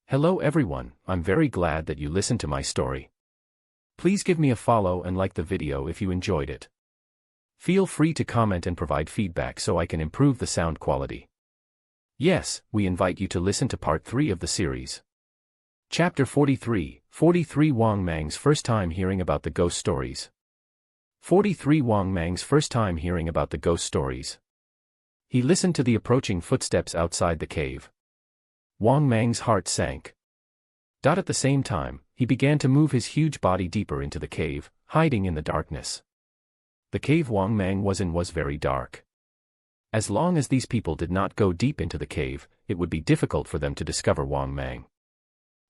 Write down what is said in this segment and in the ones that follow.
Hello everyone, I'm very glad that you listened to my story. Please give me a follow and like the video if you enjoyed it. Feel free to comment and provide feedback so I can improve the sound quality. Yes, we invite you to listen to part 3 of the series. Chapter 43, 43 Wang Mang's first time hearing about the ghost stories. 43 Wang Mang's first time hearing about the ghost stories. He listened to the approaching footsteps outside the cave. Wang Mang's heart sank. At the same time, he began to move his huge body deeper into the cave, hiding in the darkness. The cave Wang Mang was in was very dark. As long as these people did not go deep into the cave, it would be difficult for them to discover Wang Mang.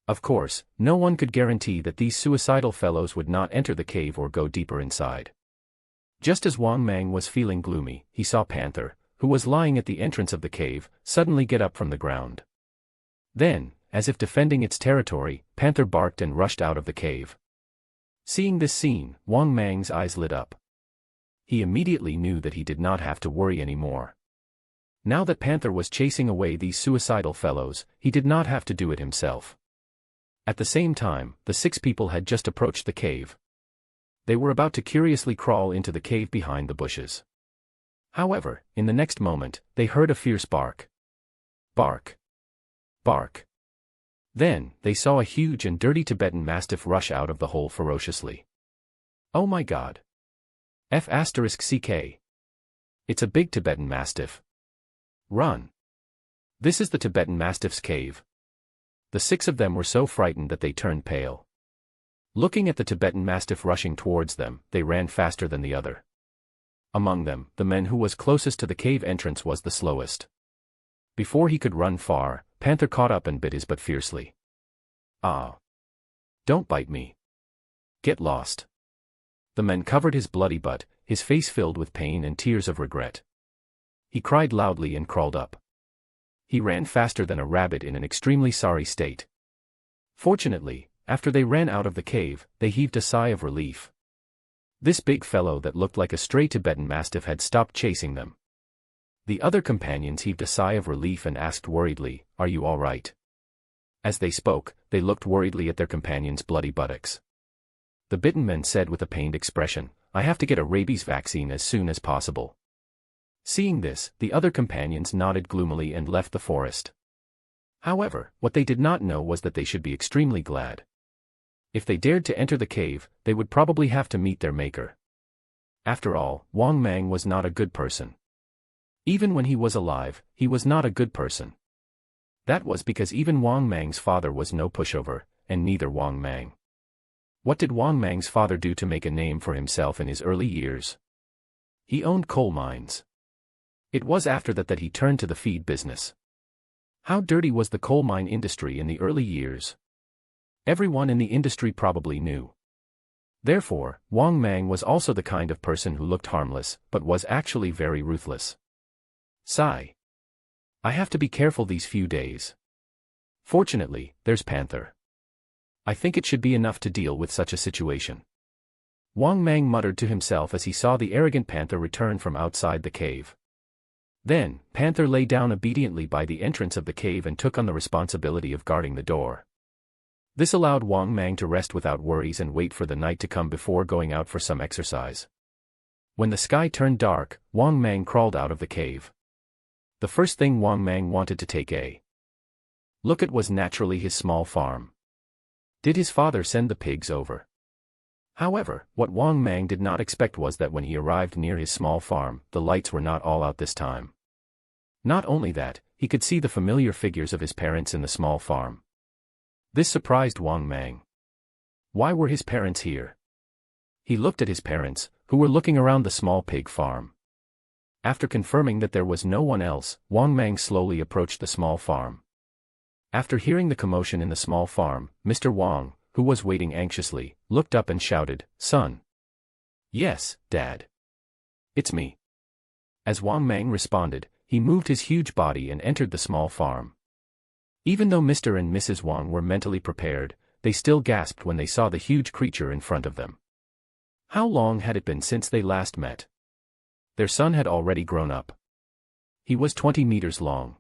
Of course, no one could guarantee that these suicidal fellows would not enter the cave or go deeper inside. Just as Wang Mang was feeling gloomy, he saw Panther, who was lying at the entrance of the cave, suddenly get up from the ground. Then, as if defending its territory, Panther barked and rushed out of the cave. Seeing this scene, Wang Mang's eyes lit up. He immediately knew that he did not have to worry anymore. Now that Panther was chasing away these suicidal fellows, he did not have to do it himself. At the same time, the 6 people had just approached the cave. They were about to curiously crawl into the cave behind the bushes. However, in the next moment, they heard a fierce bark. Bark. Bark. Then, they saw a huge and dirty Tibetan Mastiff rush out of the hole ferociously. Oh my God! F***CK. It's a big Tibetan Mastiff. Run! This is the Tibetan Mastiff's cave. The 6 of them were so frightened that they turned pale. Looking at the Tibetan Mastiff rushing towards them, they ran faster than the other. Among them, the man who was closest to the cave entrance was the slowest. Before he could run far, Panther caught up and bit his butt fiercely. Ah! Don't bite me. Get lost. The man covered his bloody butt, his face filled with pain and tears of regret. He cried loudly and crawled up. He ran faster than a rabbit in an extremely sorry state. Fortunately, after they ran out of the cave, they heaved a sigh of relief. This big fellow that looked like a stray Tibetan Mastiff had stopped chasing them. The other companions heaved a sigh of relief and asked worriedly, "Are you all right?" As they spoke, they looked worriedly at their companions' bloody buttocks. The bitten men said with a pained expression, "I have to get a rabies vaccine as soon as possible." Seeing this, the other companions nodded gloomily and left the forest. However, what they did not know was that they should be extremely glad. If they dared to enter the cave, they would probably have to meet their maker. After all, Wang Mang was not a good person. Even when he was alive, he was not a good person. That was because even Wang Mang's father was no pushover, and neither Wang Mang. What did Wang Mang's father do to make a name for himself in his early years? He owned coal mines. It was after that he turned to the feed business. How dirty was the coal mine industry in the early years? Everyone in the industry probably knew. Therefore, Wang Mang was also the kind of person who looked harmless, but was actually very ruthless. Sigh. I have to be careful these few days. Fortunately, there's Panther. I think it should be enough to deal with such a situation. Wang Mang muttered to himself as he saw the arrogant Panther return from outside the cave. Then, Panther lay down obediently by the entrance of the cave and took on the responsibility of guarding the door. This allowed Wang Mang to rest without worries and wait for the night to come before going out for some exercise. When the sky turned dark, Wang Mang crawled out of the cave. The first thing Wang Mang wanted to take a look at was naturally his small farm. Did his father send the pigs over? However, what Wang Mang did not expect was that when he arrived near his small farm, the lights were not all out this time. Not only that, he could see the familiar figures of his parents in the small farm. This surprised Wang Mang. Why were his parents here? He looked at his parents, who were looking around the small pig farm. After confirming that there was no one else, Wang Mang slowly approached the small farm. After hearing the commotion in the small farm, Mr. Wang, who was waiting anxiously, looked up and shouted, "Son." "Yes, Dad. It's me." As Wang Mang responded, he moved his huge body and entered the small farm. Even though Mr. and Mrs. Wang were mentally prepared, they still gasped when they saw the huge creature in front of them. How long had it been since they last met? Their son had already grown up. He was 20 meters long.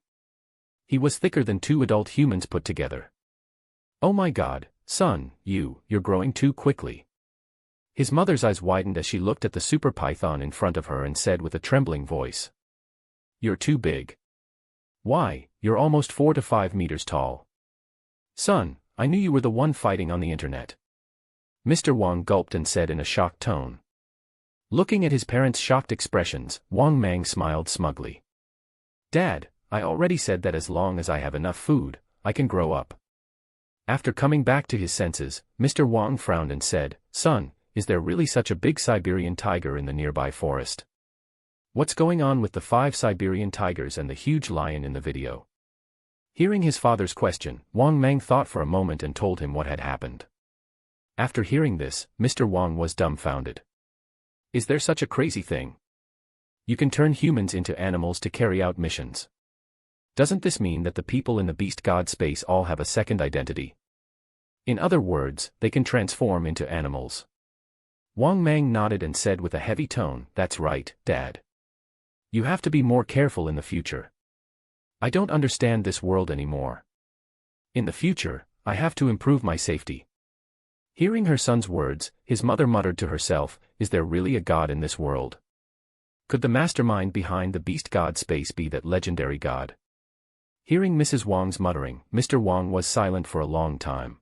He was thicker than 2 adult humans put together. Oh my God, son, you're growing too quickly. His mother's eyes widened as she looked at the super python in front of her and said with a trembling voice, "You're too big. Why, you're almost 4 to 5 meters tall." "Son, I knew you were the one fighting on the internet." Mr. Wang gulped and said in a shocked tone. Looking at his parents' shocked expressions, Wang Mang smiled smugly. "Dad, I already said that as long as I have enough food, I can grow up." After coming back to his senses, Mr. Wang frowned and said, "Son, is there really such a big Siberian tiger in the nearby forest? What's going on with the 5 Siberian tigers and the huge lion in the video?" Hearing his father's question, Wang Mang thought for a moment and told him what had happened. After hearing this, Mr. Wang was dumbfounded. Is there such a crazy thing? You can turn humans into animals to carry out missions. Doesn't this mean that the people in the beast god space all have a second identity? In other words, they can transform into animals. Wang Mang nodded and said with a heavy tone, "That's right, Dad. You have to be more careful in the future. I don't understand this world anymore. In the future, I have to improve my safety." Hearing her son's words, his mother muttered to herself, "Is there really a god in this world? Could the mastermind behind the beast god space be that legendary god?" Hearing Mrs. Wang's muttering, Mr. Wang was silent for a long time.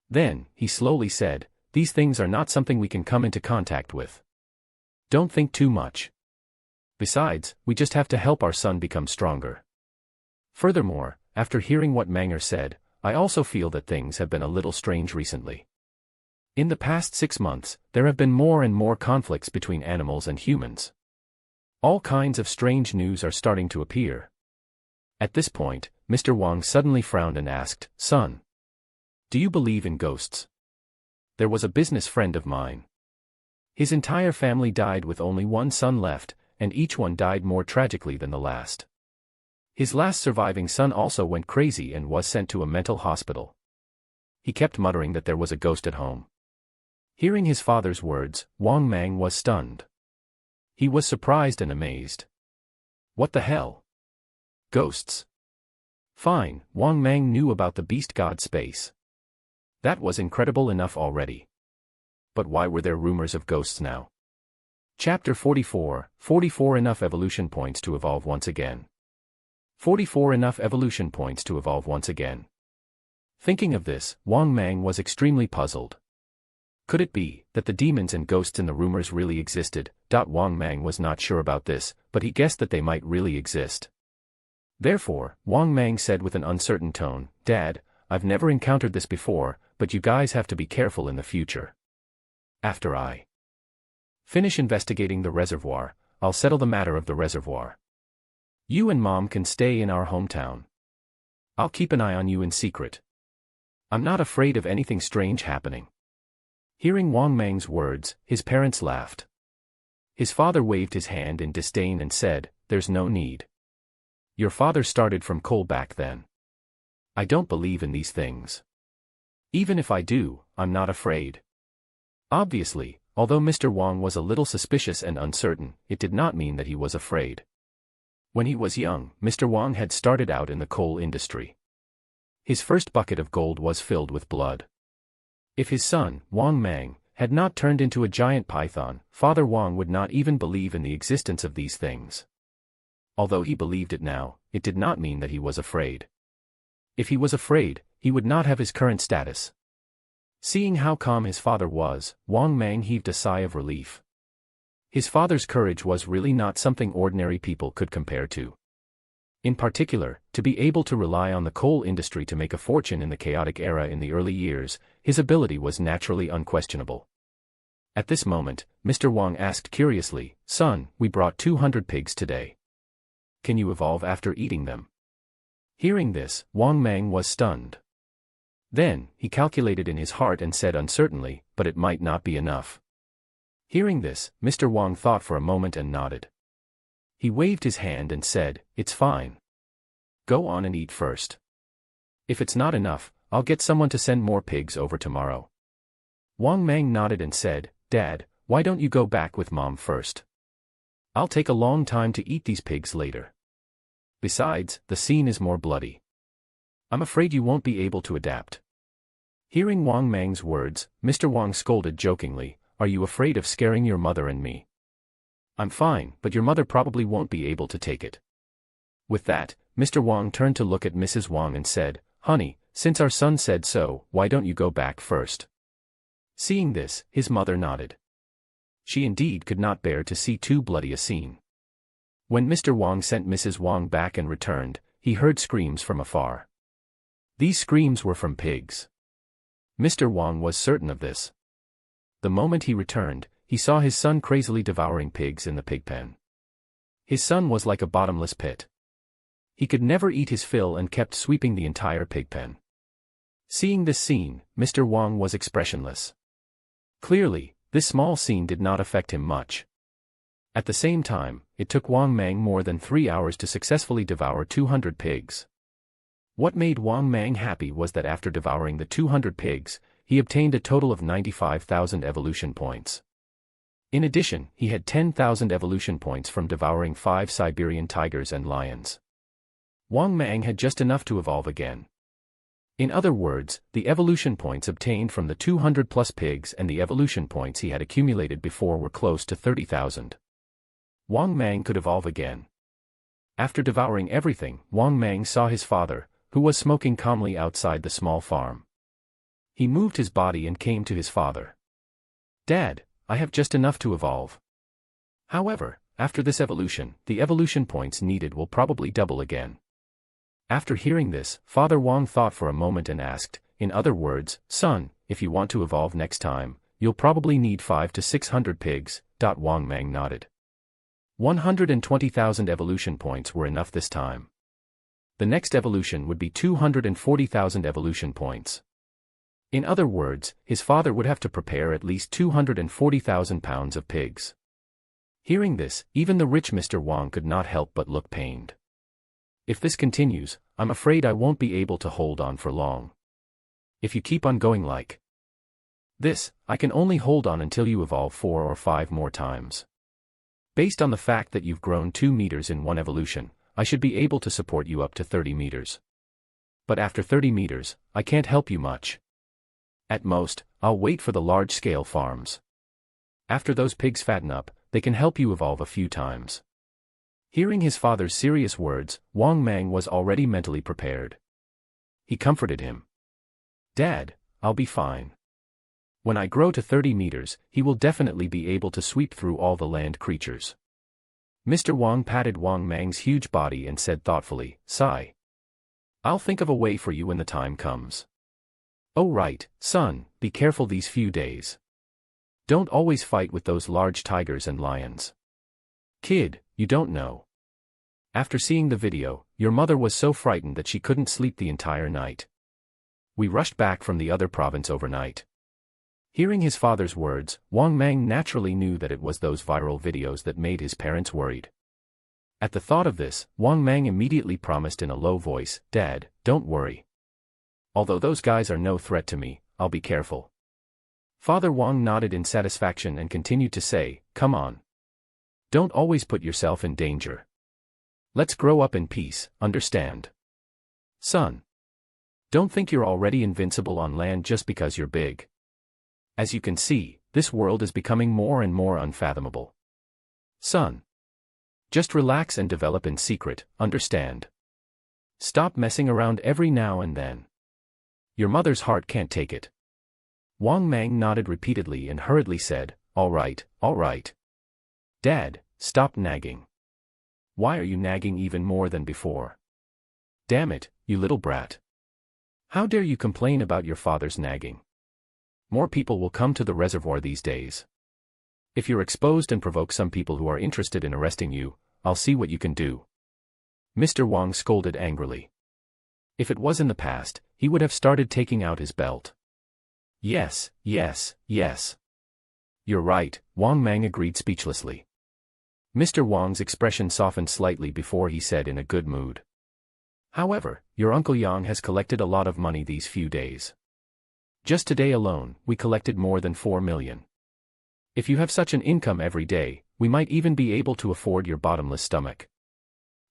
Then, he slowly said, "These things are not something we can come into contact with. Don't think too much. Besides, we just have to help our son become stronger." Furthermore, after hearing what Manger said, I also feel that things have been a little strange recently. In the past 6 months, there have been more and more conflicts between animals and humans. All kinds of strange news are starting to appear. At this point, Mr. Wang suddenly frowned and asked, "Son, do you believe in ghosts? There was a business friend of mine. His entire family died with only one son left, and each one died more tragically than the last. His last surviving son also went crazy and was sent to a mental hospital. He kept muttering that there was a ghost at home." Hearing his father's words, Wang Mang was stunned. He was surprised and amazed. What the hell? Ghosts? Fine, Wang Mang knew about the beast god space. That was incredible enough already. But why were there rumors of ghosts now? Chapter 44, 44 Enough evolution points to evolve once again. 44 Enough evolution points to evolve once again. Thinking of this, Wang Mang was extremely puzzled. Could it be that the demons and ghosts in the rumors really existed? Wang Mang was not sure about this, but he guessed that they might really exist. Therefore, Wang Mang said with an uncertain tone, "Dad, I've never encountered this before, but you guys have to be careful in the future. After I finish investigating the reservoir, I'll settle the matter of the reservoir. You and Mom can stay in our hometown. I'll keep an eye on you in secret. I'm not afraid of anything strange happening." Hearing Wang Mang's words, his parents laughed. His father waved his hand in disdain and said, "There's no need. Your father started from coal back then. I don't believe in these things. Even if I do, I'm not afraid." Obviously, although Mr. Wang was a little suspicious and uncertain, it did not mean that he was afraid. When he was young, Mr. Wang had started out in the coal industry. His first bucket of gold was filled with blood. If his son, Wang Mang, had not turned into a giant python, Father Wang would not even believe in the existence of these things. Although he believed it now, it did not mean that he was afraid. If he was afraid, he would not have his current status. Seeing how calm his father was, Wang Mang heaved a sigh of relief. His father's courage was really not something ordinary people could compare to. In particular, to be able to rely on the coal industry to make a fortune in the chaotic era in the early years, his ability was naturally unquestionable. At this moment, Mr. Wang asked curiously, "Son, we brought 200 pigs today. Can you evolve after eating them?" Hearing this, Wang Mang was stunned. Then, he calculated in his heart and said uncertainly, "But it might not be enough." Hearing this, Mr. Wang thought for a moment and nodded. He waved his hand and said, "It's fine. Go on and eat first. If it's not enough, I'll get someone to send more pigs over tomorrow." Wang Mang nodded and said, "Dad, why don't you go back with Mom first? I'll take a long time to eat these pigs later. Besides, the scene is more bloody. I'm afraid you won't be able to adapt." Hearing Wang Mang's words, Mr. Wang scolded jokingly, "Are you afraid of scaring your mother and me?" "I'm fine, but your mother probably won't be able to take it." With that, Mr. Wang turned to look at Mrs. Wang and said, "Honey, since our son said so, why don't you go back first?" Seeing this, his mother nodded. She indeed could not bear to see too bloody a scene. When Mr. Wang sent Mrs. Wang back and returned, he heard screams from afar. These screams were from pigs. Mr. Wang was certain of this. The moment he returned, he saw his son crazily devouring pigs in the pig pen. His son was like a bottomless pit. He could never eat his fill and kept sweeping the entire pig pen. Seeing this scene, Mr. Wang was expressionless. Clearly, this small scene did not affect him much. At the same time, it took Wang Mang more than 3 hours to successfully devour 200 pigs. What made Wang Mang happy was that after devouring the 200 pigs, he obtained a total of 95,000 evolution points. In addition, he had 10,000 evolution points from devouring 5 Siberian tigers and lions. Wang Mang had just enough to evolve again. In other words, the evolution points obtained from the 200-plus pigs and the evolution points he had accumulated before were close to 30,000. Wang Mang could evolve again. After devouring everything, Wang Mang saw his father, who was smoking calmly outside the small farm. He moved his body and came to his father. "Dad, I have just enough to evolve. However, after this evolution, the evolution points needed will probably double again." After hearing this, Father Wang thought for a moment and asked, "In other words, son, if you want to evolve next time, you'll probably need 500 to 600 pigs." Wang Mang nodded. 120,000 evolution points were enough this time. The next evolution would be 240,000 evolution points. In other words, his father would have to prepare at least 240,000 pounds of pigs. Hearing this, even the rich Mr. Wang could not help but look pained. "If this continues, I'm afraid I won't be able to hold on for long. If you keep on going like this, I can only hold on until you evolve 4 or 5 more times. Based on the fact that you've grown 2 meters in one evolution, I should be able to support you up to 30 meters. But after 30 meters, I can't help you much. At most, I'll wait for the large-scale farms. After those pigs fatten up, they can help you evolve a few times." Hearing his father's serious words, Wang Mang was already mentally prepared. He comforted him. "Dad, I'll be fine. When I grow to 30 meters, he will definitely be able to sweep through all the land creatures." Mr. Wang patted Wang Mang's huge body and said thoughtfully, "Sigh. I'll think of a way for you when the time comes. Oh right, son, be careful these few days. Don't always fight with those large tigers and lions. Kid, you don't know. After seeing the video, your mother was so frightened that she couldn't sleep the entire night. We rushed back from the other province overnight." Hearing his father's words, Wang Mang naturally knew that it was those viral videos that made his parents worried. At the thought of this, Wang Mang immediately promised in a low voice, "Dad, don't worry. Although those guys are no threat to me, I'll be careful." Father Wang nodded in satisfaction and continued to say, "Come on. Don't always put yourself in danger. Let's grow up in peace, understand? Son. Don't think you're already invincible on land just because you're big. As you can see, this world is becoming more and more unfathomable. Son. Just relax and develop in secret, understand? Stop messing around every now and then. Your mother's heart can't take it." Wang Mang nodded repeatedly and hurriedly said, all right. Dad, stop nagging. Why are you nagging even more than before? Damn it, you little brat. How dare you complain about your father's nagging? More people will come to the reservoir these days. If you're exposed and provoke some people who are interested in arresting you, I'll see what you can do." Mr. Wang scolded angrily. If it was in the past, he would have started taking out his belt. Yes. You're right, Wang Mang agreed speechlessly. Mr. Wang's expression softened slightly before he said in a good mood, "However, your Uncle Yang has collected a lot of money these few days. Just today alone, we collected more than 4 million. If you have such an income every day, we might even be able to afford your bottomless stomach.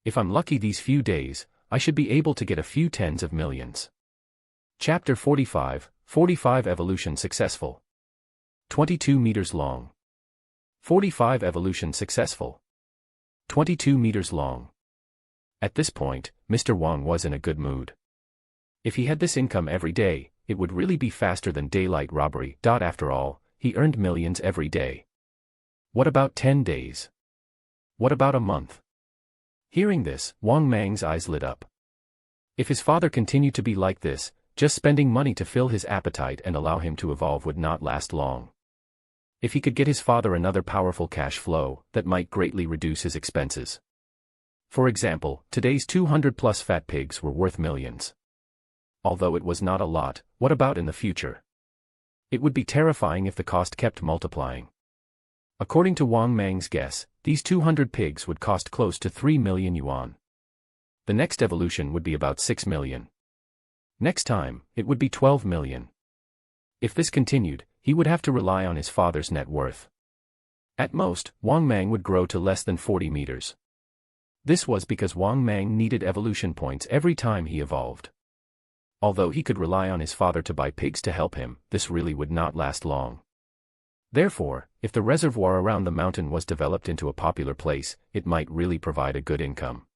If I'm lucky these few days, I should be able to get a few tens of millions." Chapter 45, 45 evolution successful. 22 meters long. 45 evolution successful. 22 meters long. At this point, Mr. Wang was in a good mood. If he had this income every day, it would really be faster than daylight robbery. After all, he earned millions every day. What about 10 days? What about a month? Hearing this, Wang Mang's eyes lit up. If his father continued to be like this, just spending money to fill his appetite and allow him to evolve would not last long. If he could get his father another powerful cash flow, that might greatly reduce his expenses. For example, today's 200+ fat pigs were worth millions. Although it was not a lot, what about in the future? It would be terrifying if the cost kept multiplying. According to Wang Mang's guess, these 200 pigs would cost close to 3 million yuan. The next evolution would be about 6 million. Next time, it would be 12 million. If this continued, he would have to rely on his father's net worth. At most, Wang Mang would grow to less than 40 meters. This was because Wang Mang needed evolution points every time he evolved. Although he could rely on his father to buy pigs to help him, this really would not last long. Therefore, if the reservoir around the mountain was developed into a popular place, it might really provide a good income.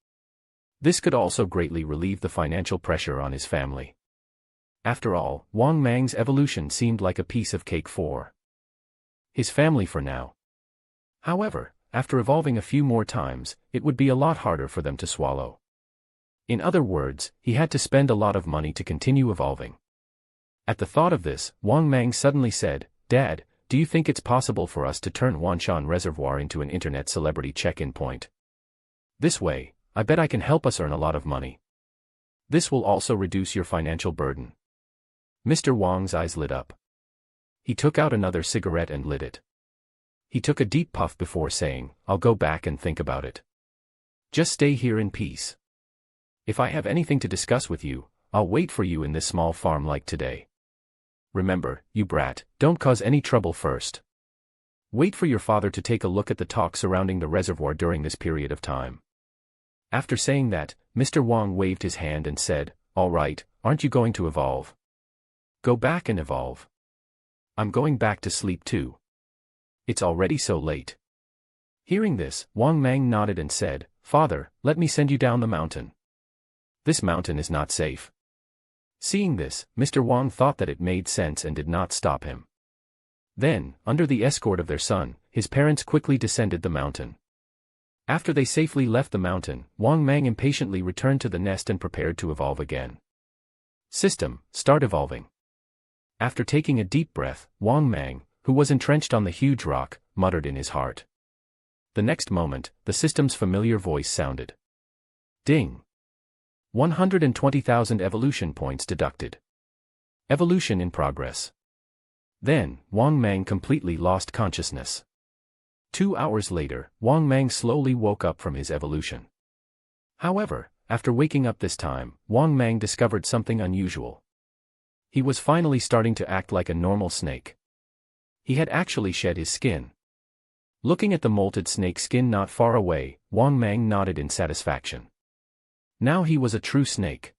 This could also greatly relieve the financial pressure on his family. After all, Wang Mang's evolution seemed like a piece of cake for his family for now. However, after evolving a few more times, it would be a lot harder for them to swallow. In other words, he had to spend a lot of money to continue evolving. At the thought of this, Wang Mang suddenly said, "Dad, do you think it's possible for us to turn Wanshan Reservoir into an internet celebrity check-in point? This way, I bet I can help us earn a lot of money. This will also reduce your financial burden." Mr. Wang's eyes lit up. He took out another cigarette and lit it. He took a deep puff before saying, "I'll go back and think about it. Just stay here in peace. If I have anything to discuss with you, I'll wait for you in this small farm like today. Remember, you brat, don't cause any trouble first. Wait for your father to take a look at the talk surrounding the reservoir during this period of time." After saying that, Mr. Wang waved his hand and said, "All right, aren't you going to evolve? Go back and evolve. I'm going back to sleep too. It's already so late." Hearing this, Wang Mang nodded and said, "Father, let me send you down the mountain. This mountain is not safe." Seeing this, Mr. Wang thought that it made sense and did not stop him. Then, under the escort of their son, his parents quickly descended the mountain. After they safely left the mountain, Wang Mang impatiently returned to the nest and prepared to evolve again. System, start evolving. After taking a deep breath, Wang Mang, who was entrenched on the huge rock, muttered in his heart. The next moment, the system's familiar voice sounded. Ding! 120,000 evolution points deducted. Evolution in progress. Then, Wang Mang completely lost consciousness. 2 hours later, Wang Mang slowly woke up from his evolution. However, after waking up this time, Wang Mang discovered something unusual. He was finally starting to act like a normal snake. He had actually shed his skin. Looking at the molted snake skin not far away, Wang Mang nodded in satisfaction. Now he was a true snake.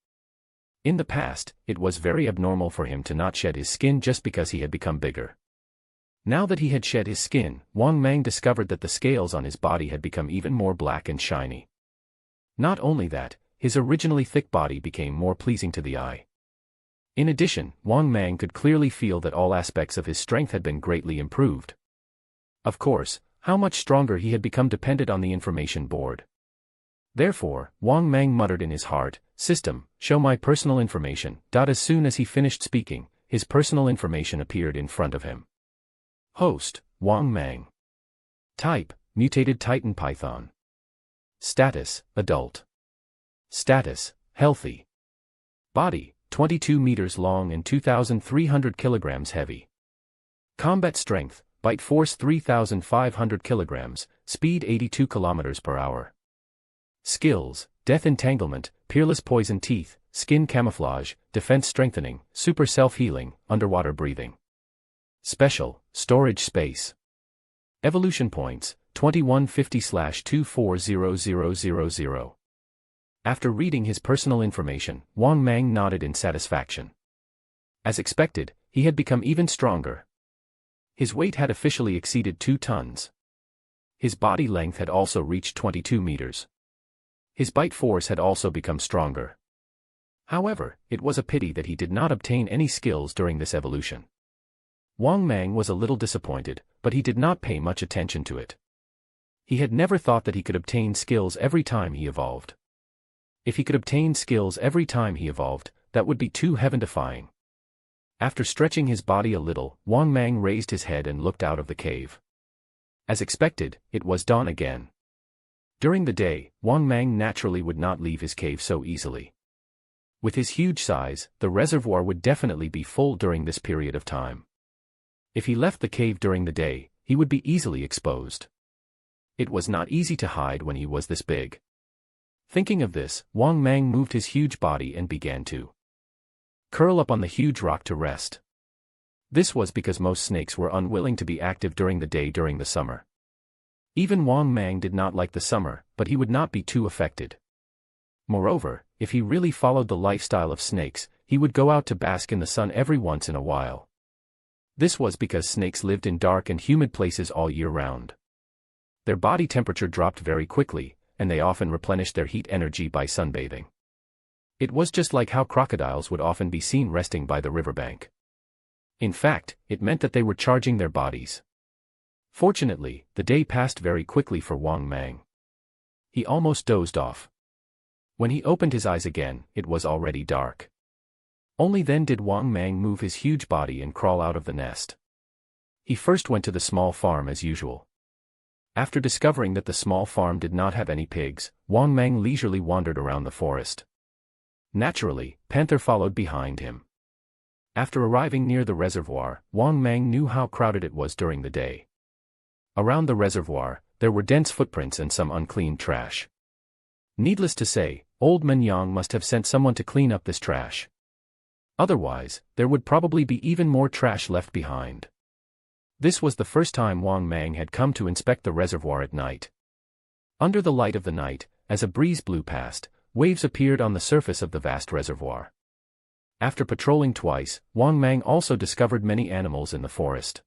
In the past, it was very abnormal for him to not shed his skin just because he had become bigger. Now that he had shed his skin, Wang Mang discovered that the scales on his body had become even more black and shiny. Not only that, his originally thick body became more pleasing to the eye. In addition, Wang Mang could clearly feel that all aspects of his strength had been greatly improved. Of course, how much stronger he had become depended on the information board. Therefore, Wang Mang muttered in his heart, "System, show my personal information." As soon as he finished speaking, his personal information appeared in front of him. Host, Wang Mang. Type, Mutated Titan Python. Status, Adult. Status, Healthy. Body, 22 meters long and 2,300 kilograms heavy. Combat Strength, Bite Force 3,500 kilograms, Speed 82 kilometers per hour. Skills, Death Entanglement, Peerless Poison Teeth, Skin Camouflage, Defense Strengthening, Super Self-Healing, Underwater Breathing. Special, Storage Space. Evolution Points, 2150/240000. After reading his personal information, Wang Mang nodded in satisfaction. As expected, he had become even stronger. His weight had officially exceeded 2 tons. His body length had also reached 22 meters. His bite force had also become stronger. However, it was a pity that he did not obtain any skills during this evolution. Wang Mang was a little disappointed, but he did not pay much attention to it. He had never thought that he could obtain skills every time he evolved. If he could obtain skills every time he evolved, that would be too heaven-defying. After stretching his body a little, Wang Mang raised his head and looked out of the cave. As expected, it was dawn again. During the day, Wang Mang naturally would not leave his cave so easily. With his huge size, the reservoir would definitely be full during this period of time. If he left the cave during the day, he would be easily exposed. It was not easy to hide when he was this big. Thinking of this, Wang Mang moved his huge body and began to curl up on the huge rock to rest. This was because most snakes were unwilling to be active during the day during the summer. Even Wang Mang did not like the summer, but he would not be too affected. Moreover, if he really followed the lifestyle of snakes, he would go out to bask in the sun every once in a while. This was because snakes lived in dark and humid places all year round. Their body temperature dropped very quickly, and they often replenished their heat energy by sunbathing. It was just like how crocodiles would often be seen resting by the riverbank. In fact, it meant that they were charging their bodies. Fortunately, the day passed very quickly for Wang Mang. He almost dozed off. When he opened his eyes again, it was already dark. Only then did Wang Mang move his huge body and crawl out of the nest. He first went to the small farm as usual. After discovering that the small farm did not have any pigs, Wang Mang leisurely wandered around the forest. Naturally, Panther followed behind him. After arriving near the reservoir, Wang Mang knew how crowded it was during the day. Around the reservoir, there were dense footprints and some unclean trash. Needless to say, Old Man Yang must have sent someone to clean up this trash. Otherwise, there would probably be even more trash left behind. This was the first time Wang Mang had come to inspect the reservoir at night. Under the light of the night, as a breeze blew past, waves appeared on the surface of the vast reservoir. After patrolling twice, Wang Mang also discovered many animals in the forest.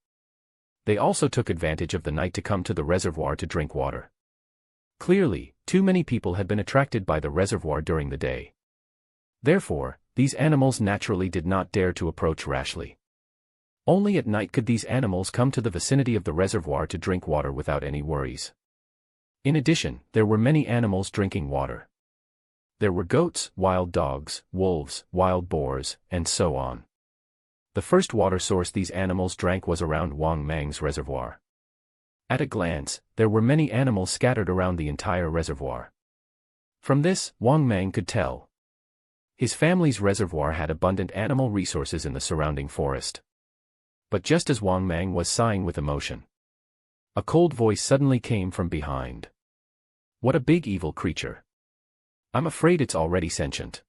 They also took advantage of the night to come to the reservoir to drink water. Clearly, too many people had been attracted by the reservoir during the day. Therefore, these animals naturally did not dare to approach rashly. Only at night could these animals come to the vicinity of the reservoir to drink water without any worries. In addition, there were many animals drinking water. There were goats, wild dogs, wolves, wild boars, and so on. The first water source these animals drank was around Wang Mang's reservoir. At a glance, there were many animals scattered around the entire reservoir. From this, Wang Mang could tell his family's reservoir had abundant animal resources in the surrounding forest. But just as Wang Mang was sighing with emotion, a cold voice suddenly came from behind. What a big evil creature. I'm afraid it's already sentient.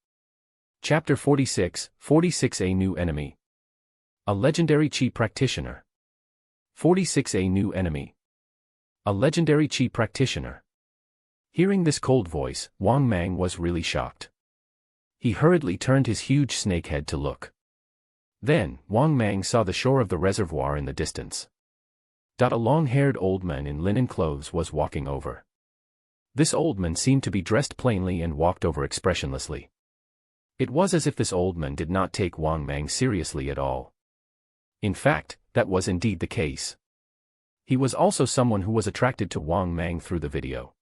Chapter 46, 46 A New Enemy. A legendary Qi practitioner. 46 A new enemy. A legendary Qi practitioner. Hearing this cold voice, Wang Mang was really shocked. He hurriedly turned his huge snake head to look. Then, Wang Mang saw the shore of the reservoir in the distance. A long-haired old man in linen clothes was walking over. This old man seemed to be dressed plainly and walked over expressionlessly. It was as if this old man did not take Wang Mang seriously at all. In fact, that was indeed the case. He was also someone who was attracted to Wang Mang through the video.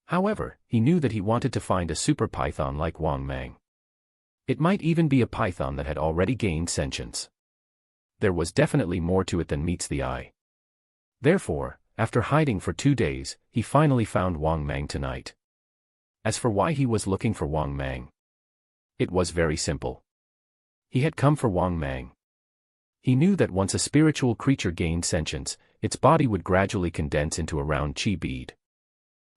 However, he knew that he wanted to find a super python like Wang Mang. It might even be a python that had already gained sentience. There was definitely more to it than meets the eye. Therefore, after hiding for 2 days, he finally found Wang Mang tonight. As for why he was looking for Wang Mang, it was very simple. He had come for Wang Mang. He knew that once a spiritual creature gained sentience, its body would gradually condense into a round Qi bead.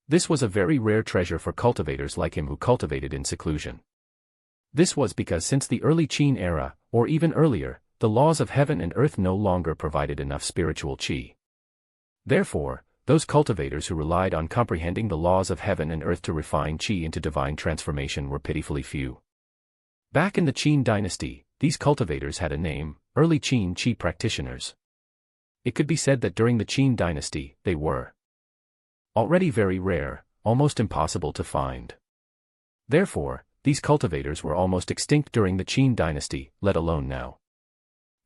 This was a very rare treasure for cultivators like him who cultivated in seclusion. This was because since the early Qin era, or even earlier, the laws of heaven and earth no longer provided enough spiritual Qi. Therefore, those cultivators who relied on comprehending the laws of heaven and earth to refine Qi into divine transformation were pitifully few. Back in the Qin dynasty, these cultivators had a name, Early Qin Qi practitioners. It could be said that during the Qin dynasty, they were already very rare, almost impossible to find. Therefore, these cultivators were almost extinct during the Qin dynasty, let alone now.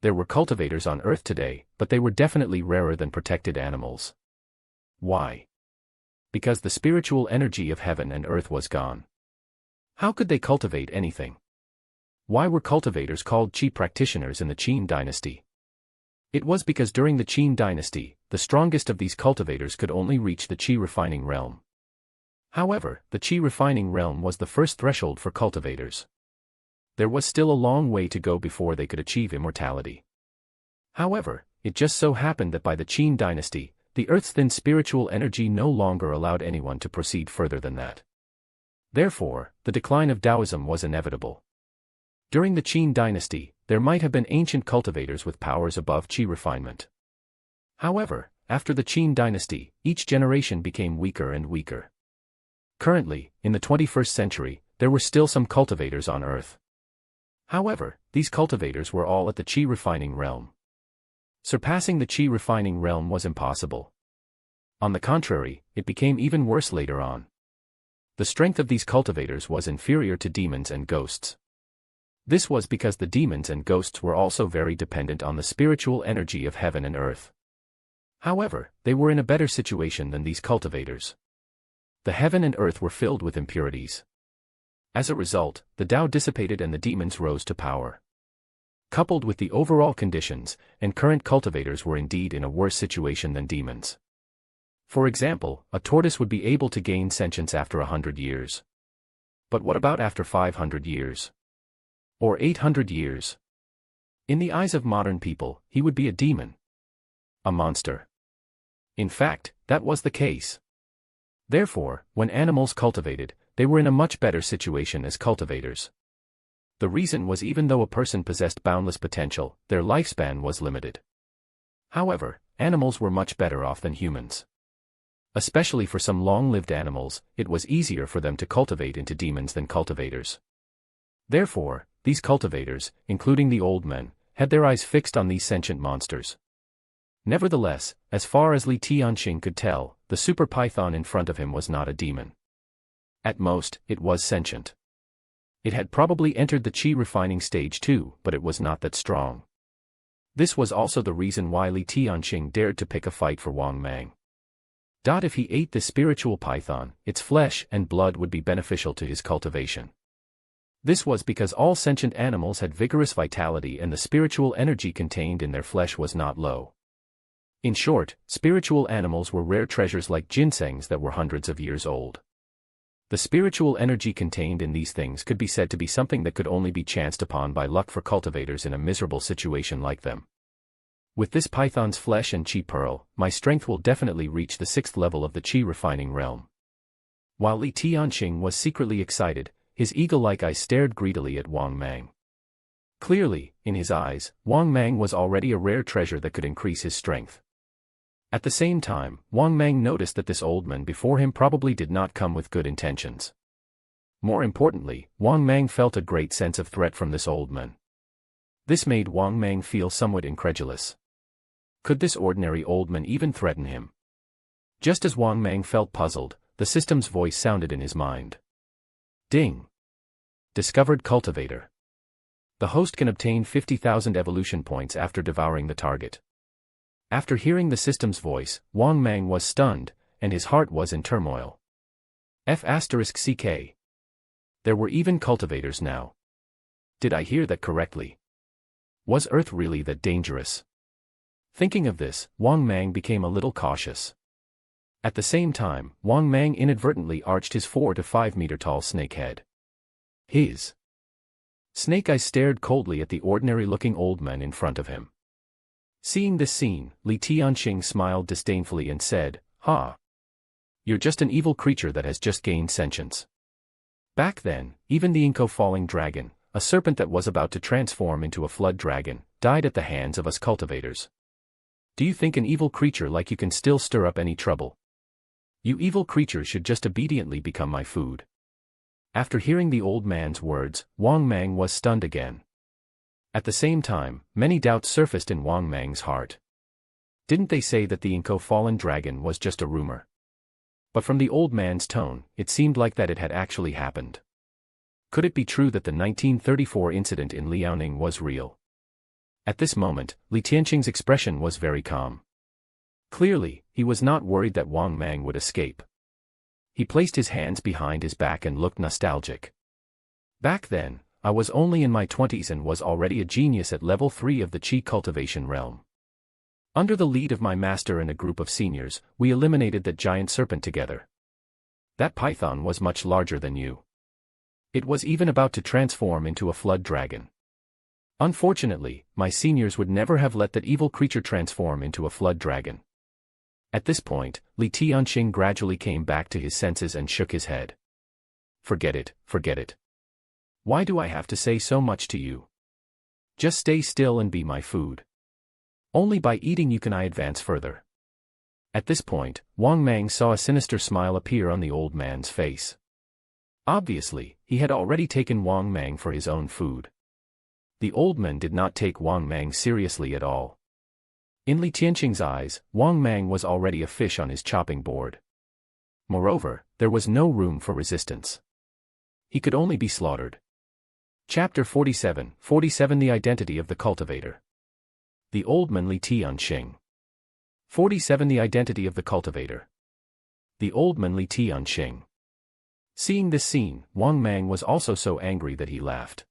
There were cultivators on Earth today, but they were definitely rarer than protected animals. Why? Because the spiritual energy of heaven and earth was gone. How could they cultivate anything? Why were cultivators called Qi practitioners in the Qin dynasty? It was because during the Qin dynasty, the strongest of these cultivators could only reach the Qi refining realm. However, the Qi refining realm was the first threshold for cultivators. There was still a long way to go before they could achieve immortality. However, it just so happened that by the Qin dynasty, the Earth's thin spiritual energy no longer allowed anyone to proceed further than that. Therefore, the decline of Taoism was inevitable. During the Qin dynasty, there might have been ancient cultivators with powers above Qi refinement. However, after the Qin dynasty, each generation became weaker and weaker. Currently, in the 21st century, there were still some cultivators on Earth. However, these cultivators were all at the Qi refining realm. Surpassing the Qi refining realm was impossible. On the contrary, it became even worse later on. The strength of these cultivators was inferior to demons and ghosts. This was because the demons and ghosts were also very dependent on the spiritual energy of heaven and earth. However, they were in a better situation than these cultivators. The heaven and earth were filled with impurities. As a result, the Tao dissipated and the demons rose to power. Coupled with the overall conditions, and current cultivators were indeed in a worse situation than demons. For example, a tortoise would be able to gain sentience after 100 years. But what about after 500 years? Or 800 years? In the eyes of modern people, he would be a demon. A monster. In fact, that was the case. Therefore, when animals cultivated, they were in a much better situation as cultivators. The reason was even though a person possessed boundless potential, their lifespan was limited. However, animals were much better off than humans. Especially for some long-lived animals, it was easier for them to cultivate into demons than cultivators. Therefore, these cultivators, including the old men, had their eyes fixed on these sentient monsters. Nevertheless, as far as Li Tianxing could tell, the super python in front of him was not a demon. At most, it was sentient. It had probably entered the Qi refining stage too, but it was not that strong. This was also the reason why Li Tianxing dared to pick a fight for Wang Mang. If he ate this spiritual python, its flesh and blood would be beneficial to his cultivation. This was because all sentient animals had vigorous vitality and the spiritual energy contained in their flesh was not low. In short, spiritual animals were rare treasures like ginsengs that were hundreds of years old. The spiritual energy contained in these things could be said to be something that could only be chanced upon by luck for cultivators in a miserable situation like them. With this python's flesh and Qi pearl, my strength will definitely reach the 6th level of the Qi refining realm. While Li Tianxing was secretly excited, his eagle-like eyes stared greedily at Wang Mang. Clearly, in his eyes, Wang Mang was already a rare treasure that could increase his strength. At the same time, Wang Mang noticed that this old man before him probably did not come with good intentions. More importantly, Wang Mang felt a great sense of threat from this old man. This made Wang Mang feel somewhat incredulous. Could this ordinary old man even threaten him? Just as Wang Mang felt puzzled, the system's voice sounded in his mind. Ding! Discovered cultivator. The host can obtain 50,000 evolution points after devouring the target. After hearing the system's voice, Wang Mang was stunned, and his heart was in turmoil. F***CK. There were even cultivators now. Did I hear that correctly? Was Earth really that dangerous? Thinking of this, Wang Mang became a little cautious. At the same time, Wang Mang inadvertently arched his 4 to 5 meter tall snake head. His snake eyes stared coldly at the ordinary-looking old man in front of him. Seeing this scene, Li Tianxing smiled disdainfully and said, "Ha! You're just an evil creature that has just gained sentience." Back then, even the Inko falling dragon, a serpent that was about to transform into a flood dragon, died at the hands of us cultivators. Do you think an evil creature like you can still stir up any trouble? You evil creatures should just obediently become my food. After hearing the old man's words, Wang Mang was stunned again. At the same time, many doubts surfaced in Wang Mang's heart. Didn't they say that the Inko fallen dragon was just a rumor? But from the old man's tone, it seemed like that it had actually happened. Could it be true that the 1934 incident in Liaoning was real? At this moment, Li Tianqing's expression was very calm. Clearly, he was not worried that Wang Mang would escape. He placed his hands behind his back and looked nostalgic. Back then, I was only in my 20s and was already a genius at level 3 of the Qi cultivation realm. Under the lead of my master and a group of seniors, we eliminated that giant serpent together. That python was much larger than you. It was even about to transform into a flood dragon. Unfortunately, my seniors would never have let that evil creature transform into a flood dragon. At this point, Li Tianqing gradually came back to his senses and shook his head. Forget it, forget it. Why do I have to say so much to you? Just stay still and be my food. Only by eating you can I advance further. At this point, Wang Mang saw a sinister smile appear on the old man's face. Obviously, he had already taken Wang Mang for his own food. The old man did not take Wang Mang seriously at all. In Li Tianqing's eyes, Wang Mang was already a fish on his chopping board. Moreover, there was no room for resistance. He could only be slaughtered. Chapter 47, The Identity of the Cultivator. The Old Man Li Tianqing. 47 The Identity of the Cultivator. The Old Man Li Tianqing. Seeing this scene, Wang Mang was also so angry that he laughed.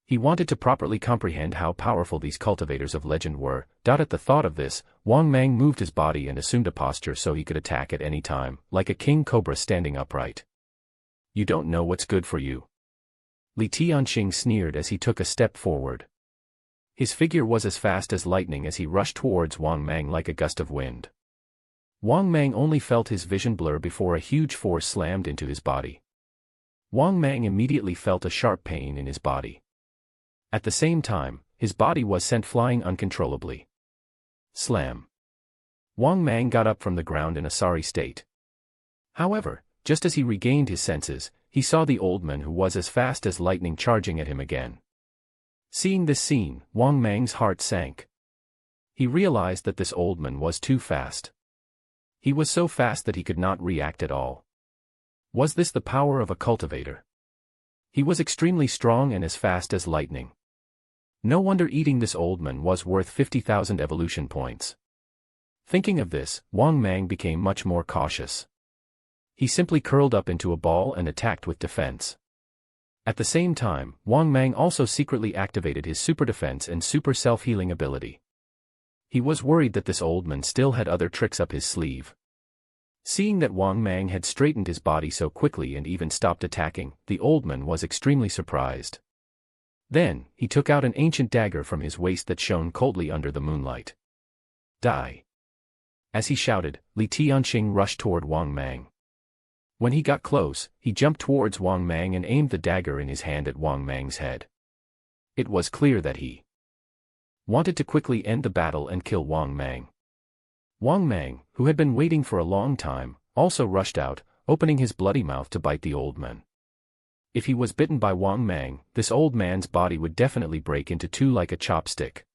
He wanted to properly comprehend how powerful these cultivators of legend were. At the thought of this, Wang Mang moved his body and assumed a posture so he could attack at any time, like a king cobra standing upright. You don't know what's good for you. Li Tianqing sneered as he took a step forward. His figure was as fast as lightning as he rushed towards Wang Mang like a gust of wind. Wang Mang only felt his vision blur before a huge force slammed into his body. Wang Mang immediately felt a sharp pain in his body. At the same time, his body was sent flying uncontrollably. Slam. Wang Mang got up from the ground in a sorry state. However, just as he regained his senses, he saw the old man who was as fast as lightning charging at him again. Seeing this scene, Wang Mang's heart sank. He realized that this old man was too fast. He was so fast that he could not react at all. Was this the power of a cultivator? He was extremely strong and as fast as lightning. No wonder eating this old man was worth 50,000 evolution points. Thinking of this, Wang Mang became much more cautious. He simply curled up into a ball and attacked with defense. At the same time, Wang Mang also secretly activated his super defense and super self-healing ability. He was worried that this old man still had other tricks up his sleeve. Seeing that Wang Mang had straightened his body so quickly and even stopped attacking, the old man was extremely surprised. Then, he took out an ancient dagger from his waist that shone coldly under the moonlight. Die! As he shouted, Li Tianqing rushed toward Wang Mang. When he got close, he jumped towards Wang Mang and aimed the dagger in his hand at Wang Mang's head. It was clear that he wanted to quickly end the battle and kill Wang Mang. Wang Mang, who had been waiting for a long time, also rushed out, opening his bloody mouth to bite the old man. If he was bitten by Wang Mang, this old man's body would definitely break into two like a chopstick.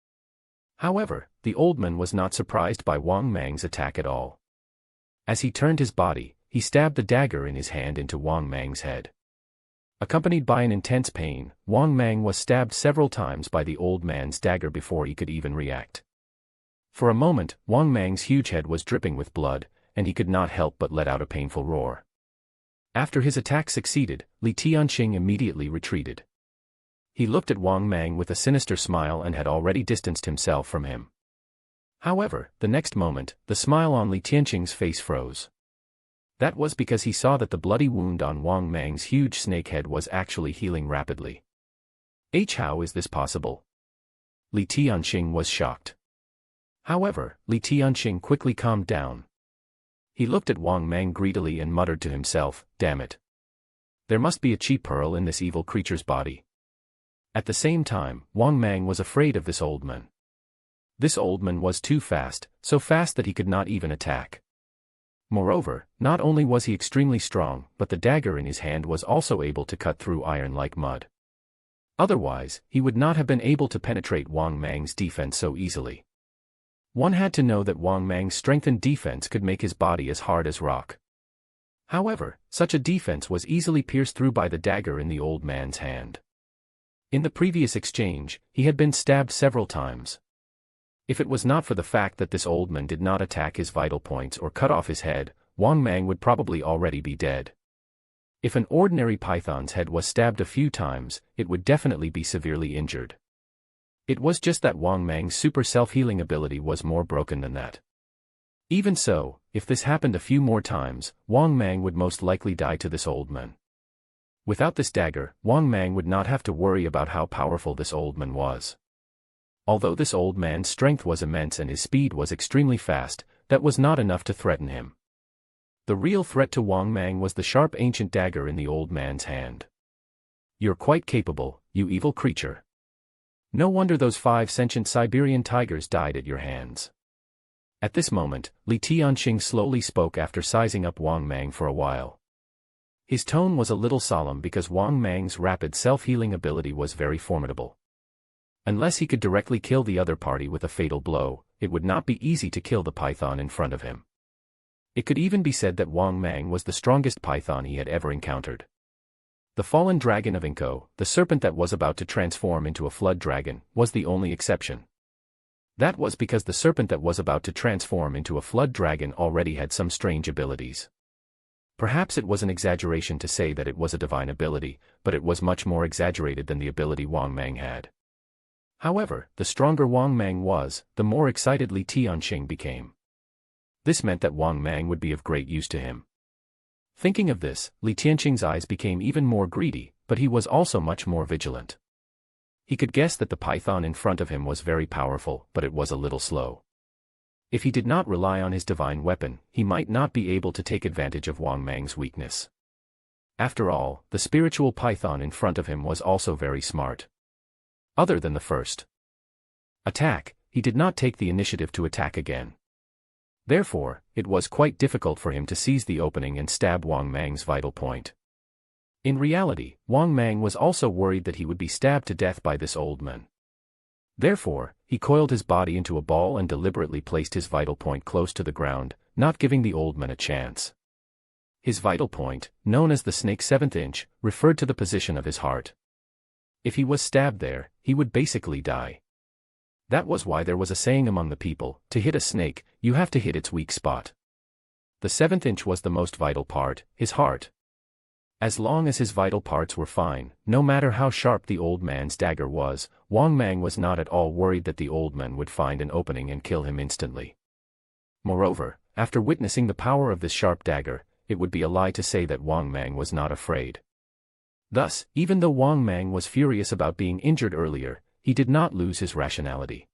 However, the old man was not surprised by Wang Mang's attack at all. As he turned his body, he stabbed the dagger in his hand into Wang Mang's head. Accompanied by an intense pain, Wang Mang was stabbed several times by the old man's dagger before he could even react. For a moment, Wang Mang's huge head was dripping with blood, and he could not help but let out a painful roar. After his attack succeeded, Li Tianqing immediately retreated. He looked at Wang Mang with a sinister smile and had already distanced himself from him. However, the next moment, the smile on Li Tianqing's face froze. That was because he saw that the bloody wound on Wang Mang's huge snake head was actually healing rapidly. How is this possible? Li Tianqing was shocked. However, Li Tianqing quickly calmed down. He looked at Wang Mang greedily and muttered to himself, "Damn it. There must be a chi pearl in this evil creature's body." At the same time, Wang Mang was afraid of this old man. This old man was too fast, so fast that he could not even attack. Moreover, not only was he extremely strong, but the dagger in his hand was also able to cut through iron like mud. Otherwise, he would not have been able to penetrate Wang Mang's defense so easily. One had to know that Wang Mang's strengthened defense could make his body as hard as rock. However, such a defense was easily pierced through by the dagger in the old man's hand. In the previous exchange, he had been stabbed several times. If it was not for the fact that this old man did not attack his vital points or cut off his head, Wang Mang would probably already be dead. If an ordinary python's head was stabbed a few times, it would definitely be severely injured. It was just that Wang Mang's super self-healing ability was more broken than that. Even so, if this happened a few more times, Wang Mang would most likely die to this old man. Without this dagger, Wang Mang would not have to worry about how powerful this old man was. Although this old man's strength was immense and his speed was extremely fast, that was not enough to threaten him. The real threat to Wang Mang was the sharp ancient dagger in the old man's hand. "You're quite capable, you evil creature. No wonder those 5 sentient Siberian tigers died at your hands." At this moment, Li Tianqing slowly spoke after sizing up Wang Mang for a while. His tone was a little solemn because Wang Mang's rapid self-healing ability was very formidable. Unless he could directly kill the other party with a fatal blow, it would not be easy to kill the python in front of him. It could even be said that Wang Mang was the strongest python he had ever encountered. The fallen dragon of Inko, the serpent that was about to transform into a flood dragon, was the only exception. That was because the serpent that was about to transform into a flood dragon already had some strange abilities. Perhaps it was an exaggeration to say that it was a divine ability, but it was much more exaggerated than the ability Wang Mang had. However, the stronger Wang Mang was, the more excited Li Tianqing became. This meant that Wang Mang would be of great use to him. Thinking of this, Li Tianqing's eyes became even more greedy, but he was also much more vigilant. He could guess that the python in front of him was very powerful, but it was a little slow. If he did not rely on his divine weapon, he might not be able to take advantage of Wang Mang's weakness. After all, the spiritual python in front of him was also very smart. Other than the first attack, he did not take the initiative to attack again. Therefore, it was quite difficult for him to seize the opening and stab Wang Mang's vital point. In reality, Wang Mang was also worried that he would be stabbed to death by this old man. Therefore, he coiled his body into a ball and deliberately placed his vital point close to the ground, not giving the old man a chance. His vital point, known as the snake's 7th inch, referred to the position of his heart. If he was stabbed there, he would basically die. That was why there was a saying among the people, to hit a snake, you have to hit its weak spot. The 7th inch was the most vital part, his heart. As long as his vital parts were fine, no matter how sharp the old man's dagger was, Wang Mang was not at all worried that the old man would find an opening and kill him instantly. Moreover, after witnessing the power of this sharp dagger, it would be a lie to say that Wang Mang was not afraid. Thus, even though Wang Mang was furious about being injured earlier, he did not lose his rationality.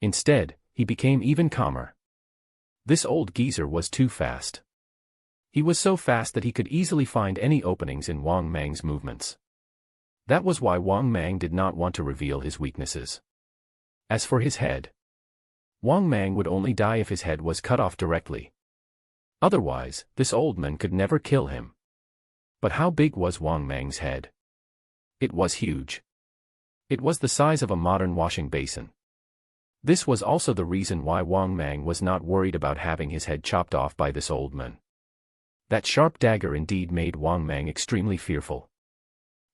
Instead, he became even calmer. This old geezer was too fast. He was so fast that he could easily find any openings in Wang Mang's movements. That was why Wang Mang did not want to reveal his weaknesses. As for his head, Wang Mang would only die if his head was cut off directly. Otherwise, this old man could never kill him. But how big was Wang Mang's head? It was huge. It was the size of a modern washing basin. This was also the reason why Wang Mang was not worried about having his head chopped off by this old man. That sharp dagger indeed made Wang Mang extremely fearful.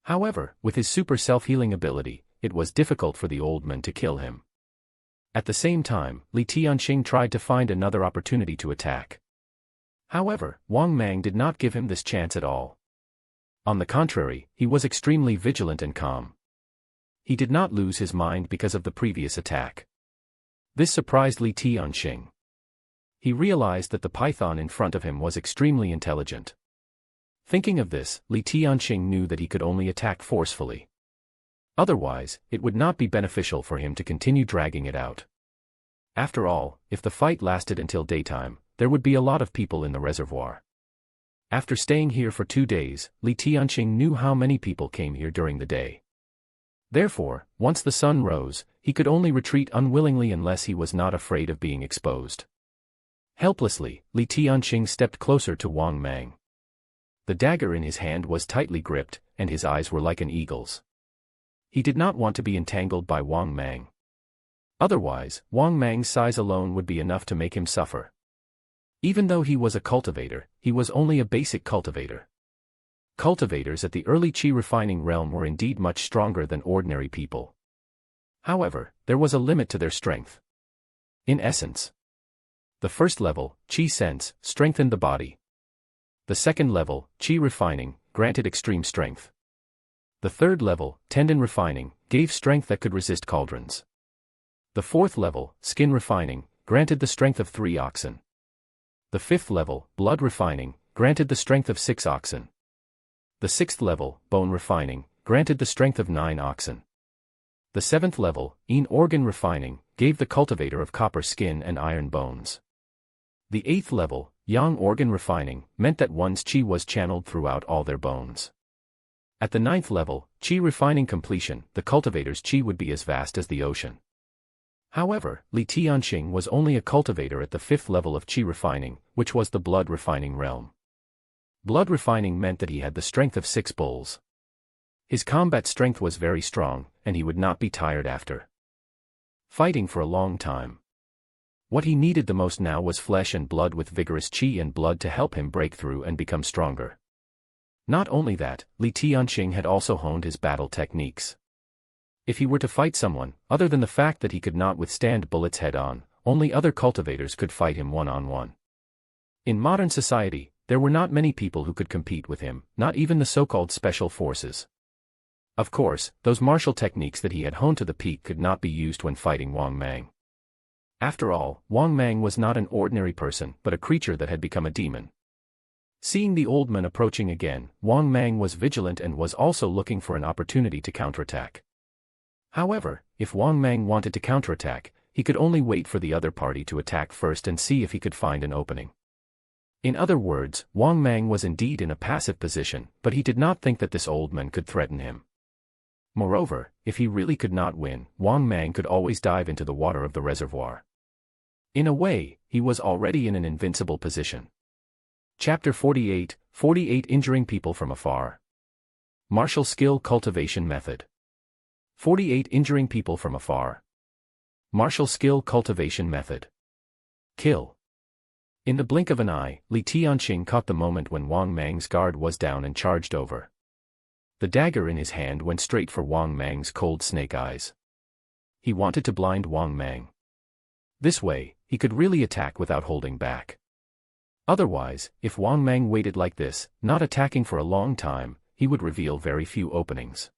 However, with his super self-healing ability, it was difficult for the old man to kill him. At the same time, Li Tianqing tried to find another opportunity to attack. However, Wang Mang did not give him this chance at all. On the contrary, he was extremely vigilant and calm. He did not lose his mind because of the previous attack. This surprised Li Tianqing. He realized that the python in front of him was extremely intelligent. Thinking of this, Li Tianqing knew that he could only attack forcefully. Otherwise, it would not be beneficial for him to continue dragging it out. After all, if the fight lasted until daytime, there would be a lot of people in the reservoir. After staying here for 2 days, Li Tianqing knew how many people came here during the day. Therefore, once the sun rose, he could only retreat unwillingly unless he was not afraid of being exposed. Helplessly, Li Tianqing stepped closer to Wang Mang. The dagger in his hand was tightly gripped, and his eyes were like an eagle's. he did not want to be entangled by Wang Mang. Otherwise, Wang Mang's size alone would be enough to make him suffer. Even though he was a cultivator, he was only a basic cultivator. Cultivators at the early Qi refining realm were indeed much stronger than ordinary people. However, there was a limit to their strength. In essence, the first level, Qi Sense, strengthened the body. The second level, Qi refining, granted extreme strength. The third level, Tendon refining, gave strength that could resist cauldrons. The fourth level, Skin refining, granted the strength of 3 oxen. The fifth level, Blood refining, granted the strength of 6 oxen. The sixth level, Bone refining, granted the strength of 9 oxen. The seventh level, Yin organ refining, gave the cultivator of copper skin and iron bones. The eighth level, Yang organ refining, meant that one's Qi was channeled throughout all their bones. At the ninth level, Qi refining completion, the cultivator's Qi would be as vast as the ocean. However, Li Tianxing was only a cultivator at the fifth level of Qi refining, which was the blood refining realm. Blood refining meant that he had the strength of 6 bulls. His combat strength was very strong, and he would not be tired after fighting for a long time. What he needed the most now was flesh and blood with vigorous Qi and blood to help him break through and become stronger. Not only that, Li Tianxing had also honed his battle techniques. If he were to fight someone, other than the fact that he could not withstand bullets head-on, only other cultivators could fight him one-on-one. In modern society, there were not many people who could compete with him, not even the so-called special forces. Of course, those martial techniques that he had honed to the peak could not be used when fighting Wang Mang. After all, Wang Mang was not an ordinary person but a creature that had become a demon. Seeing the old man approaching again, Wang Mang was vigilant and was also looking for an opportunity to counterattack. However, if Wang Mang wanted to counterattack, he could only wait for the other party to attack first and see if he could find an opening. In other words, Wang Mang was indeed in a passive position, but he did not think that this old man could threaten him. Moreover, if he really could not win, Wang Mang could always dive into the water of the reservoir. In a way, he was already in an invincible position. Chapter 48, 48 Injuring People from Afar. Martial Skill Cultivation Method. 48 Injuring People from Afar. Martial Skill Cultivation Method. Kill. In the blink of an eye, Li Tianxing caught the moment when Wang Mang's guard was down and charged over. The dagger in his hand went straight for Wang Mang's cold snake eyes. He wanted to blind Wang Mang. This way, he could really attack without holding back. Otherwise, if Wang Mang waited like this, not attacking for a long time, he would reveal very few openings.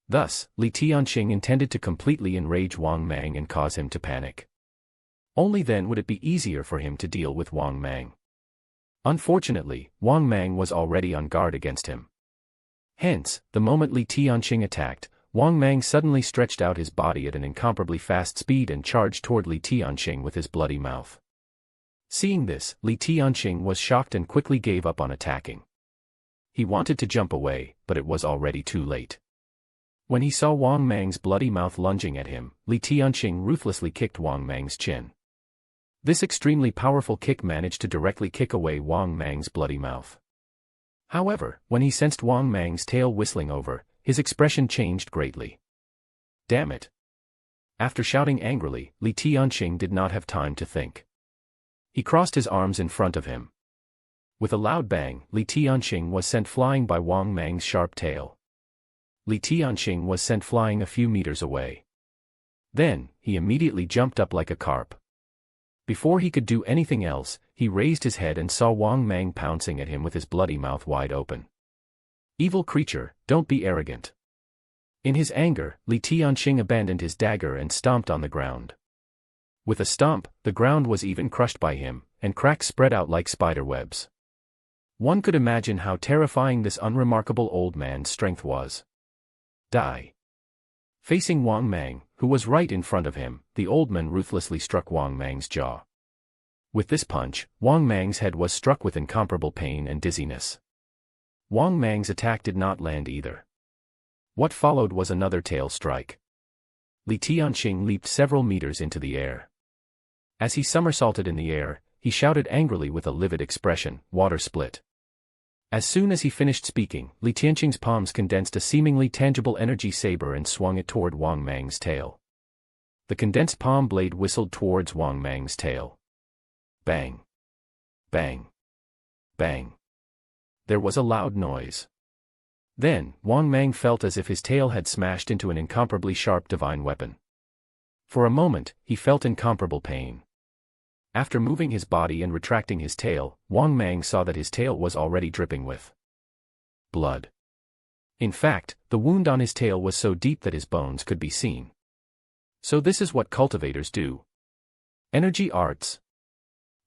Thus, Li Tianxing intended to completely enrage Wang Mang and cause him to panic. Only then would it be easier for him to deal with Wang Mang. Unfortunately, Wang Mang was already on guard against him. Hence, the moment Li Tianxing attacked, Wang Mang suddenly stretched out his body at an incomparably fast speed and charged toward Li Tianxing with his bloody mouth. Seeing this, Li Tianxing was shocked and quickly gave up on attacking. He wanted to jump away, but it was already too late. When he saw Wang Mang's bloody mouth lunging at him, Li Tianxing ruthlessly kicked Wang Mang's chin. This extremely powerful kick managed to directly kick away Wang Mang's bloody mouth. However, when he sensed Wang Mang's tail whistling over, his expression changed greatly. Damn it! After shouting angrily, Li Tianxing did not have time to think. He crossed his arms in front of him. With a loud bang, Li Tianxing was sent flying by Wang Mang's sharp tail. Li Tianxing was sent flying a few meters away. Then, he immediately jumped up like a carp. Before he could do anything else, he raised his head and saw Wang Mang pouncing at him with his bloody mouth wide open. Evil creature, don't be arrogant. In his anger, Li Tianxing abandoned his dagger and stomped on the ground. With a stomp, the ground was even crushed by him, and cracks spread out like spider webs. One could imagine how terrifying this unremarkable old man's strength was. Die. Facing Wang Mang, who was right in front of him, the old man ruthlessly struck Wang Mang's jaw. With this punch, Wang Mang's head was struck with incomparable pain and dizziness. Wang Mang's attack did not land either. What followed was another tail strike. Li Tianxing leaped several meters into the air. As he somersaulted in the air, he shouted angrily with a livid expression, "Water split." As soon as he finished speaking, Li Tianqing's palms condensed a seemingly tangible energy saber and swung it toward Wang Mang's tail. The condensed palm blade whistled towards Wang Mang's tail. Bang! Bang! Bang! There was a loud noise. Then, Wang Mang felt as if his tail had smashed into an incomparably sharp divine weapon. For a moment, he felt incomparable pain. After moving his body and retracting his tail, Wang Mang saw that his tail was already dripping with blood. In fact, the wound on his tail was so deep that his bones could be seen. So this is what cultivators do. Energy arts.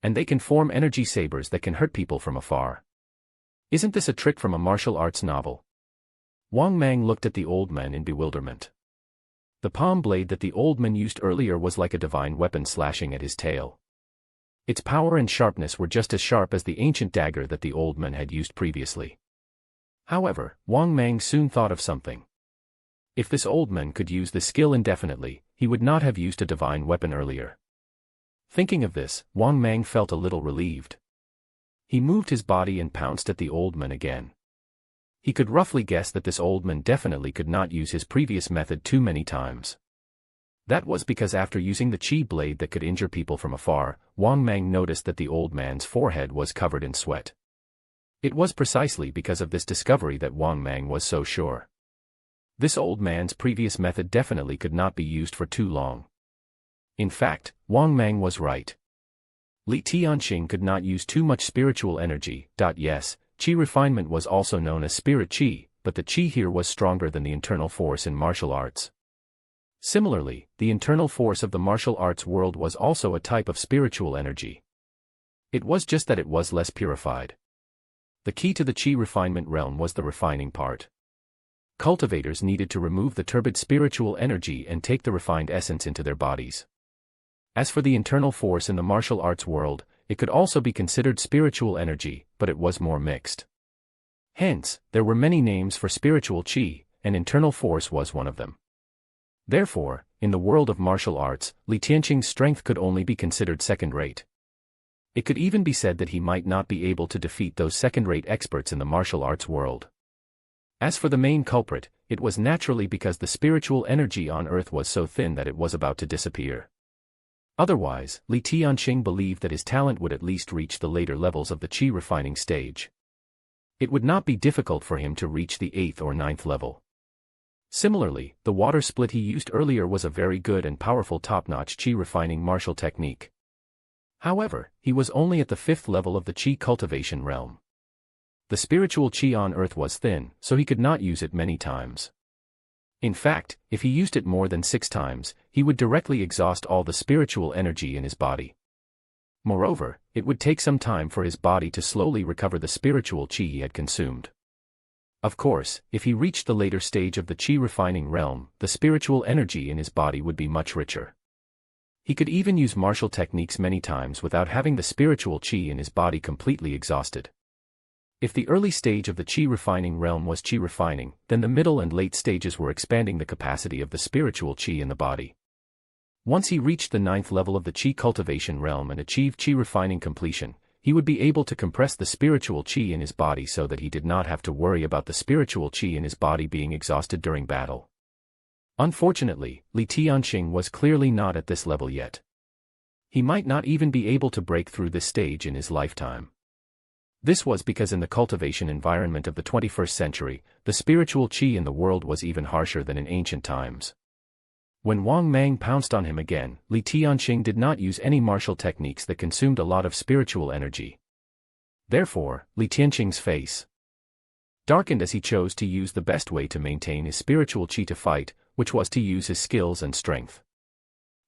And they can form energy sabers that can hurt people from afar. Isn't this a trick from a martial arts novel? Wang Mang looked at the old man in bewilderment. The palm blade that the old man used earlier was like a divine weapon slashing at his tail. Its power and sharpness were just as sharp as the ancient dagger that the old man had used previously. However, Wang Mang soon thought of something. If this old man could use this skill indefinitely, he would not have used a divine weapon earlier. Thinking of this, Wang Mang felt a little relieved. He moved his body and pounced at the old man again. He could roughly guess that this old man definitely could not use his previous method too many times. That was because after using the chi blade that could injure people from afar, Wang Mang noticed that the old man's forehead was covered in sweat. It was precisely because of this discovery that Wang Mang was so sure. This old man's previous method definitely could not be used for too long. In fact, Wang Mang was right. Li Tianqing could not use too much spiritual energy. Yes, chi refinement was also known as spirit chi, but the chi here was stronger than the internal force in martial arts. Similarly, the internal force of the martial arts world was also a type of spiritual energy. It was just that it was less purified. The key to the chi refinement realm was the refining part. Cultivators needed to remove the turbid spiritual energy and take the refined essence into their bodies. As for the internal force in the martial arts world, it could also be considered spiritual energy, but it was more mixed. Hence, there were many names for spiritual chi, and internal force was one of them. Therefore, in the world of martial arts, Li Tianqing's strength could only be considered second-rate. It could even be said that he might not be able to defeat those second-rate experts in the martial arts world. As for the main culprit, it was naturally because the spiritual energy on earth was so thin that it was about to disappear. Otherwise, Li Tianqing believed that his talent would at least reach the later levels of the chi refining stage. It would not be difficult for him to reach the 8th or 9th level. Similarly, the water split he used earlier was a very good and powerful top-notch chi refining martial technique. However, he was only at the 5th level of the chi cultivation realm. The spiritual chi on earth was thin, so he could not use it many times. In fact, if he used it more than 6 times, he would directly exhaust all the spiritual energy in his body. Moreover, it would take some time for his body to slowly recover the spiritual chi he had consumed. Of course, if he reached the later stage of the chi refining realm, the spiritual energy in his body would be much richer. He could even use martial techniques many times without having the spiritual chi in his body completely exhausted. If the early stage of the chi refining realm was chi refining, then the middle and late stages were expanding the capacity of the spiritual chi in the body. Once he reached the 9th level of the chi cultivation realm and achieved chi refining completion, he would be able to compress the spiritual chi in his body so that he did not have to worry about the spiritual chi in his body being exhausted during battle. Unfortunately, Li Tianqing was clearly not at this level yet. He might not even be able to break through this stage in his lifetime. This was because in the cultivation environment of the 21st century, the spiritual chi in the world was even harsher than in ancient times. When Wang Mang pounced on him again, Li Tianqing did not use any martial techniques that consumed a lot of spiritual energy. Therefore, Li Tianqing's face darkened as he chose to use the best way to maintain his spiritual chi to fight, which was to use his skills and strength.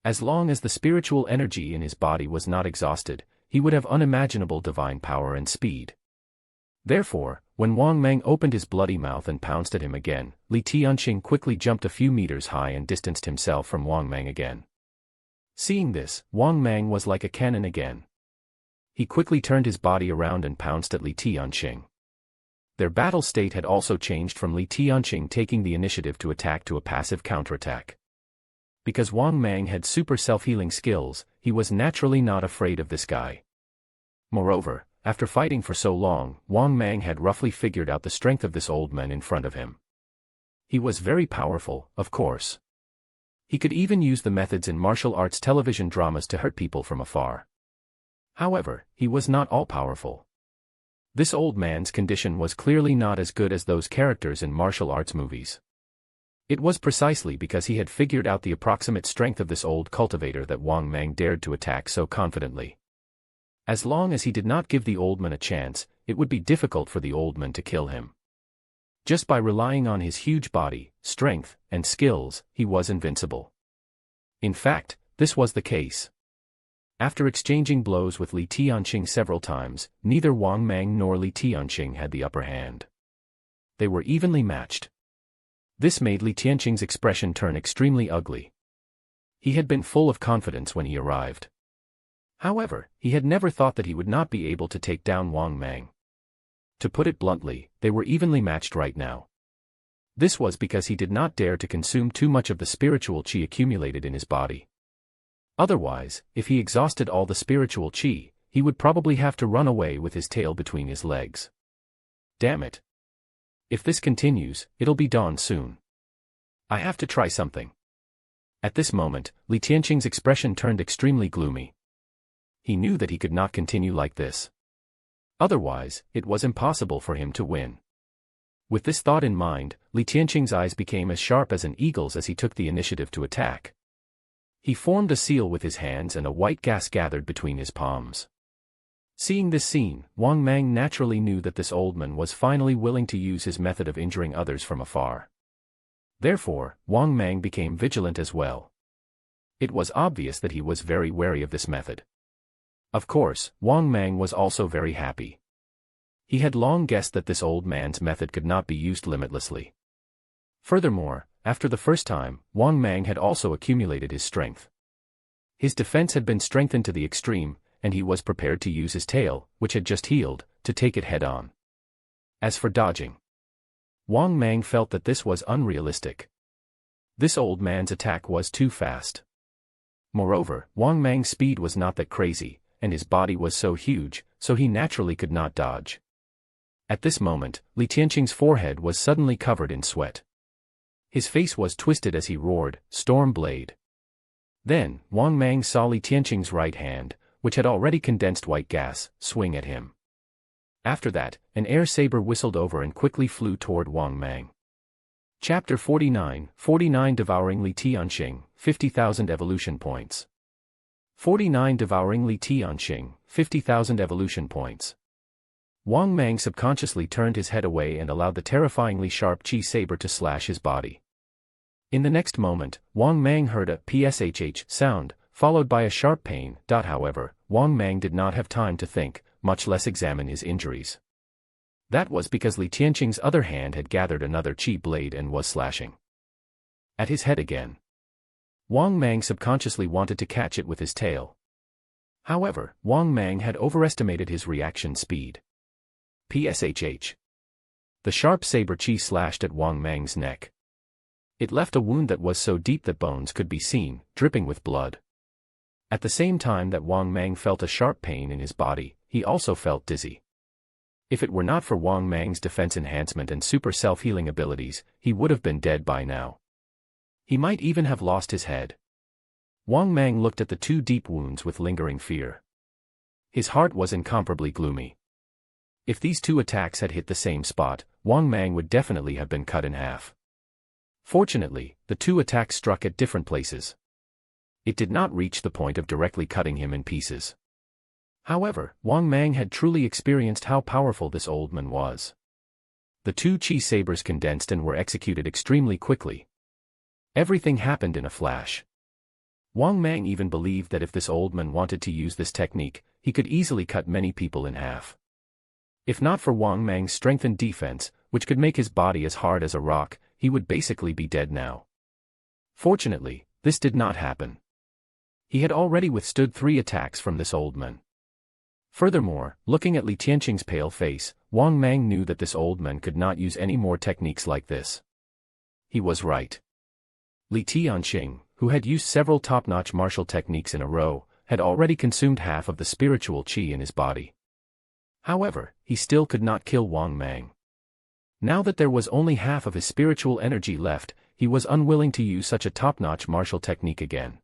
As long as the spiritual energy in his body was not exhausted, he would have unimaginable divine power and speed. Therefore, when Wang Mang opened his bloody mouth and pounced at him again, Li Tianqing quickly jumped a few meters high and distanced himself from Wang Mang again. Seeing this, Wang Mang was like a cannon again. He quickly turned his body around and pounced at Li Tianqing. Their battle state had also changed from Li Tianqing taking the initiative to attack to a passive counterattack. Because Wang Mang had super self-healing skills, he was naturally not afraid of this guy. Moreover, after fighting for so long, Wang Mang had roughly figured out the strength of this old man in front of him. He was very powerful, of course. He could even use the methods in martial arts television dramas to hurt people from afar. However, he was not all-powerful. This old man's condition was clearly not as good as those characters in martial arts movies. It was precisely because he had figured out the approximate strength of this old cultivator that Wang Mang dared to attack so confidently. As long as he did not give the old man a chance, it would be difficult for the old man to kill him. Just by relying on his huge body, strength, and skills, he was invincible. In fact, this was the case. After exchanging blows with Li Tianqing several times, neither Wang Mang nor Li Tianqing had the upper hand. They were evenly matched. This made Li Tianqing's expression turn extremely ugly. He had been full of confidence when he arrived. However, he had never thought that he would not be able to take down Wang Mang. To put it bluntly, they were evenly matched right now. This was because he did not dare to consume too much of the spiritual qi accumulated in his body. Otherwise, if he exhausted all the spiritual qi, he would probably have to run away with his tail between his legs. Damn it. If this continues, it'll be dawn soon. I have to try something. At this moment, Li Tianqing's expression turned extremely gloomy. He knew that he could not continue like this. Otherwise, it was impossible for him to win. With this thought in mind, Li Tianqing's eyes became as sharp as an eagle's as he took the initiative to attack. He formed a seal with his hands and a white gas gathered between his palms. Seeing this scene, Wang Mang naturally knew that this old man was finally willing to use his method of injuring others from afar. Therefore, Wang Mang became vigilant as well. It was obvious that he was very wary of this method. Of course, Wang Mang was also very happy. He had long guessed that this old man's method could not be used limitlessly. Furthermore, after the first time, Wang Mang had also accumulated his strength. His defense had been strengthened to the extreme, and he was prepared to use his tail, which had just healed, to take it head-on. As for dodging, Wang Mang felt that this was unrealistic. This old man's attack was too fast. Moreover, Wang Mang's speed was not that crazy, and his body was so huge, so he naturally could not dodge. At this moment, Li Tianqing's forehead was suddenly covered in sweat. His face was twisted as he roared, "Storm Blade!" Then, Wang Mang saw Li Tianqing's right hand, which had already condensed white gas, swing at him. After that, an air saber whistled over and quickly flew toward Wang Mang. Chapter 49 Devouring Li Tianqing, 50,000 evolution points. 49 Devouring Li Tianqing, 50,000 evolution points. Wang Mang subconsciously turned his head away and allowed the terrifyingly sharp qi saber to slash his body. In the next moment, Wang Mang heard a pshh sound, followed by a sharp pain. However, Wang Mang did not have time to think, much less examine his injuries. That was because Li Tianqing's other hand had gathered another qi blade and was slashing at his head again. Wang Mang subconsciously wanted to catch it with his tail. However, Wang Mang had overestimated his reaction speed. Pshh. The sharp saber qi slashed at Wang Mang's neck. It left a wound that was so deep that bones could be seen, dripping with blood. At the same time that Wang Mang felt a sharp pain in his body, he also felt dizzy. If it were not for Wang Mang's defense enhancement and super self-healing abilities, he would have been dead by now. He might even have lost his head. Wang Mang looked at the two deep wounds with lingering fear. His heart was incomparably gloomy. If these two attacks had hit the same spot, Wang Mang would definitely have been cut in half. Fortunately, the two attacks struck at different places. It did not reach the point of directly cutting him in pieces. However, Wang Mang had truly experienced how powerful this old man was. The two qi sabers condensed and were executed extremely quickly. Everything happened in a flash. Wang Mang even believed that if this old man wanted to use this technique, he could easily cut many people in half. If not for Wang Mang's strengthened defense, which could make his body as hard as a rock, he would basically be dead now. Fortunately, this did not happen. He had already withstood 3 attacks from this old man. Furthermore, looking at Li Tianqing's pale face, Wang Mang knew that this old man could not use any more techniques like this. He was right. Li Tianqing, who had used several top-notch martial techniques in a row, had already consumed half of the spiritual qi in his body. However, he still could not kill Wang Mang. Now that there was only half of his spiritual energy left, he was unwilling to use such a top-notch martial technique again.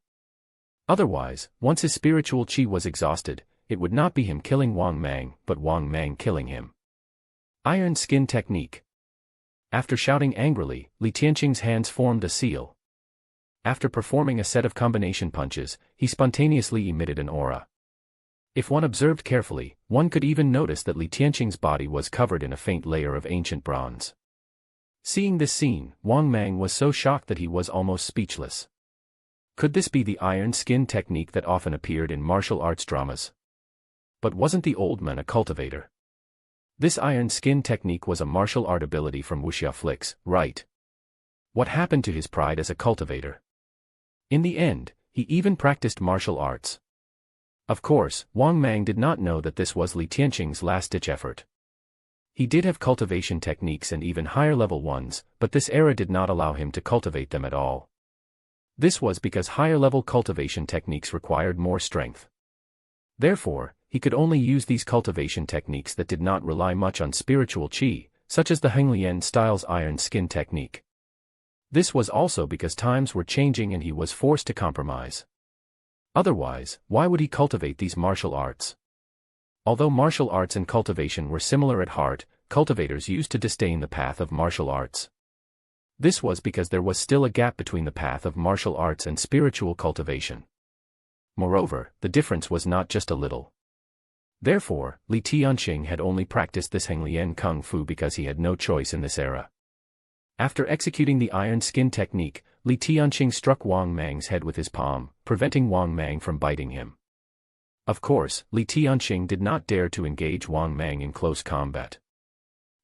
Otherwise, once his spiritual qi was exhausted, it would not be him killing Wang Mang, but Wang Mang killing him. Iron Skin Technique. After shouting angrily, Li Tianqing's hands formed a seal. After performing a set of combination punches, he spontaneously emitted an aura. If one observed carefully, one could even notice that Li Tianqing's body was covered in a faint layer of ancient bronze. Seeing this scene, Wang Mang was so shocked that he was almost speechless. Could this be the iron skin technique that often appeared in martial arts dramas? But wasn't the old man a cultivator? This iron skin technique was a martial art ability from wuxia flicks, right? What happened to his pride as a cultivator? In the end, he even practiced martial arts. Of course, Wang Mang did not know that this was Li Tianqing's last-ditch effort. He did have cultivation techniques and even higher-level ones, but this era did not allow him to cultivate them at all. This was because higher-level cultivation techniques required more strength. Therefore, he could only use these cultivation techniques that did not rely much on spiritual qi, such as the Henglian style's iron skin technique. This was also because times were changing and he was forced to compromise. Otherwise, why would he cultivate these martial arts? Although martial arts and cultivation were similar at heart, cultivators used to disdain the path of martial arts. This was because there was still a gap between the path of martial arts and spiritual cultivation. Moreover, the difference was not just a little. Therefore, Li Tianqing had only practiced this Henglian Kung Fu because he had no choice in this era. After executing the iron skin technique, Li Tianqing struck Wang Mang's head with his palm, preventing Wang Mang from biting him. Of course, Li Tianqing did not dare to engage Wang Mang in close combat.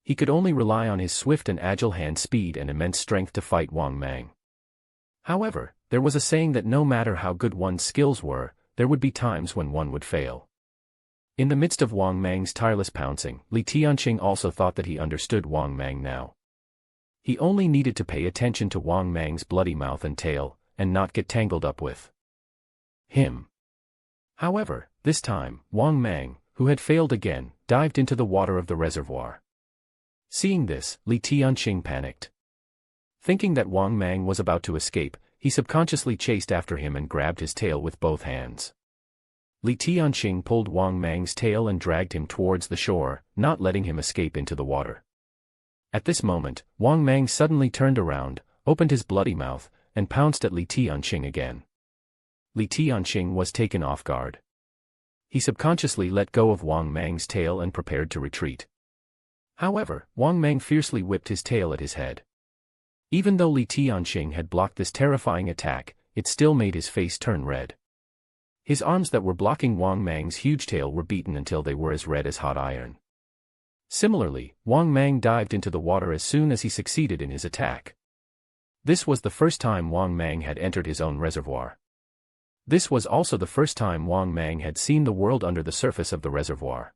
He could only rely on his swift and agile hand speed and immense strength to fight Wang Mang. However, there was a saying that no matter how good one's skills were, there would be times when one would fail. In the midst of Wang Mang's tireless pouncing, Li Tianqing also thought that he understood Wang Mang now. He only needed to pay attention to Wang Mang's bloody mouth and tail, and not get tangled up with him. However, this time, Wang Mang, who had failed again, dived into the water of the reservoir. Seeing this, Li Tianqing panicked. Thinking that Wang Mang was about to escape, he subconsciously chased after him and grabbed his tail with both hands. Li Tianqing pulled Wang Mang's tail and dragged him towards the shore, not letting him escape into the water. At this moment, Wang Mang suddenly turned around, opened his bloody mouth, and pounced at Li Tianqing again. Li Tianqing was taken off guard. He subconsciously let go of Wang Mang's tail and prepared to retreat. However, Wang Mang fiercely whipped his tail at his head. Even though Li Tianqing had blocked this terrifying attack, it still made his face turn red. His arms that were blocking Wang Mang's huge tail were beaten until they were as red as hot iron. Similarly, Wang Mang dived into the water as soon as he succeeded in his attack. This was the first time Wang Mang had entered his own reservoir. This was also the first time Wang Mang had seen the world under the surface of the reservoir.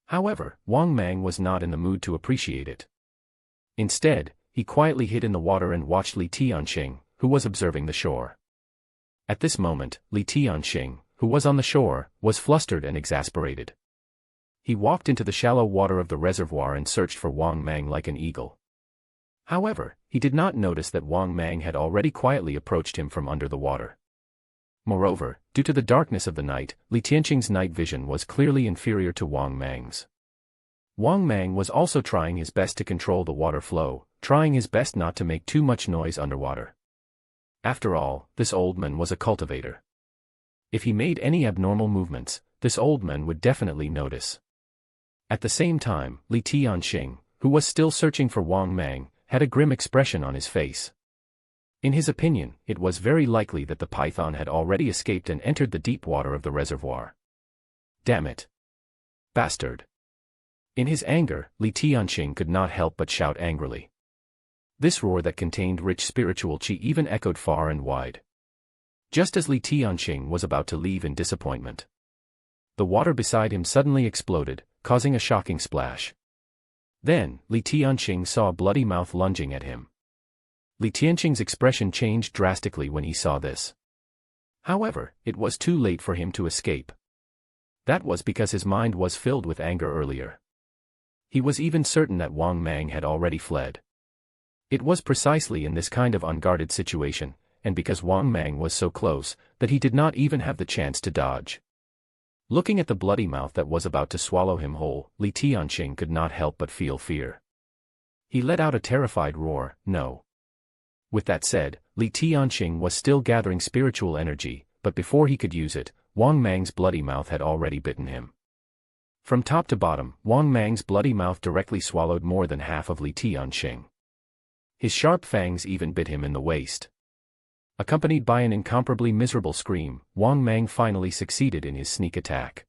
However, Wang Mang was not in the mood to appreciate it. Instead, he quietly hid in the water and watched Li Tianqing, who was observing the shore. At this moment, Li Tianqing, who was on the shore, was flustered and exasperated. He walked into the shallow water of the reservoir and searched for Wang Mang like an eagle. However, he did not notice that Wang Mang had already quietly approached him from under the water. Moreover, due to the darkness of the night, Li Tianqing's night vision was clearly inferior to Wang Mang's. Wang Mang was also trying his best to control the water flow, trying his best not to make too much noise underwater. After all, this old man was a cultivator. If he made any abnormal movements, this old man would definitely notice. At the same time, Li Tianqing, who was still searching for Wang Mang, had a grim expression on his face. In his opinion, it was very likely that the python had already escaped and entered the deep water of the reservoir. Damn it! Bastard! In his anger, Li Tianqing could not help but shout angrily. This roar that contained rich spiritual qi even echoed far and wide. Just as Li Tianqing was about to leave in disappointment, the water beside him suddenly exploded, causing a shocking splash. Then, Li Tianqing saw a bloody mouth lunging at him. Li Tianqing's expression changed drastically when he saw this. However, it was too late for him to escape. That was because his mind was filled with anger earlier. He was even certain that Wang Mang had already fled. It was precisely in this kind of unguarded situation, and because Wang Mang was so close, that he did not even have the chance to dodge. Looking at the bloody mouth that was about to swallow him whole, Li Tianqing could not help but feel fear. He let out a terrified roar, "No." With that said, Li Tianqing was still gathering spiritual energy, but before he could use it, Wang Mang's bloody mouth had already bitten him. From top to bottom, Wang Mang's bloody mouth directly swallowed more than half of Li Tianqing. His sharp fangs even bit him in the waist. Accompanied by an incomparably miserable scream, Wang Mang finally succeeded in his sneak attack.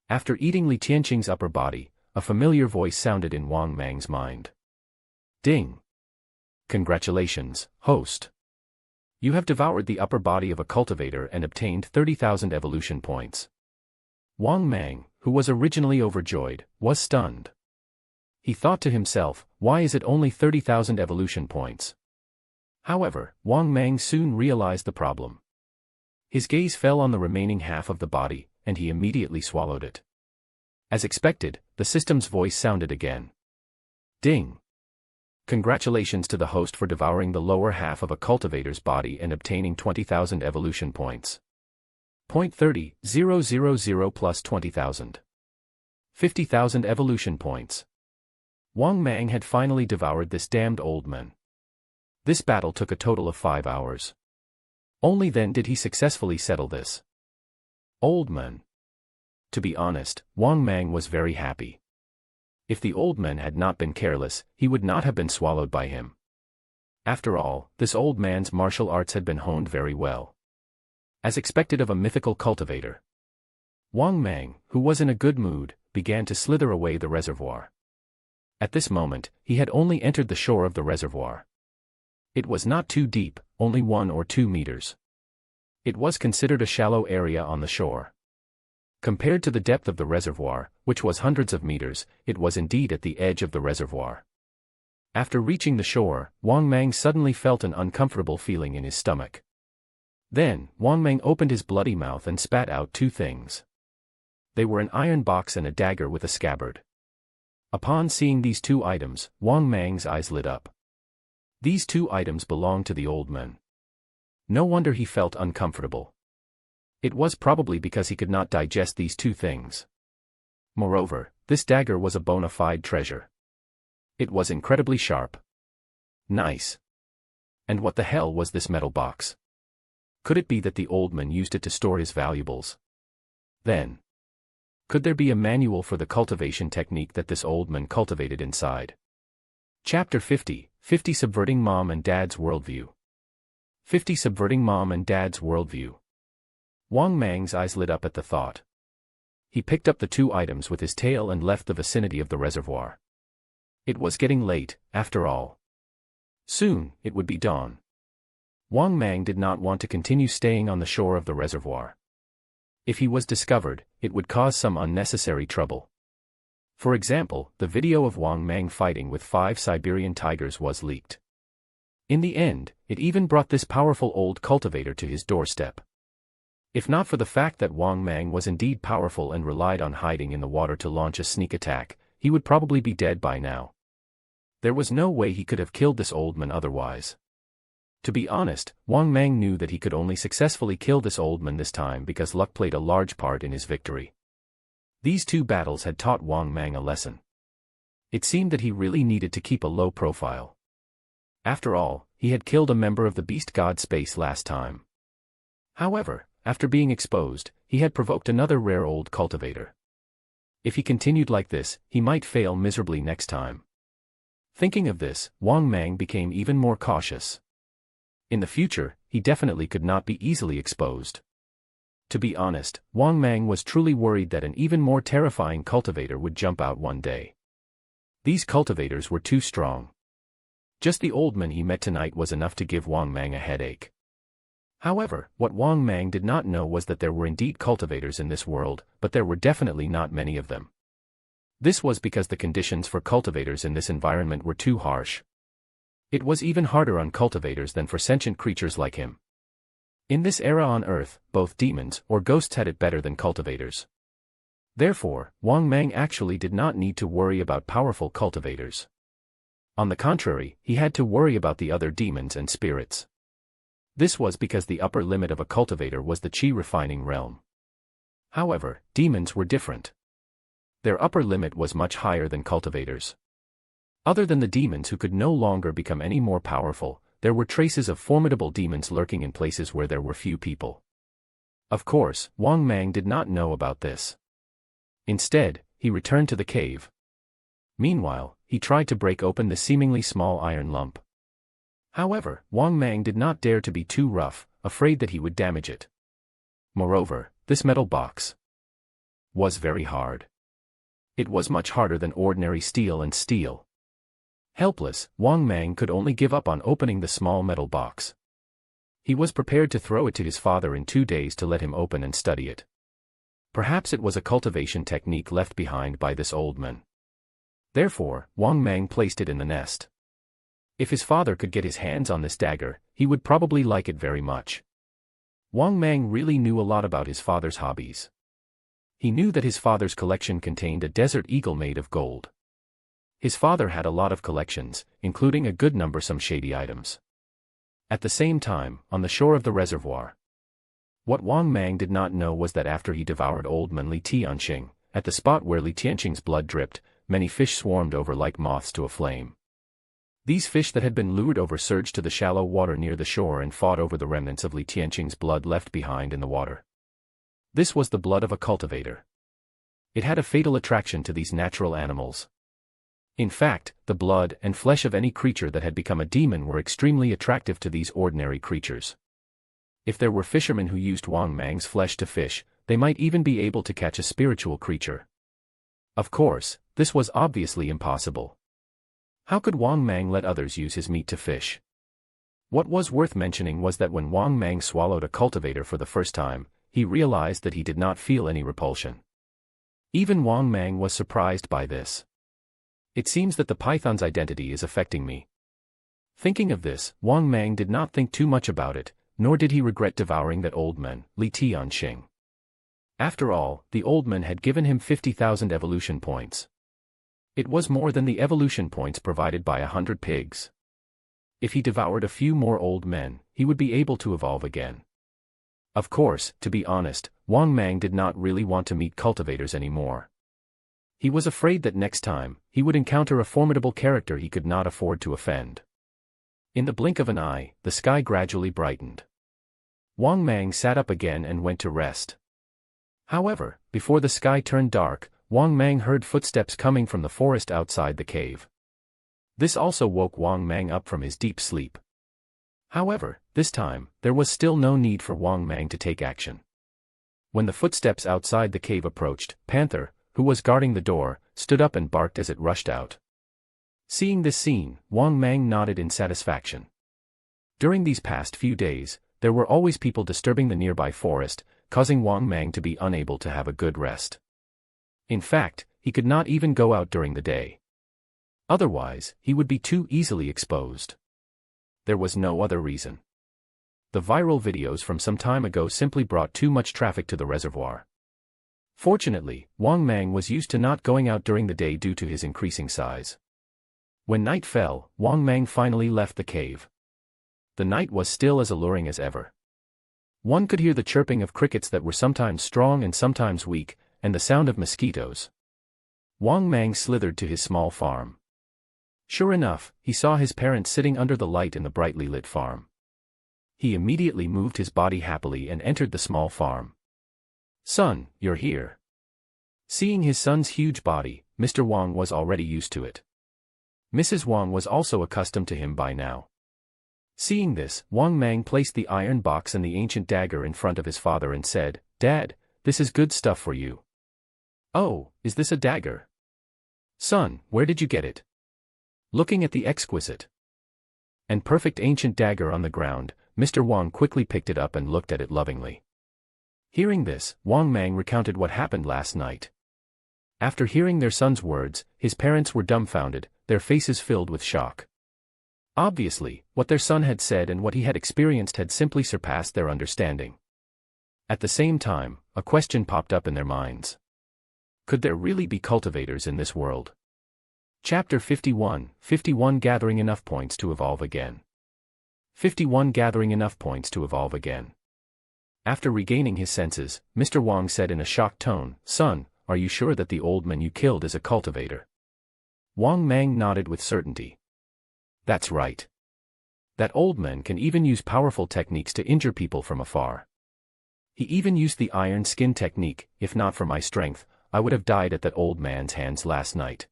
After eating Li Tianqing's upper body, a familiar voice sounded in Wang Mang's mind. "Ding! Congratulations, host. You have devoured the upper body of a cultivator and obtained 30,000 evolution points." Wang Mang, who was originally overjoyed, was stunned. He thought to himself, why is it only 30,000 evolution points? However, Wang Mang soon realized the problem. His gaze fell on the remaining half of the body, and he immediately swallowed it. As expected, the system's voice sounded again. "Ding! Congratulations to the host for devouring the lower half of a cultivator's body and obtaining 20,000 evolution points. Point 30,000 plus 20,000. 50,000 evolution points." Wang Mang had finally devoured this damned old man. This battle took a total of 5 hours. Only then did he successfully settle this old man. To be honest, Wang Mang was very happy. If the old man had not been careless, he would not have been swallowed by him. After all, this old man's martial arts had been honed very well. As expected of a mythical cultivator, Wang Mang, who was in a good mood, began to slither away the reservoir. At this moment, he had only entered the shore of the reservoir. It was not too deep, only 1 or 2 meters. It was considered a shallow area on the shore. Compared to the depth of the reservoir, which was hundreds of meters, it was indeed at the edge of the reservoir. After reaching the shore, Wang Mang suddenly felt an uncomfortable feeling in his stomach. Then, Wang Mang opened his bloody mouth and spat out 2 things. They were an iron box and a dagger with a scabbard. Upon seeing these 2 items, Wang Mang's eyes lit up. These 2 items belonged to the old man. No wonder he felt uncomfortable. It was probably because he could not digest these 2 things. Moreover, this dagger was a bona fide treasure. It was incredibly sharp. Nice. And what the hell was this metal box? Could it be that the old man used it to store his valuables? Then, could there be a manual for the cultivation technique that this old man cultivated inside? Chapter 50, 50 Subverting Mom and Dad's Worldview. 50 Subverting Mom and Dad's Worldview. Wang Mang's eyes lit up at the thought. He picked up the 2 items with his tail and left the vicinity of the reservoir. It was getting late, after all. Soon, it would be dawn. Wang Mang did not want to continue staying on the shore of the reservoir. If he was discovered, it would cause some unnecessary trouble. For example, the video of Wang Mang fighting with 5 Siberian tigers was leaked. In the end, it even brought this powerful old cultivator to his doorstep. If not for the fact that Wang Mang was indeed powerful and relied on hiding in the water to launch a sneak attack, he would probably be dead by now. There was no way he could have killed this old man otherwise. To be honest, Wang Mang knew that he could only successfully kill this old man this time because luck played a large part in his victory. These 2 battles had taught Wang Mang a lesson. It seemed that he really needed to keep a low profile. After all, he had killed a member of the beast god space last time. However, after being exposed, he had provoked another rare old cultivator. If he continued like this, he might fail miserably next time. Thinking of this, Wang Mang became even more cautious. In the future, he definitely could not be easily exposed. To be honest, Wang Mang was truly worried that an even more terrifying cultivator would jump out one day. These cultivators were too strong. Just the old man he met tonight was enough to give Wang Mang a headache. However, what Wang Mang did not know was that there were indeed cultivators in this world, but there were definitely not many of them. This was because the conditions for cultivators in this environment were too harsh. It was even harder on cultivators than for sentient creatures like him. In this era on Earth, both demons or ghosts had it better than cultivators. Therefore, Wang Mang actually did not need to worry about powerful cultivators. On the contrary, he had to worry about the other demons and spirits. This was because the upper limit of a cultivator was the qi refining realm. However, demons were different. Their upper limit was much higher than cultivators. Other than the demons who could no longer become any more powerful, there were traces of formidable demons lurking in places where there were few people. Of course, Wang Mang did not know about this. Instead, he returned to the cave. Meanwhile, he tried to break open the seemingly small iron lump. However, Wang Mang did not dare to be too rough, afraid that he would damage it. Moreover, this metal box was very hard. It was much harder than ordinary steel and steel. Helpless, Wang Mang could only give up on opening the small metal box. He was prepared to throw it to his father in 2 days to let him open and study it. Perhaps it was a cultivation technique left behind by this old man. Therefore, Wang Mang placed it in the nest. If his father could get his hands on this dagger, he would probably like it very much. Wang Mang really knew a lot about his father's hobbies. He knew that his father's collection contained a desert eagle made of gold. His father had a lot of collections, including a good number some shady items. At the same time, on the shore of the reservoir. What Wang Mang did not know was that after he devoured old man Li Tianxing, at the spot where Li Tianxing's blood dripped, many fish swarmed over like moths to a flame. These fish that had been lured over surged to the shallow water near the shore and fought over the remnants of Li Tianxing's blood left behind in the water. This was the blood of a cultivator. It had a fatal attraction to these natural animals. In fact, the blood and flesh of any creature that had become a demon were extremely attractive to these ordinary creatures. If there were fishermen who used Wang Mang's flesh to fish, they might even be able to catch a spiritual creature. Of course, this was obviously impossible. How could Wang Mang let others use his meat to fish? What was worth mentioning was that when Wang Mang swallowed a cultivator for the first time, he realized that he did not feel any repulsion. Even Wang Mang was surprised by this. It seems that the python's identity is affecting me. Thinking of this, Wang Mang did not think too much about it, nor did he regret devouring that old man, Li Tianxing. After all, the old man had given him 50,000 evolution points. It was more than the evolution points provided by 100 pigs. If he devoured a few more old men, he would be able to evolve again. Of course, to be honest, Wang Mang did not really want to meet cultivators anymore. He was afraid that next time, he would encounter a formidable character he could not afford to offend. In the blink of an eye, the sky gradually brightened. Wang Mang sat up again and went to rest. However, before the sky turned dark, Wang Mang heard footsteps coming from the forest outside the cave. This also woke Wang Mang up from his deep sleep. However, this time, there was still no need for Wang Mang to take action. When the footsteps outside the cave approached, Panther, who was guarding the door, stood up and barked as it rushed out. Seeing this scene, Wang Mang nodded in satisfaction. During these past few days, there were always people disturbing the nearby forest, causing Wang Mang to be unable to have a good rest. In fact, he could not even go out during the day. Otherwise, he would be too easily exposed. There was no other reason. The viral videos from some time ago simply brought too much traffic to the reservoir. Fortunately, Wang Mang was used to not going out during the day due to his increasing size. When night fell, Wang Mang finally left the cave. The night was still as alluring as ever. One could hear the chirping of crickets that were sometimes strong and sometimes weak, and the sound of mosquitoes. Wang Mang slithered to his small farm. Sure enough, he saw his parents sitting under the light in the brightly lit farm. He immediately moved his body happily and entered the small farm. "Son, you're here." Seeing his son's huge body, Mr. Wang was already used to it. Mrs. Wang was also accustomed to him by now. Seeing this, Wang Mang placed the iron box and the ancient dagger in front of his father and said, "Dad, this is good stuff for you." "Oh, is this a dagger? Son, where did you get it?" Looking at the exquisite and perfect ancient dagger on the ground, Mr. Wang quickly picked it up and looked at it lovingly. Hearing this, Wang Mang recounted what happened last night. After hearing their son's words, his parents were dumbfounded, their faces filled with shock. Obviously, what their son had said and what he had experienced had simply surpassed their understanding. At the same time, a question popped up in their minds. Could there really be cultivators in this world? Chapter 51, 51 Gathering enough points to evolve again. 51 Gathering enough points to evolve again. After regaining his senses, Mr. Wang said in a shocked tone, "Son, are you sure that the old man you killed is a cultivator?" Wang Mang nodded with certainty. "That's right. That old man can even use powerful techniques to injure people from afar. He even used the iron skin technique. If not for my strength, I would have died at that old man's hands last night."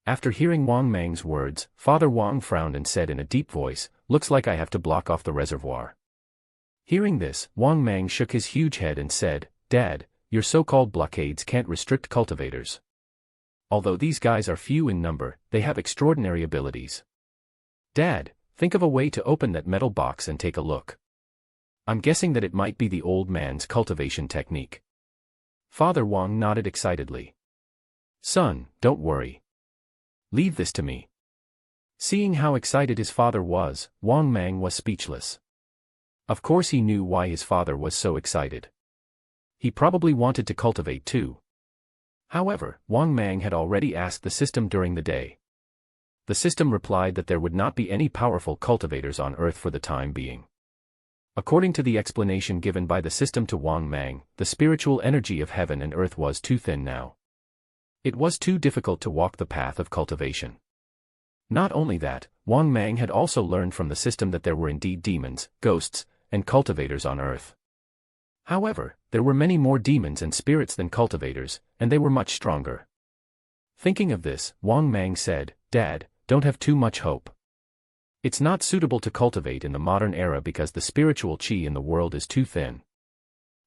After hearing Wang Mang's words, Father Wang frowned and said in a deep voice, "Looks like I have to block off the reservoir." Hearing this, Wang Mang shook his huge head and said, "Dad, your so-called blockades can't restrict cultivators. Although these guys are few in number, they have extraordinary abilities. Dad, think of a way to open that metal box and take a look. I'm guessing that it might be the old man's cultivation technique." Father Wang nodded excitedly. "Son, don't worry. Leave this to me." Seeing how excited his father was, Wang Mang was speechless. Of course he knew why his father was so excited. He probably wanted to cultivate too. However, Wang Mang had already asked the system during the day. The system replied that there would not be any powerful cultivators on Earth for the time being. According to the explanation given by the system to Wang Mang, the spiritual energy of heaven and earth was too thin now. It was too difficult to walk the path of cultivation. Not only that, Wang Mang had also learned from the system that there were indeed demons, ghosts, and cultivators on Earth. However, there were many more demons and spirits than cultivators, and they were much stronger. Thinking of this, Wang Mang said, "Dad, don't have too much hope. It's not suitable to cultivate in the modern era because the spiritual qi in the world is too thin."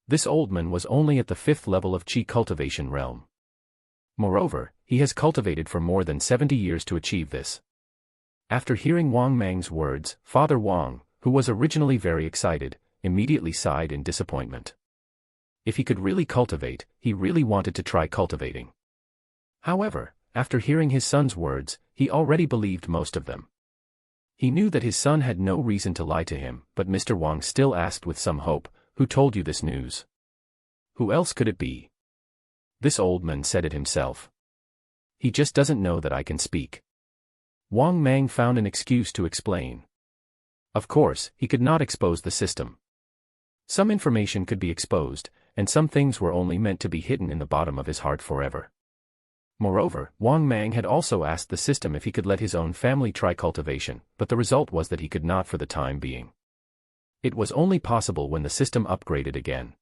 This old man was only at the 5th level of qi cultivation realm. Moreover, he has cultivated for more than 70 years to achieve this. After hearing Wang Mang's words, Father Wang, who was originally very excited, immediately sighed in disappointment. If he could really cultivate, he really wanted to try cultivating. However, after hearing his son's words, he already believed most of them. He knew that his son had no reason to lie to him, but Mr. Wang still asked with some hope, "Who told you this news?" "Who else could it be?" This old man said it himself. "He just doesn't know that I can speak." Wang Mang found an excuse to explain. Of course, he could not expose the system. Some information could be exposed, and some things were only meant to be hidden in the bottom of his heart forever. Moreover, Wang Mang had also asked the system if he could let his own family try cultivation, but the result was that he could not for the time being. It was only possible when the system upgraded again.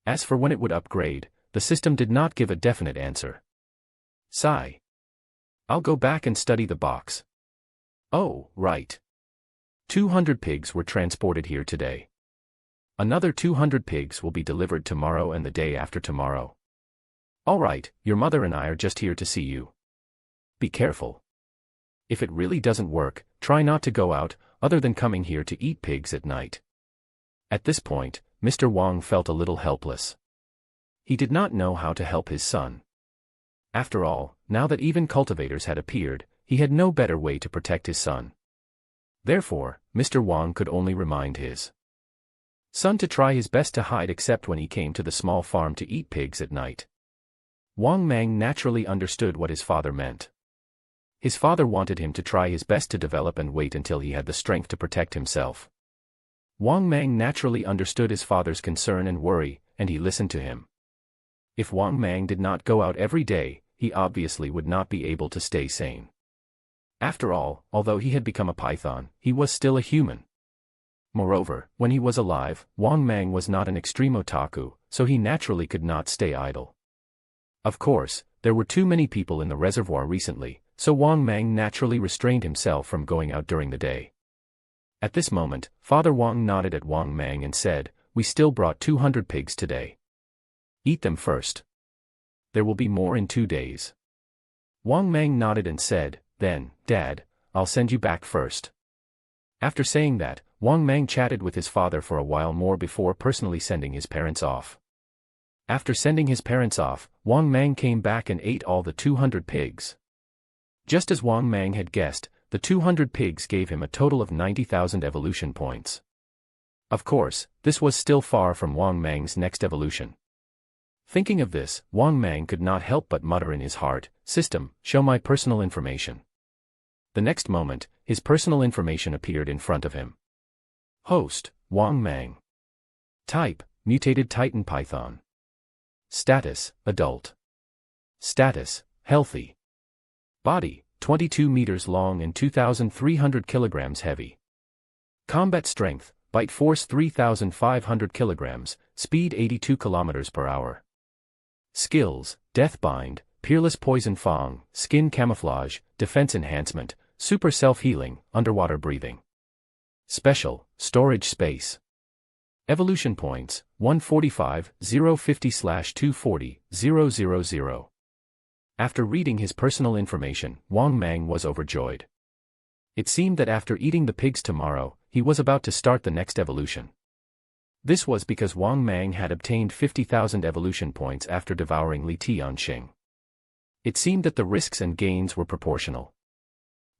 As for when it would upgrade, the system did not give a definite answer. Sigh. "I'll go back and study the box." "Oh, right. 200 pigs were transported here today. Another 200 pigs will be delivered tomorrow and the day after tomorrow. All right, your mother and I are just here to see you. Be careful. If it really doesn't work, try not to go out, other than coming here to eat pigs at night." At this point, Mr. Wang felt a little helpless. He did not know how to help his son. After all, now that even cultivators had appeared, he had no better way to protect his son. Therefore, Mr. Wang could only remind his son to try his best to hide except when he came to the small farm to eat pigs at night. Wang Mang naturally understood what his father meant. His father wanted him to try his best to develop and wait until he had the strength to protect himself. Wang Mang naturally understood his father's concern and worry, and he listened to him. If Wang Mang did not go out every day, he obviously would not be able to stay sane. After all, although he had become a python, he was still a human. Moreover, when he was alive, Wang Mang was not an extreme otaku, so he naturally could not stay idle. Of course, there were too many people in the reservoir recently, so Wang Mang naturally restrained himself from going out during the day. At this moment, Father Wang nodded at Wang Mang and said, "We still brought 200 pigs today. Eat them first. There will be more in 2 days." Wang Mang nodded and said, "Then, Dad, I'll send you back first." After saying that, Wang Mang chatted with his father for a while more before personally sending his parents off. After sending his parents off, Wang Mang came back and ate all the 200 pigs. Just as Wang Mang had guessed, the 200 pigs gave him a total of 90,000 evolution points. Of course, this was still far from Wang Mang's next evolution. Thinking of this, Wang Mang could not help but mutter in his heart, "System, show my personal information." The next moment, his personal information appeared in front of him. Host, Wang Mang. Type, mutated Titan Python. Status, adult. Status, healthy. Body, 22 meters long and 2,300 kilograms heavy. Combat strength, bite force 3,500 kilograms, speed 82 kilometers per hour. Skills, Deathbind, Peerless Poison Fang, Skin Camouflage, Defense Enhancement, Super Self-Healing, Underwater Breathing. Special, Storage Space. Evolution Points, 145, 050/240, 000. After reading his personal information, Wang Mang was overjoyed. It seemed that after eating the pigs tomorrow, he was about to start the next evolution. This was because Wang Mang had obtained 50,000 evolution points after devouring Li Tianxing. It seemed that the risks and gains were proportional.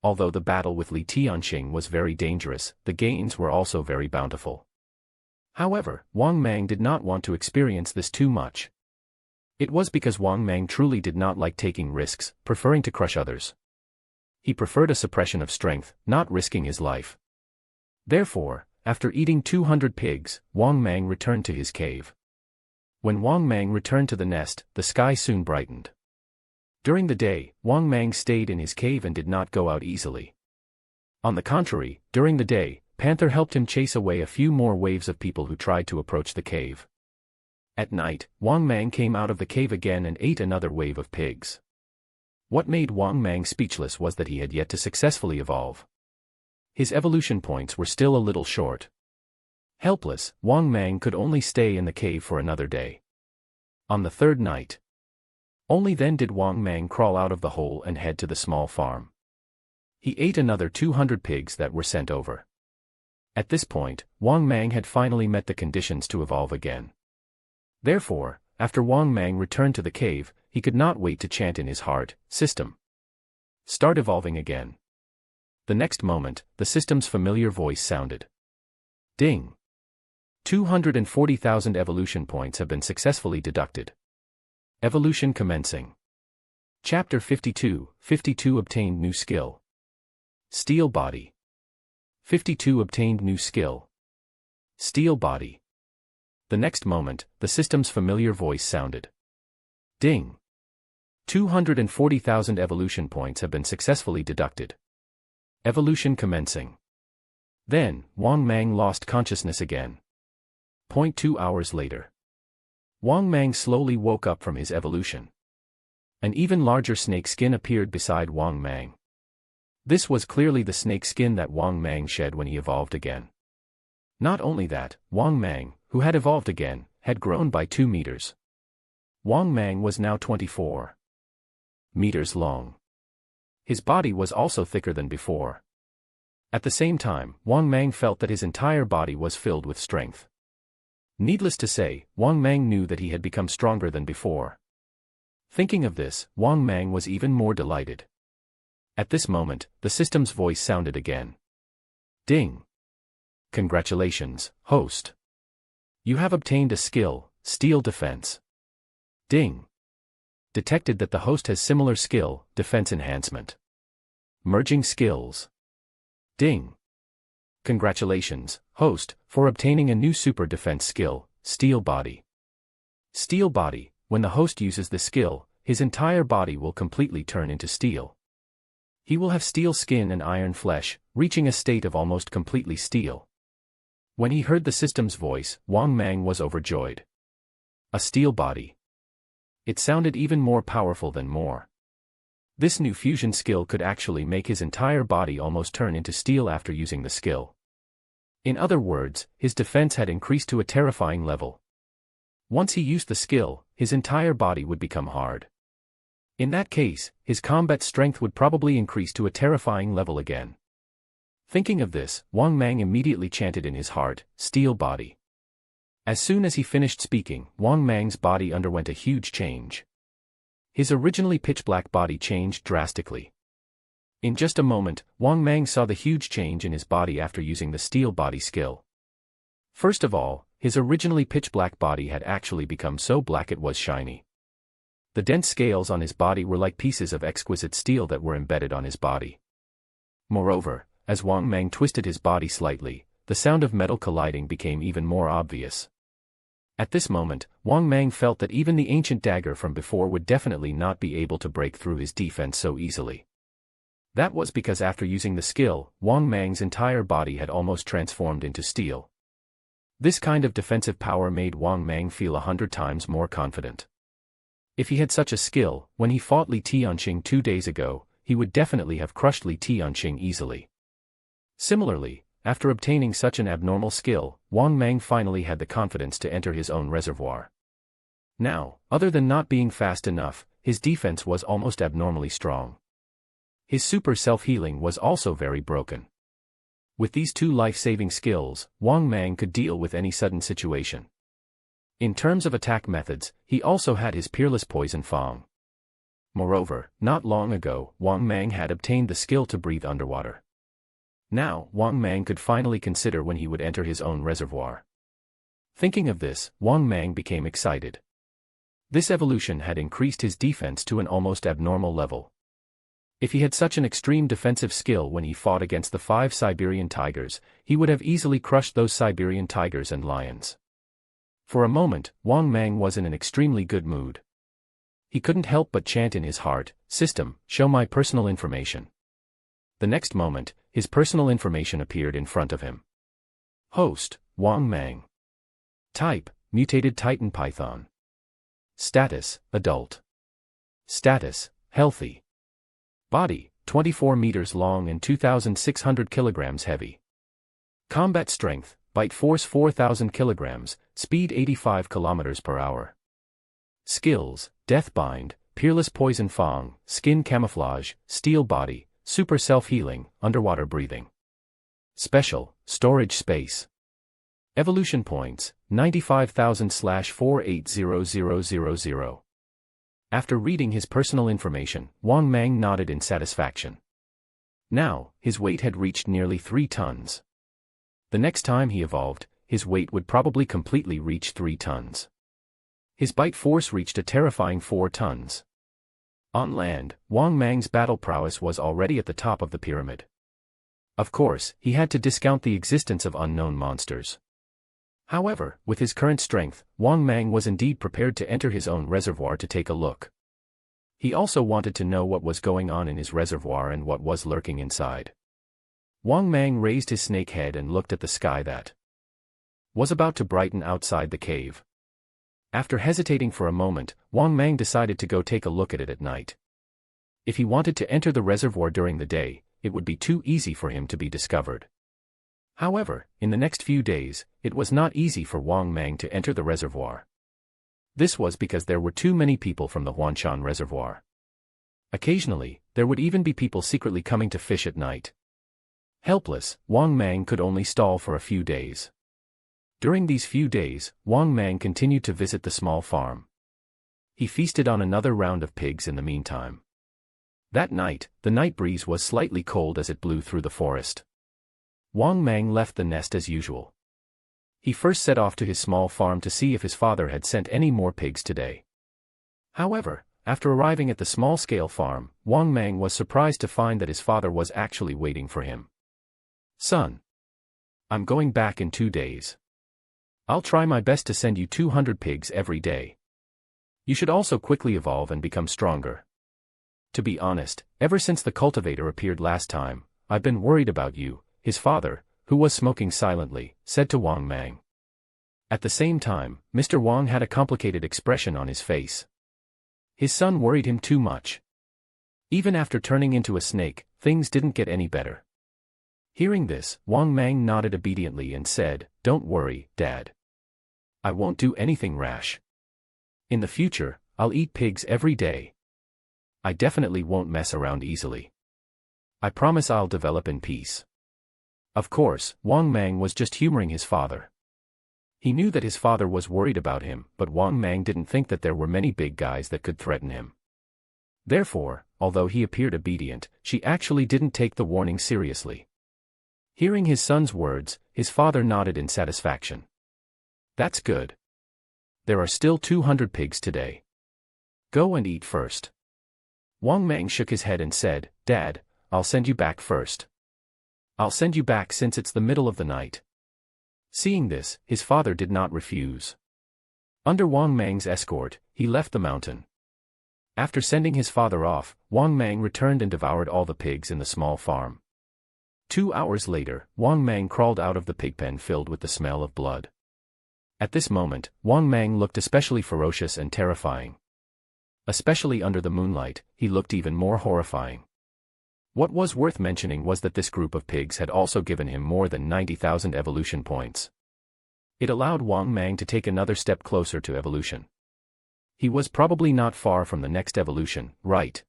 Although the battle with Li Tianxing was very dangerous, the gains were also very bountiful. However, Wang Mang did not want to experience this too much. It was because Wang Mang truly did not like taking risks, preferring to crush others. He preferred a suppression of strength, not risking his life. Therefore, after eating 200 pigs, Wang Mang returned to his cave. When Wang Mang returned to the nest, the sky soon brightened. During the day, Wang Mang stayed in his cave and did not go out easily. On the contrary, during the day, Panther helped him chase away a few more waves of people who tried to approach the cave. At night, Wang Mang came out of the cave again and ate another wave of pigs. What made Wang Mang speechless was that he had yet to successfully evolve. His evolution points were still a little short. Helpless, Wang Mang could only stay in the cave for another day. On the third night, only then did Wang Mang crawl out of the hole and head to the small farm. He ate another 200 pigs that were sent over. At this point, Wang Mang had finally met the conditions to evolve again. Therefore, after Wang Mang returned to the cave, he could not wait to chant in his heart, "System, start evolving again." The next moment, the system's familiar voice sounded. Ding! 240,000 evolution points have been successfully deducted. Evolution commencing. Chapter 52, 52 obtained new skill. Steel body. 52 obtained new skill. Steel body. The next moment, the system's familiar voice sounded. Ding! 240,000 evolution points have been successfully deducted. Evolution commencing. Then, Wang Mang lost consciousness again. 2 hours later. Wang Mang slowly woke up from his evolution. An even larger snake skin appeared beside Wang Mang. This was clearly the snake skin that Wang Mang shed when he evolved again. Not only that, Wang Mang, who had evolved again, had grown by 2 meters. Wang Mang was now 24 meters long. His body was also thicker than before. At the same time, Wang Mang felt that his entire body was filled with strength. Needless to say, Wang Mang knew that he had become stronger than before. Thinking of this, Wang Mang was even more delighted. At this moment, the system's voice sounded again. Ding! Congratulations, host. You have obtained a skill, Steel Defense. Ding! Detected that the host has similar skill, Defense Enhancement. Merging skills. Ding! Congratulations, host, for obtaining a new super defense skill, Steel Body. Steel Body, when the host uses this skill, his entire body will completely turn into steel. He will have steel skin and iron flesh, reaching a state of almost completely steel. When he heard the system's voice, Wang Mang was overjoyed. A steel body. It sounded even more powerful than more. This new fusion skill could actually make his entire body almost turn into steel after using the skill. In other words, his defense had increased to a terrifying level. Once he used the skill, his entire body would become hard. In that case, his combat strength would probably increase to a terrifying level again. Thinking of this, Wang Mang immediately chanted in his heart, "Steel Body." As soon as he finished speaking, Wang Mang's body underwent a huge change. His originally pitch-black body changed drastically. In just a moment, Wang Mang saw the huge change in his body after using the Steel Body skill. First of all, His originally pitch-black body had actually become so black it was shiny. The dense scales on his body were like pieces of exquisite steel that were embedded on his body. Moreover, as Wang Mang twisted his body slightly, the sound of metal colliding became even more obvious. At this moment, Wang Mang felt that even the ancient dagger from before would definitely not be able to break through his defense so easily. That was because after using the skill, Wang Mang's entire body had almost transformed into steel. This kind of defensive power made Wang Mang feel 100 times more confident. If he had such a skill, when he fought Li Tianxing 2 days ago, he would definitely have crushed Li Tianxing easily. Similarly, after obtaining such an abnormal skill, Wang Mang finally had the confidence to enter his own reservoir. Now, other than not being fast enough, his defense was almost abnormally strong. His super self-healing was also very broken. With these two life-saving skills, Wang Mang could deal with any sudden situation. In terms of attack methods, he also had his peerless poison fang. Moreover, not long ago, Wang Mang had obtained the skill to breathe underwater. Now, Wang Mang could finally consider when he would enter his own reservoir. Thinking of this, Wang Mang became excited. This evolution had increased his defense to an almost abnormal level. If he had such an extreme defensive skill when he fought against the 5 Siberian tigers, he would have easily crushed those Siberian tigers and lions. For a moment, Wang Mang was in an extremely good mood. He couldn't help but chant in his heart, "System, show my personal information." The next moment, his personal information appeared in front of him. Host, Wang Mang. Type, Mutated Titan Python. Status, Adult. Status, Healthy. Body, 24 meters long and 2,600 kilograms heavy. Combat Strength, Bite Force 4,000 kilograms, Speed 85 kilometers per hour. Skills, Deathbind, Peerless Poison Fang, Skin Camouflage, Steel Body, Super Self-Healing, Underwater Breathing. Special, Storage Space. Evolution Points, 95,000/480000. After reading his personal information, Wang Mang nodded in satisfaction. Now, his weight had reached nearly 3 tons. The next time he evolved, his weight would probably completely reach 3 tons. His bite force reached a terrifying 4 tons. On land, Wang Mang's battle prowess was already at the top of the pyramid. Of course, he had to discount the existence of unknown monsters. However, with his current strength, Wang Mang was indeed prepared to enter his own reservoir to take a look. He also wanted to know what was going on in his reservoir and what was lurking inside. Wang Mang raised his snake head and looked at the sky that was about to brighten outside the cave. After hesitating for a moment, Wang Mang decided to go take a look at it at night. If he wanted to enter the reservoir during the day, it would be too easy for him to be discovered. However, in the next few days, it was not easy for Wang Mang to enter the reservoir. This was because there were too many people from the Huanshan reservoir. Occasionally, there would even be people secretly coming to fish at night. Helpless, Wang Mang could only stall for a few days. During these few days, Wang Mang continued to visit the small farm. He feasted on another round of pigs in the meantime. That night, the night breeze was slightly cold as it blew through the forest. Wang Mang left the nest as usual. He first set off to his small farm to see if his father had sent any more pigs today. However, after arriving at the small-scale farm, Wang Mang was surprised to find that his father was actually waiting for him. "Son, I'm going back in 2 days. I'll try my best to send you 200 pigs every day. You should also quickly evolve and become stronger. To be honest, ever since the cultivator appeared last time, I've been worried about you," his father, who was smoking silently, said to Wang Mang. At the same time, Mr. Wang had a complicated expression on his face. His son worried him too much. Even after turning into a snake, things didn't get any better. Hearing this, Wang Mang nodded obediently and said, "Don't worry, Dad. I won't do anything rash. In the future, I'll eat pigs every day. I definitely won't mess around easily. I promise I'll develop in peace." Of course, Wang Mang was just humoring his father. He knew that his father was worried about him, but Wang Mang didn't think that there were many big guys that could threaten him. Therefore, although he appeared obedient, she actually didn't take the warning seriously. Hearing his son's words, his father nodded in satisfaction. That's good. There are still 200 pigs today. Go and eat first. Wang Mang shook his head and said, Dad, I'll send you back first. I'll send you back since it's the middle of the night. Seeing this, his father did not refuse. Under Wang Mang's escort, he left the mountain. After sending his father off, Wang Mang returned and devoured all the pigs in the small farm. 2 hours later, Wang Mang crawled out of the pig pen filled with the smell of blood. At this moment, Wang Mang looked especially ferocious and terrifying. Especially under the moonlight, he looked even more horrifying. What was worth mentioning was that this group of pigs had also given him more than 90,000 evolution points. It allowed Wang Mang to take another step closer to evolution. He was probably not far from the next evolution, right?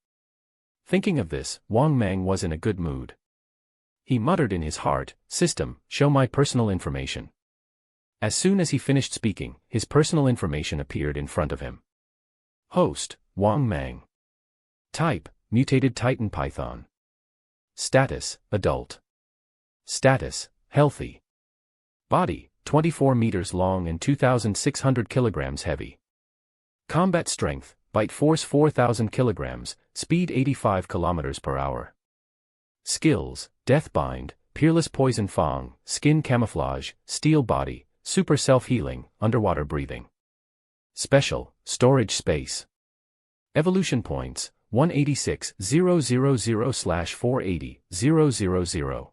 Thinking of this, Wang Mang was in a good mood. He muttered in his heart, System, show my personal information. As soon as he finished speaking, his personal information appeared in front of him. Host, Wang Mang. Type, Mutated Titan Python. Status, Adult. Status, Healthy. Body, 24 meters long and 2,600 kilograms heavy. Combat strength, bite force 4,000 kilograms, speed 85 kilometers per hour. Skills, Deathbind, Peerless Poison Fang, Skin Camouflage, Steel Body, Super Self-Healing, Underwater Breathing. Special, Storage Space. Evolution Points, 186,000/480,000.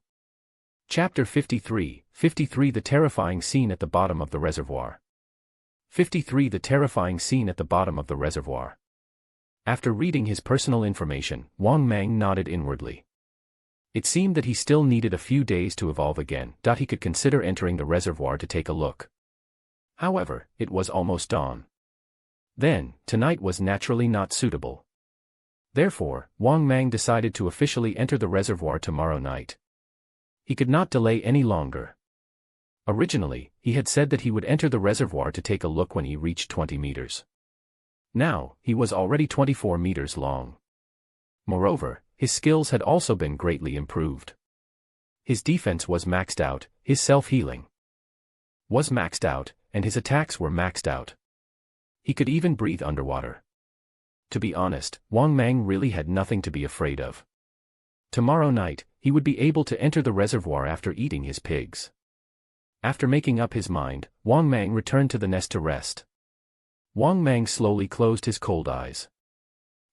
Chapter 53, 53 The Terrifying Scene at the Bottom of the Reservoir. 53 The Terrifying Scene at the Bottom of the Reservoir. After reading his personal information, Wang Mang nodded inwardly. It seemed that he still needed a few days to evolve again. He could consider entering the reservoir to take a look. However, it was almost dawn. Then, tonight was naturally not suitable. Therefore, Wang Mang decided to officially enter the reservoir tomorrow night. He could not delay any longer. Originally, he had said that he would enter the reservoir to take a look when he reached 20 meters. Now, he was already 24 meters long. Moreover, his skills had also been greatly improved. His defense was maxed out, his self-healing was maxed out, and his attacks were maxed out. He could even breathe underwater. To be honest, Wang Mang really had nothing to be afraid of. Tomorrow night, he would be able to enter the reservoir after eating his pigs. After making up his mind, Wang Mang returned to the nest to rest. Wang Mang slowly closed his cold eyes.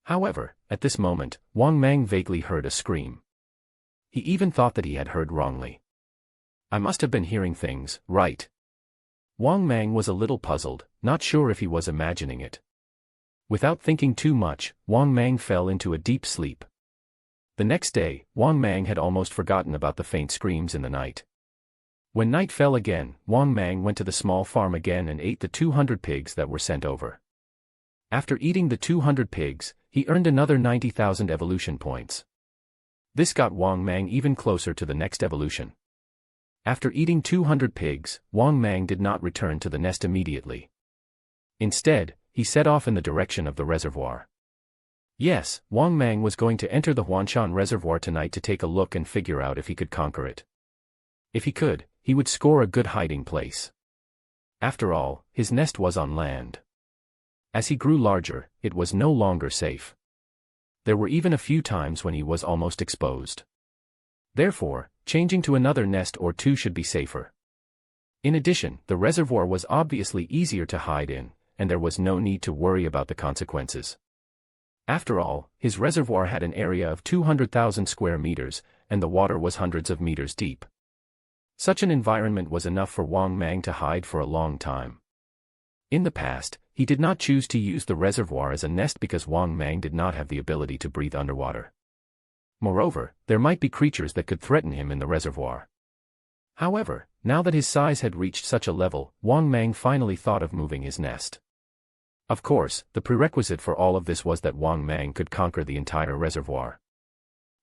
However, at this moment, Wang Mang vaguely heard a scream. He even thought that he had heard wrongly. I must have been hearing things, right? Wang Mang was a little puzzled, not sure if he was imagining it. Without thinking too much, Wang Mang fell into a deep sleep. The next day, Wang Mang had almost forgotten about the faint screams in the night. When night fell again, Wang Mang went to the small farm again and ate the 200 pigs that were sent over. After eating the 200 pigs, he earned another 90,000 evolution points. This got Wang Mang even closer to the next evolution. After eating 200 pigs, Wang Mang did not return to the nest immediately. Instead, he set off in the direction of the reservoir. Yes, Wang Mang was going to enter the Huanshan Reservoir tonight to take a look and figure out if he could conquer it. If he could, he would score a good hiding place. After all, his nest was on land. As he grew larger, it was no longer safe. There were even a few times when he was almost exposed. Therefore, changing to another nest or two should be safer. In addition, the reservoir was obviously easier to hide in, and there was no need to worry about the consequences. After all, his reservoir had an area of 200,000 square meters, and the water was hundreds of meters deep. Such an environment was enough for Wang Mang to hide for a long time. In the past, he did not choose to use the reservoir as a nest because Wang Mang did not have the ability to breathe underwater. Moreover, there might be creatures that could threaten him in the reservoir. However, now that his size had reached such a level, Wang Mang finally thought of moving his nest. Of course, the prerequisite for all of this was that Wang Mang could conquer the entire reservoir.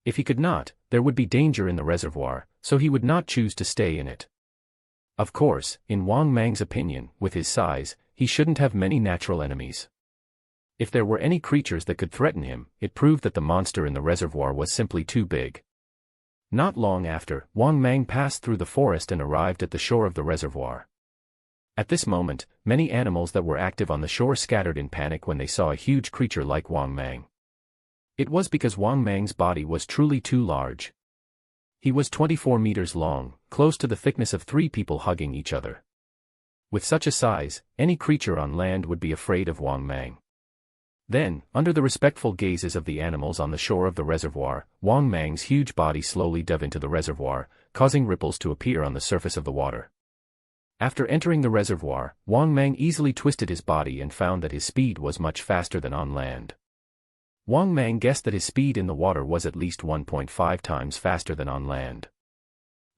If he could not, there would be danger in the reservoir, so he would not choose to stay in it. Of course, in Wang Mang's opinion, with his size, he shouldn't have many natural enemies. If there were any creatures that could threaten him, it proved that the monster in the reservoir was simply too big. Not long after, Wang Mang passed through the forest and arrived at the shore of the reservoir. At this moment, many animals that were active on the shore scattered in panic when they saw a huge creature like Wang Mang. It was because Wang Mang's body was truly too large. He was 24 meters long, close to the thickness of 3 people hugging each other. With such a size, any creature on land would be afraid of Wang Mang. Then, under the respectful gazes of the animals on the shore of the reservoir, Wang Mang's huge body slowly dove into the reservoir, causing ripples to appear on the surface of the water. After entering the reservoir, Wang Mang easily twisted his body and found that his speed was much faster than on land. Wang Mang guessed that his speed in the water was at least 1.5 times faster than on land.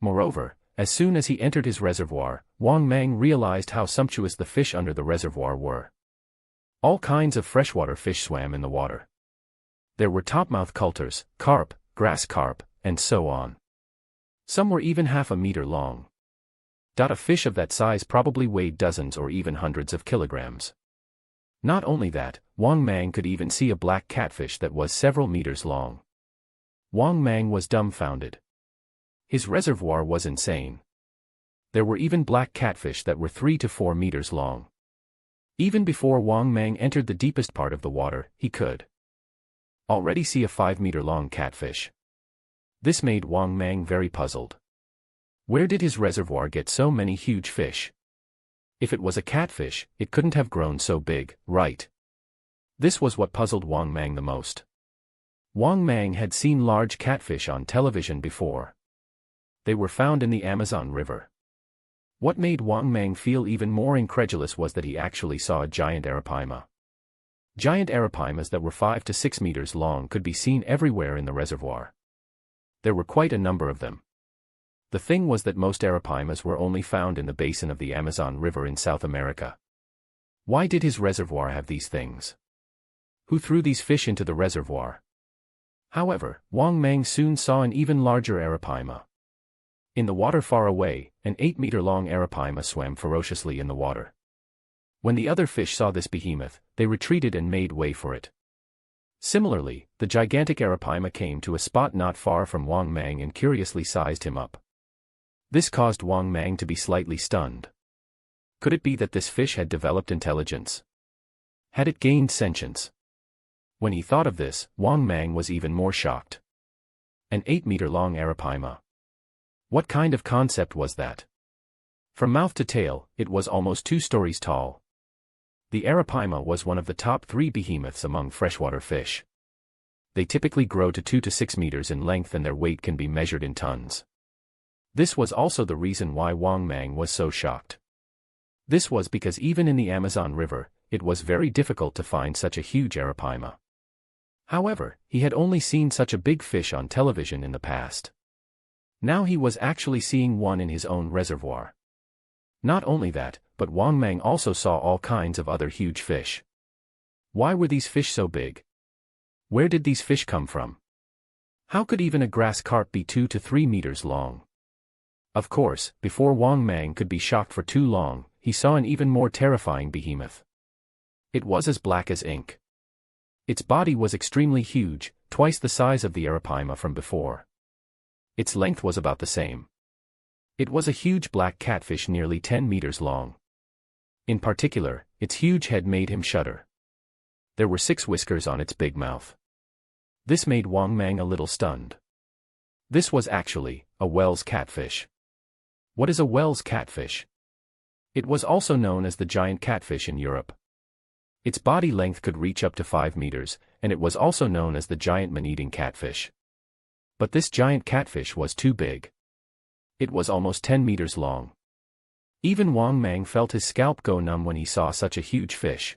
Moreover, as soon as he entered his reservoir, Wang Mang realized how sumptuous the fish under the reservoir were. All kinds of freshwater fish swam in the water. There were topmouth coulters, carp, grass carp, and so on. Some were even half a meter long. A fish of that size probably weighed dozens or even hundreds of kilograms. Not only that, Wang Mang could even see a black catfish that was several meters long. Wang Mang was dumbfounded. His reservoir was insane. There were even black catfish that were 3 to 4 meters long. Even before Wang Mang entered the deepest part of the water, he could already see a 5-meter-long catfish. This made Wang Mang very puzzled. Where did his reservoir get so many huge fish? If it was a catfish, it couldn't have grown so big, right? This was what puzzled Wang Mang the most. Wang Mang had seen large catfish on television before. They were found in the Amazon River. What made Wang Mang feel even more incredulous was that he actually saw a giant arapaima. Giant arapaimas that were 5 to 6 meters long could be seen everywhere in the reservoir. There were quite a number of them. The thing was that most arapaimas were only found in the basin of the Amazon River in South America. Why did his reservoir have these things? Who threw these fish into the reservoir? However, Wang Mang soon saw an even larger arapaima. In the water far away, an 8-meter-long arapaima swam ferociously in the water. When the other fish saw this behemoth, they retreated and made way for it. Similarly, the gigantic arapaima came to a spot not far from Wang Mang and curiously sized him up. This caused Wang Mang to be slightly stunned. Could it be that this fish had developed intelligence? Had it gained sentience? When he thought of this, Wang Mang was even more shocked. An 8-meter-long arapaima. What kind of concept was that? From mouth to tail, it was almost 2 stories tall. The arapaima was one of the top 3 behemoths among freshwater fish. They typically grow to 2 to 6 meters in length and their weight can be measured in tons. This was also the reason why Wang Mang was so shocked. This was because even in the Amazon River, it was very difficult to find such a huge arapaima. However, he had only seen such a big fish on television in the past. Now he was actually seeing one in his own reservoir. Not only that, but Wang Mang also saw all kinds of other huge fish. Why were these fish so big? Where did these fish come from? How could even a grass carp be 2 to 3 meters long? Of course, before Wang Mang could be shocked for too long, he saw an even more terrifying behemoth. It was as black as ink. Its body was extremely huge, twice the size of the arapaima from before. Its length was about the same. It was a huge black catfish nearly 10 meters long. In particular, its huge head made him shudder. There were 6 whiskers on its big mouth. This made Wang Mang a little stunned. This was actually a Wells catfish. What is a Wells catfish? It was also known as the giant catfish in Europe. Its body length could reach up to 5 meters, and it was also known as the giant man-eating catfish. But this giant catfish was too big. It was almost 10 meters long. Even Wang Mang felt his scalp go numb when he saw such a huge fish.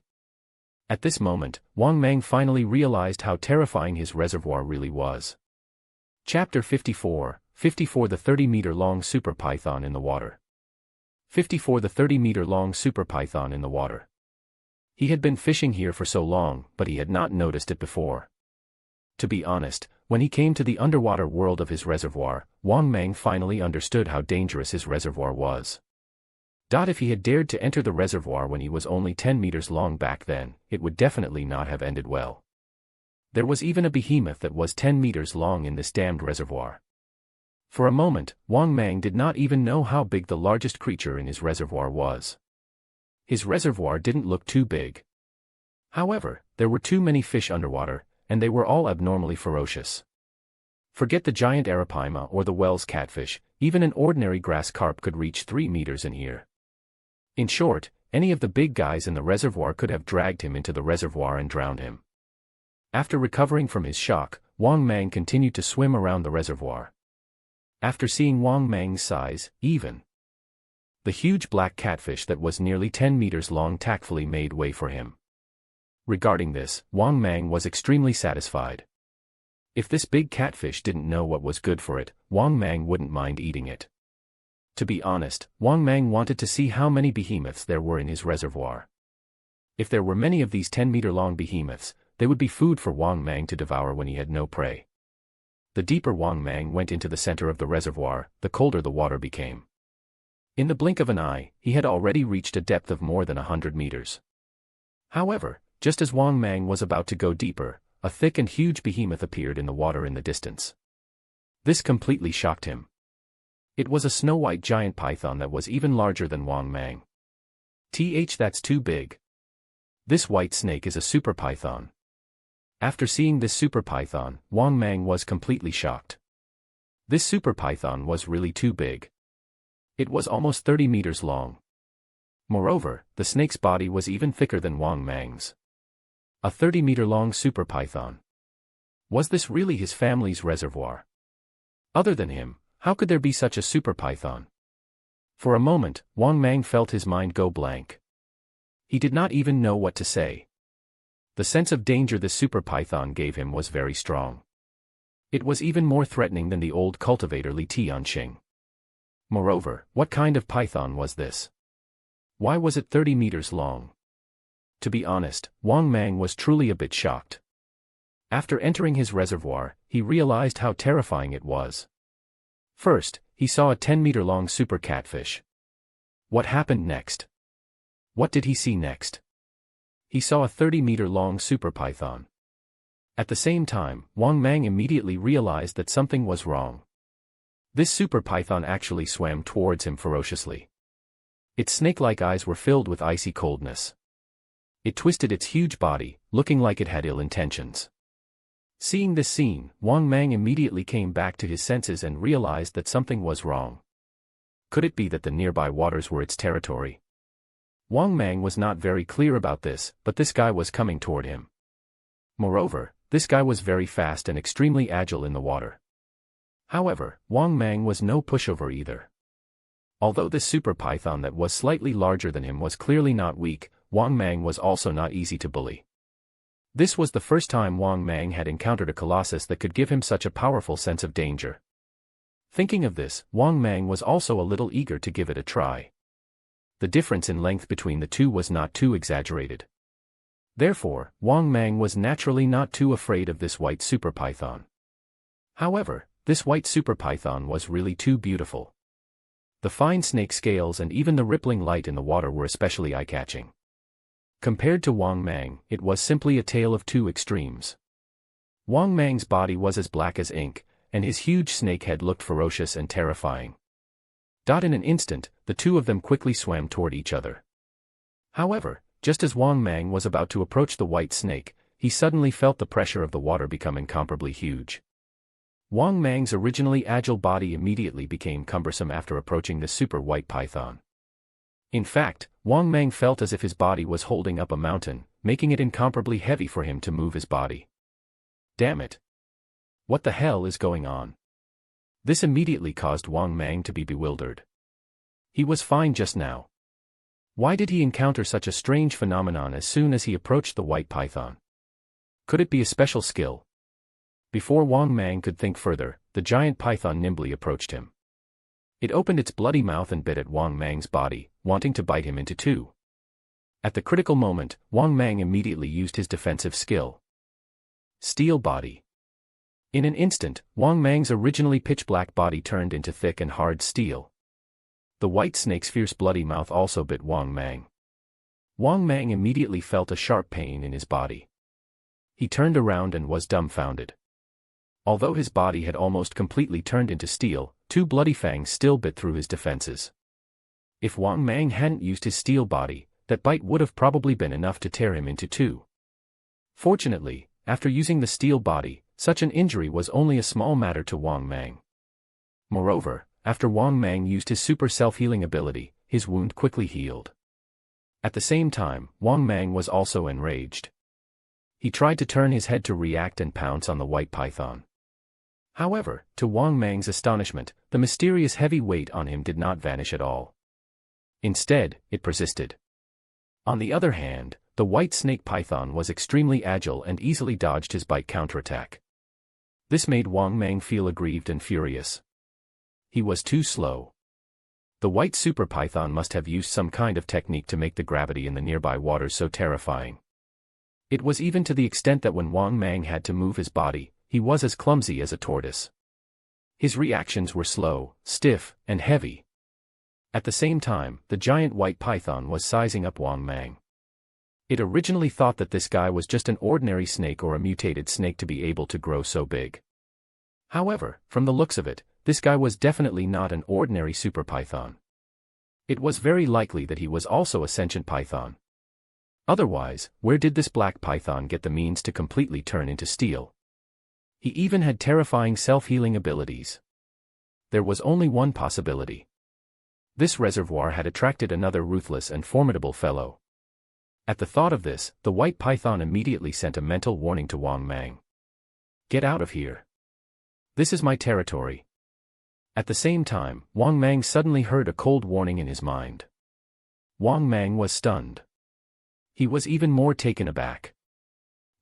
At this moment, Wang Mang finally realized how terrifying his reservoir really was. Chapter 54, 54 The 30-meter-long super python in the water. 54 The 30-meter-long super python in the water. He had been fishing here for so long, but he had not noticed it before. To be honest, when he came to the underwater world of his reservoir, Wang Mang finally understood how dangerous his reservoir was. If he had dared to enter the reservoir when he was only 10 meters long back then, it would definitely not have ended well. There was even a behemoth that was 10 meters long in this damned reservoir. For a moment, Wang Mang did not even know how big the largest creature in his reservoir was. His reservoir didn't look too big. However, there were too many fish underwater, and they were all abnormally ferocious. Forget the giant arapaima or the Wells catfish, even an ordinary grass carp could reach 3 meters in here. In short, any of the big guys in the reservoir could have dragged him into the reservoir and drowned him. After recovering from his shock, Wang Mang continued to swim around the reservoir. After seeing Wang Mang's size, even the huge black catfish that was nearly 10 meters long tactfully made way for him. Regarding this, Wang Mang was extremely satisfied. If this big catfish didn't know what was good for it, Wang Mang wouldn't mind eating it. To be honest, Wang Mang wanted to see how many behemoths there were in his reservoir. If there were many of these 10-meter-long behemoths, they would be food for Wang Mang to devour when he had no prey. The deeper Wang Mang went into the center of the reservoir, the colder the water became. In the blink of an eye, he had already reached a depth of more than 100 meters. However, just as Wang Mang was about to go deeper, a thick and huge behemoth appeared in the water in the distance. This completely shocked him. It was a snow-white giant python that was even larger than Wang Mang. That's too big. This white snake is a super python. After seeing this super python, Wang Mang was completely shocked. This super python was really too big. It was almost 30 meters long. Moreover, the snake's body was even thicker than Wang Mang's. A 30-meter-long super python. Was this really his family's reservoir? Other than him, how could there be such a super python? For a moment, Wang Mang felt his mind go blank. He did not even know what to say. The sense of danger this super python gave him was very strong. It was even more threatening than the old cultivator Li Tianxing. Moreover, what kind of python was this? Why was it 30 meters long? To be honest, Wang Mang was truly a bit shocked. After entering his reservoir, he realized how terrifying it was. First, he saw a 10-meter-long super catfish. What happened next? What did he see next? He saw a 30-meter-long super python. At the same time, Wang Mang immediately realized that something was wrong. This super python actually swam towards him ferociously. Its snake-like eyes were filled with icy coldness. It twisted its huge body, looking like it had ill intentions. Seeing this scene, Wang Mang immediately came back to his senses and realized that something was wrong. Could it be that the nearby waters were its territory? Wang Mang was not very clear about this, but this guy was coming toward him. Moreover, this guy was very fast and extremely agile in the water. However, Wang Mang was no pushover either. Although this super python that was slightly larger than him was clearly not weak, Wang Mang was also not easy to bully. This was the first time Wang Mang had encountered a colossus that could give him such a powerful sense of danger. Thinking of this, Wang Mang was also a little eager to give it a try. The difference in length between the two was not too exaggerated. Therefore, Wang Mang was naturally not too afraid of this white super python. However, this white super python was really too beautiful. The fine snake scales and even the rippling light in the water were especially eye-catching. Compared to Wang Mang, it was simply a tale of two extremes. Wang Mang's body was as black as ink, and his huge snake head looked ferocious and terrifying. In an instant, the two of them quickly swam toward each other. However, just as Wang Mang was about to approach the white snake, he suddenly felt the pressure of the water become incomparably huge. Wang Mang's originally agile body immediately became cumbersome after approaching the super white python. In fact, Wang Mang felt as if his body was holding up a mountain, making it incomparably heavy for him to move his body. Damn it! What the hell is going on? This immediately caused Wang Mang to be bewildered. He was fine just now. Why did he encounter such a strange phenomenon as soon as he approached the white python? Could it be a special skill? Before Wang Mang could think further, the giant python nimbly approached him. It opened its bloody mouth and bit at Wang Mang's body, wanting to bite him into two. At the critical moment, Wang Mang immediately used his defensive skill. Steel body. In an instant, Wang Mang's originally pitch-black body turned into thick and hard steel. The white snake's fierce bloody mouth also bit Wang Mang. Wang Mang immediately felt a sharp pain in his body. He turned around and was dumbfounded. Although his body had almost completely turned into steel, two bloody fangs still bit through his defenses. If Wang Mang hadn't used his steel body, that bite would have probably been enough to tear him into two. Fortunately, after using the steel body, such an injury was only a small matter to Wang Mang. Moreover, after Wang Mang used his super self-healing ability, his wound quickly healed. At the same time, Wang Mang was also enraged. He tried to turn his head to react and pounce on the white python. However, to Wang Mang's astonishment, the mysterious heavy weight on him did not vanish at all. Instead, it persisted. On the other hand, the white snake python was extremely agile and easily dodged his bite counterattack. This made Wang Mang feel aggrieved and furious. He was too slow. The white super python must have used some kind of technique to make the gravity in the nearby waters so terrifying. It was even to the extent that when Wang Mang had to move his body, he was as clumsy as a tortoise. His reactions were slow, stiff, and heavy. At the same time, the giant white python was sizing up Wang Mang. It originally thought that this guy was just an ordinary snake or a mutated snake to be able to grow so big. However, from the looks of it, this guy was definitely not an ordinary super python. It was very likely that he was also a sentient python. Otherwise, where did this black python get the means to completely turn into steel? He even had terrifying self-healing abilities. There was only one possibility. This reservoir had attracted another ruthless and formidable fellow. At the thought of this, the white python immediately sent a mental warning to Wang Mang. Get out of here. This is my territory. At the same time, Wang Mang suddenly heard a cold warning in his mind. Wang Mang was stunned. He was even more taken aback.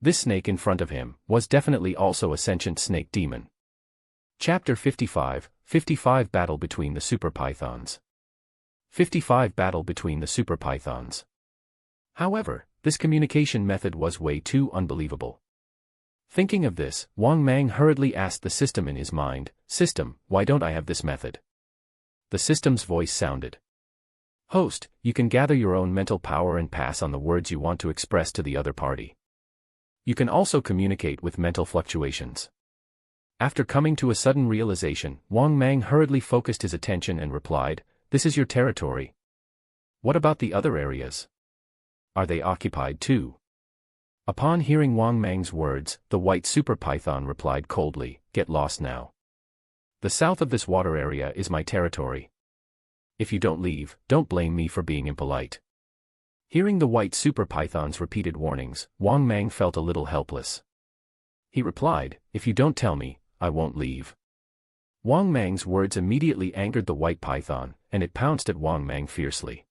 This snake in front of him was definitely also a sentient snake demon. Chapter 55, 55 Battle between the Super Pythons. 55 Battle between the Super Pythons. However, this communication method was way too unbelievable. Thinking of this, Wang Mang hurriedly asked the system in his mind, "System, why don't I have this method?" The system's voice sounded. "Host, you can gather your own mental power and pass on the words you want to express to the other party. You can also communicate with mental fluctuations." After coming to a sudden realization, Wang Mang hurriedly focused his attention and replied, "This is your territory. What about the other areas? Are they occupied too?" Upon hearing Wang Mang's words, the white super python replied coldly, "Get lost now. The south of this water area is my territory. If you don't leave, don't blame me for being impolite." Hearing the white super python's repeated warnings, Wang Mang felt a little helpless. He replied, "If you don't tell me, I won't leave." Wang Mang's words immediately angered the white python, and it pounced at Wang Mang fiercely.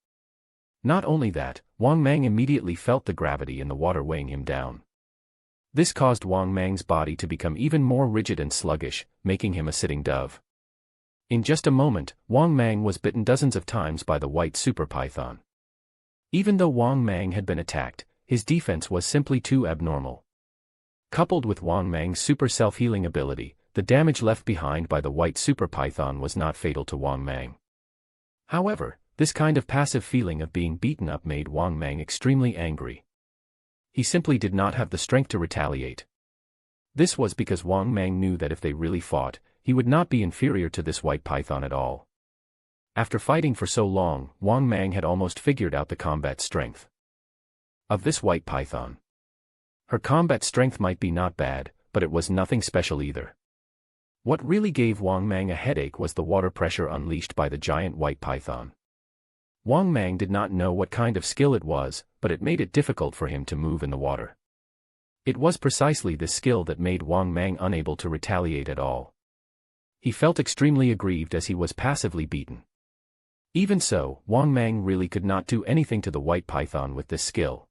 Not only that, Wang Mang immediately felt the gravity in the water weighing him down. This caused Wang Mang's body to become even more rigid and sluggish, making him a sitting dove. In just a moment, Wang Mang was bitten dozens of times by the white super python. Even though Wang Mang had been attacked, his defense was simply too abnormal. Coupled with Wang Mang's super self-healing ability, the damage left behind by the white super python was not fatal to Wang Mang. However, this kind of passive feeling of being beaten up made Wang Mang extremely angry. He simply did not have the strength to retaliate. This was because Wang Mang knew that if they really fought, he would not be inferior to this white python at all. After fighting for so long, Wang Mang had almost figured out the combat strength of this white python. Her combat strength might be not bad, but it was nothing special either. What really gave Wang Mang a headache was the water pressure unleashed by the giant white python. Wang Mang did not know what kind of skill it was, but it made it difficult for him to move in the water. It was precisely this skill that made Wang Mang unable to retaliate at all. He felt extremely aggrieved as he was passively beaten. Even so, Wang Mang really could not do anything to the white python with this skill.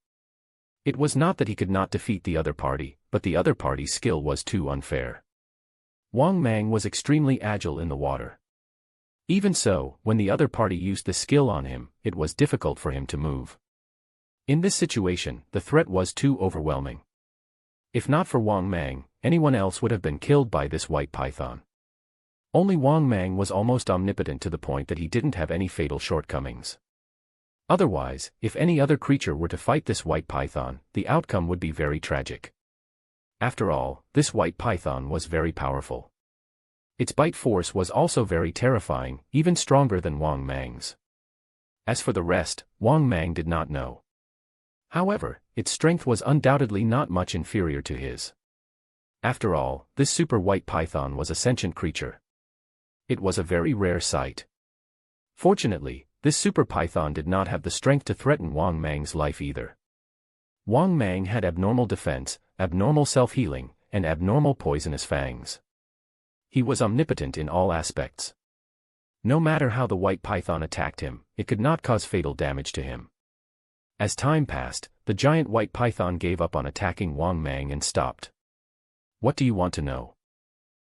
It was not that he could not defeat the other party, but the other party's skill was too unfair. Wang Mang was extremely agile in the water. Even so, when the other party used the skill on him, it was difficult for him to move. In this situation, the threat was too overwhelming. If not for Wang Mang, anyone else would have been killed by this white python. Only Wang Mang was almost omnipotent to the point that he didn't have any fatal shortcomings. Otherwise, if any other creature were to fight this white python, the outcome would be very tragic. After all, this white python was very powerful. Its bite force was also very terrifying, even stronger than Wang Mang's. As for the rest, Wang Mang did not know. However, its strength was undoubtedly not much inferior to his. After all, this super white python was a sentient creature. It was a very rare sight. Fortunately, this super python did not have the strength to threaten Wang Mang's life either. Wang Mang had abnormal defense, abnormal self-healing, and abnormal poisonous fangs. He was omnipotent in all aspects. No matter how the white python attacked him, it could not cause fatal damage to him. As time passed, the giant white python gave up on attacking Wang Mang and stopped. What do you want to know?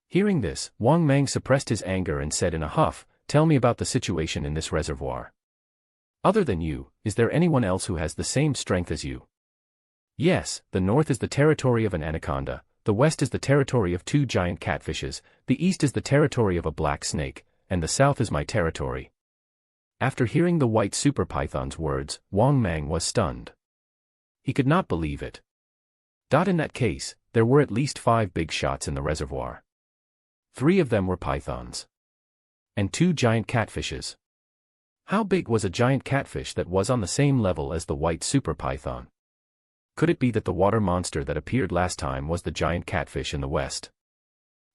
Hearing this, Wang Mang suppressed his anger and said in a huff, "Tell me about the situation in this reservoir. Other than you, is there anyone else who has the same strength as you?" "Yes, the north is the territory of an anaconda, the west is the territory of 2 giant catfishes, the east is the territory of a black snake, and the south is my territory." After hearing the white super python's words, Wang Mang was stunned. He could not believe it. In that case, there were at least 5 big shots in the reservoir. 3 of them were pythons. And 2 giant catfishes. How big was a giant catfish that was on the same level as the white super python? Could it be that the water monster that appeared last time was the giant catfish in the west?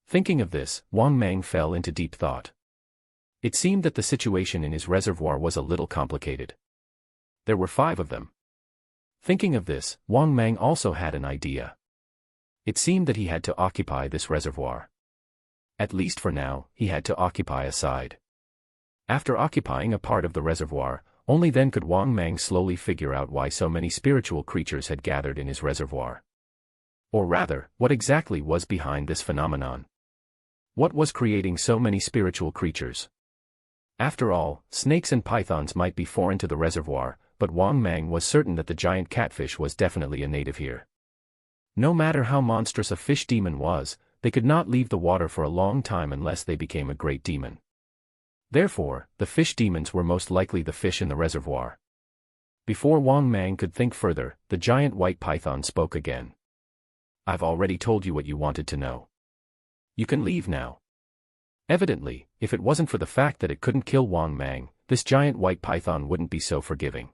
Thinking of this, Wang Mang fell into deep thought. It seemed that the situation in his reservoir was a little complicated. There were 5 of them. Thinking of this, Wang Mang also had an idea. It seemed that he had to occupy this reservoir. At least for now, he had to occupy a side. After occupying a part of the reservoir, only then could Wang Mang slowly figure out why so many spiritual creatures had gathered in his reservoir. Or rather, what exactly was behind this phenomenon? What was creating so many spiritual creatures? After all, snakes and pythons might be foreign to the reservoir, but Wang Mang was certain that the giant catfish was definitely a native here. No matter how monstrous a fish demon was, they could not leave the water for a long time unless they became a great demon. Therefore, the fish demons were most likely the fish in the reservoir. Before Wang Mang could think further, the giant white python spoke again. "I've already told you what you wanted to know. You can leave now." Evidently, if it wasn't for the fact that it couldn't kill Wang Mang, this giant white python wouldn't be so forgiving.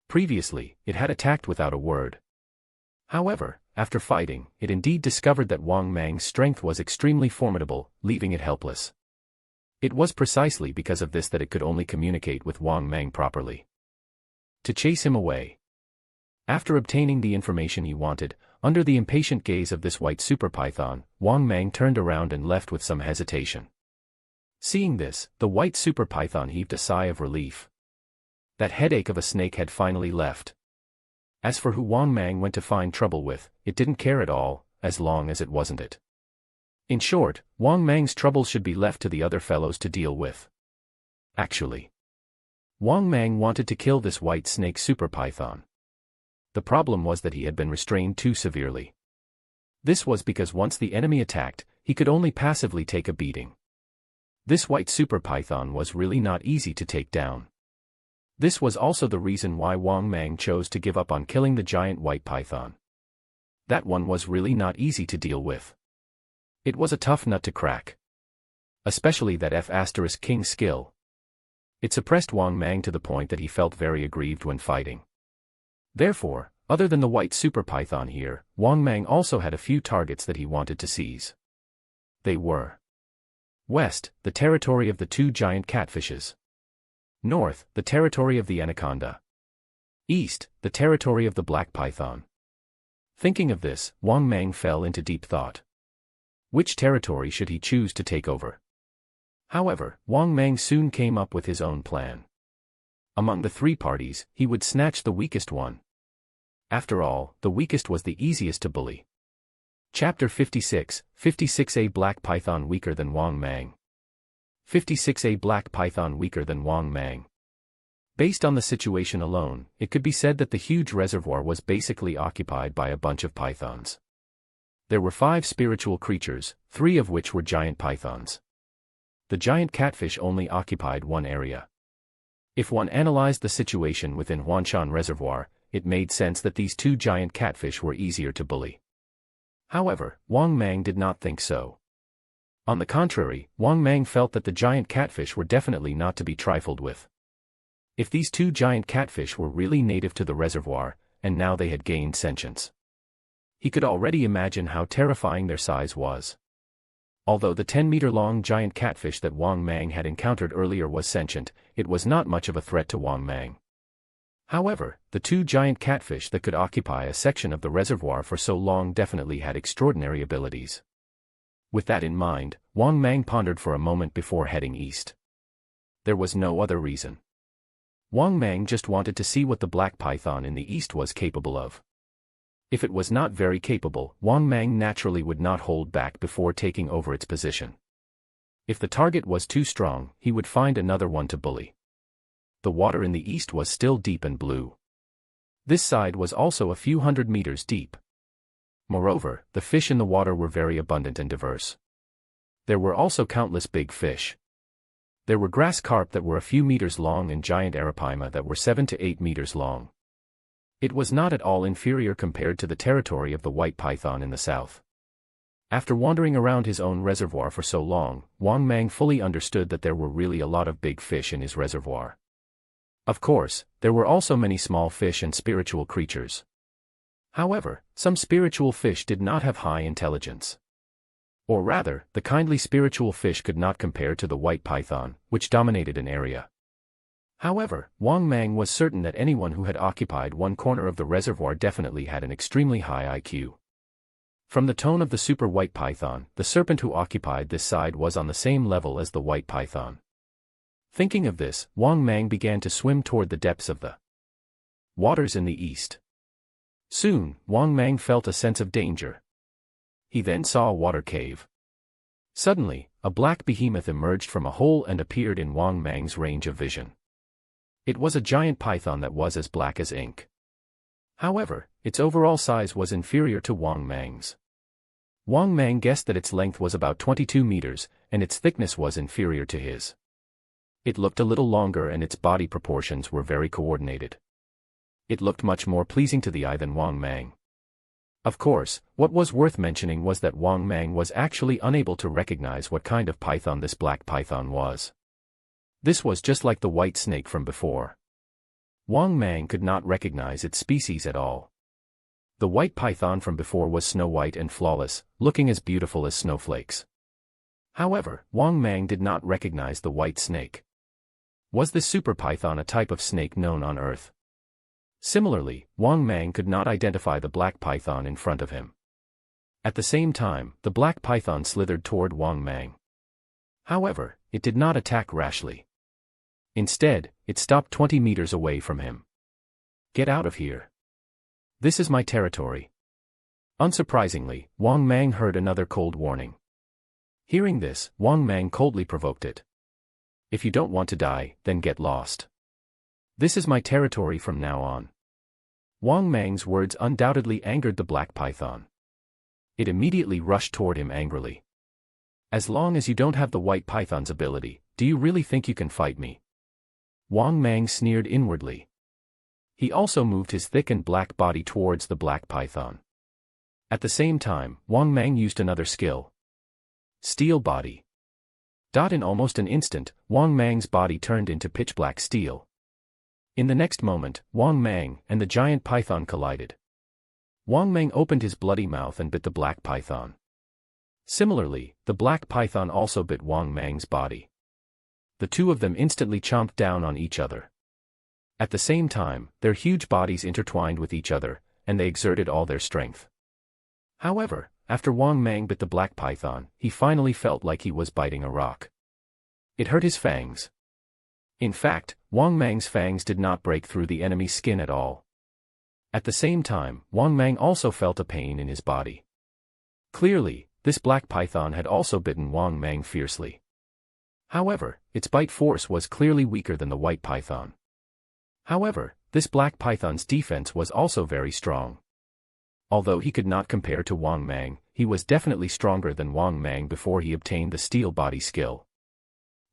Previously, it had attacked without a word. However, after fighting, it indeed discovered that Wang Mang's strength was extremely formidable, leaving it helpless. It was precisely because of this that it could only communicate with Wang Mang properly. To chase him away. After obtaining the information he wanted, under the impatient gaze of this white super python, Wang Mang turned around and left with some hesitation. Seeing this, the white super python heaved a sigh of relief. That headache of a snake had finally left. As for who Wang Mang went to find trouble with, it didn't care at all, as long as it wasn't it. In short, Wang Mang's troubles should be left to the other fellows to deal with. Actually, Wang Mang wanted to kill this white snake super python. The problem was that he had been restrained too severely. This was because once the enemy attacked, he could only passively take a beating. This white super python was really not easy to take down. This was also the reason why Wang Mang chose to give up on killing the giant white python. That one was really not easy to deal with. It was a tough nut to crack. Especially that F*King skill. It suppressed Wang Mang to the point that he felt very aggrieved when fighting. Therefore, other than the white super python here, Wang Mang also had a few targets that he wanted to seize. They were: west, the territory of the 2 giant catfishes; north, the territory of the anaconda; east, the territory of the black python. Thinking of this, Wang Mang fell into deep thought. Which territory should he choose to take over? However, Wang Mang soon came up with his own plan. Among the 3 parties, he would snatch the weakest one. After all, the weakest was the easiest to bully. Chapter 56, 56A Black Python weaker than Wang Mang. 56A Black Python weaker than Wang Mang. Based on the situation alone, it could be said that the huge reservoir was basically occupied by a bunch of pythons. There were 5 spiritual creatures, 3 of which were giant pythons. The giant catfish only occupied one area. If one analyzed the situation within Huanshan Reservoir, it made sense that these 2 giant catfish were easier to bully. However, Wang Mang did not think so. On the contrary, Wang Mang felt that the giant catfish were definitely not to be trifled with. If these two giant catfish were really native to the reservoir, and now they had gained sentience, he could already imagine how terrifying their size was. Although the 10-meter-long giant catfish that Wang Mang had encountered earlier was sentient, it was not much of a threat to Wang Mang. However, the two giant catfish that could occupy a section of the reservoir for so long definitely had extraordinary abilities. With that in mind, Wang Mang pondered for a moment before heading east. There was no other reason. Wang Mang just wanted to see what the black python in the east was capable of. If it was not very capable, Wang Mang naturally would not hold back before taking over its position. If the target was too strong, he would find another one to bully. The water in the east was still deep and blue. This side was also a few hundred meters deep. Moreover, the fish in the water were very abundant and diverse. There were also countless big fish. There were grass carp that were a few meters long and giant arapaima that were 7 to 8 meters long. It was not at all inferior compared to the territory of the white python in the south. After wandering around his own reservoir for so long, Wang Mang fully understood that there were really a lot of big fish in his reservoir. Of course, there were also many small fish and spiritual creatures. However, some spiritual fish did not have high intelligence. Or rather, the kindly spiritual fish could not compare to the white python, which dominated an area. However, Wang Mang was certain that anyone who had occupied one corner of the reservoir definitely had an extremely high IQ. From the tone of the super white python, the serpent who occupied this side was on the same level as the white python. Thinking of this, Wang Mang began to swim toward the depths of the waters in the east. Soon, Wang Mang felt a sense of danger. He then saw a water cave. Suddenly, a black behemoth emerged from a hole and appeared in Wang Mang's range of vision. It was a giant python that was as black as ink. However, its overall size was inferior to Wang Mang's. Wang Mang guessed that its length was about 22 meters, and its thickness was inferior to his. It looked a little longer and its body proportions were very coordinated. It looked much more pleasing to the eye than Wang Mang. Of course, what was worth mentioning was that Wang Mang was actually unable to recognize what kind of python this black python was. This was just like the white snake from before. Wang Mang could not recognize its species at all. The white python from before was snow white and flawless, looking as beautiful as snowflakes. However, Wang Mang did not recognize the white snake. Was this super python a type of snake known on Earth? Similarly, Wang Mang could not identify the black python in front of him. At the same time, the black python slithered toward Wang Mang. However, it did not attack rashly. Instead, it stopped 20 meters away from him. "Get out of here. This is my territory." Unsurprisingly, Wang Mang heard another cold warning. Hearing this, Wang Mang coldly provoked it. "If you don't want to die, then get lost. This is my territory from now on." Wang Mang's words undoubtedly angered the black python. It immediately rushed toward him angrily. "As long as you don't have the white python's ability, do you really think you can fight me?" Wang Mang sneered inwardly. He also moved his thick and black body towards the black python. At the same time, Wang Mang used another skill. Steel body. In almost an instant, Wang Mang's body turned into pitch-black steel. In the next moment, Wang Mang and the giant python collided. Wang Mang opened his bloody mouth and bit the black python. Similarly, the black python also bit Wang Mang's body. The two of them instantly chomped down on each other. At the same time, their huge bodies intertwined with each other, and they exerted all their strength. However, after Wang Mang bit the black python, he finally felt like he was biting a rock. It hurt his fangs. In fact, Wang Mang's fangs did not break through the enemy's skin at all. At the same time, Wang Mang also felt a pain in his body. Clearly, this black python had also bitten Wang Mang fiercely. However, its bite force was clearly weaker than the white python. However, this black python's defense was also very strong. Although he could not compare to Wang Mang, he was definitely stronger than Wang Mang before he obtained the steel body skill.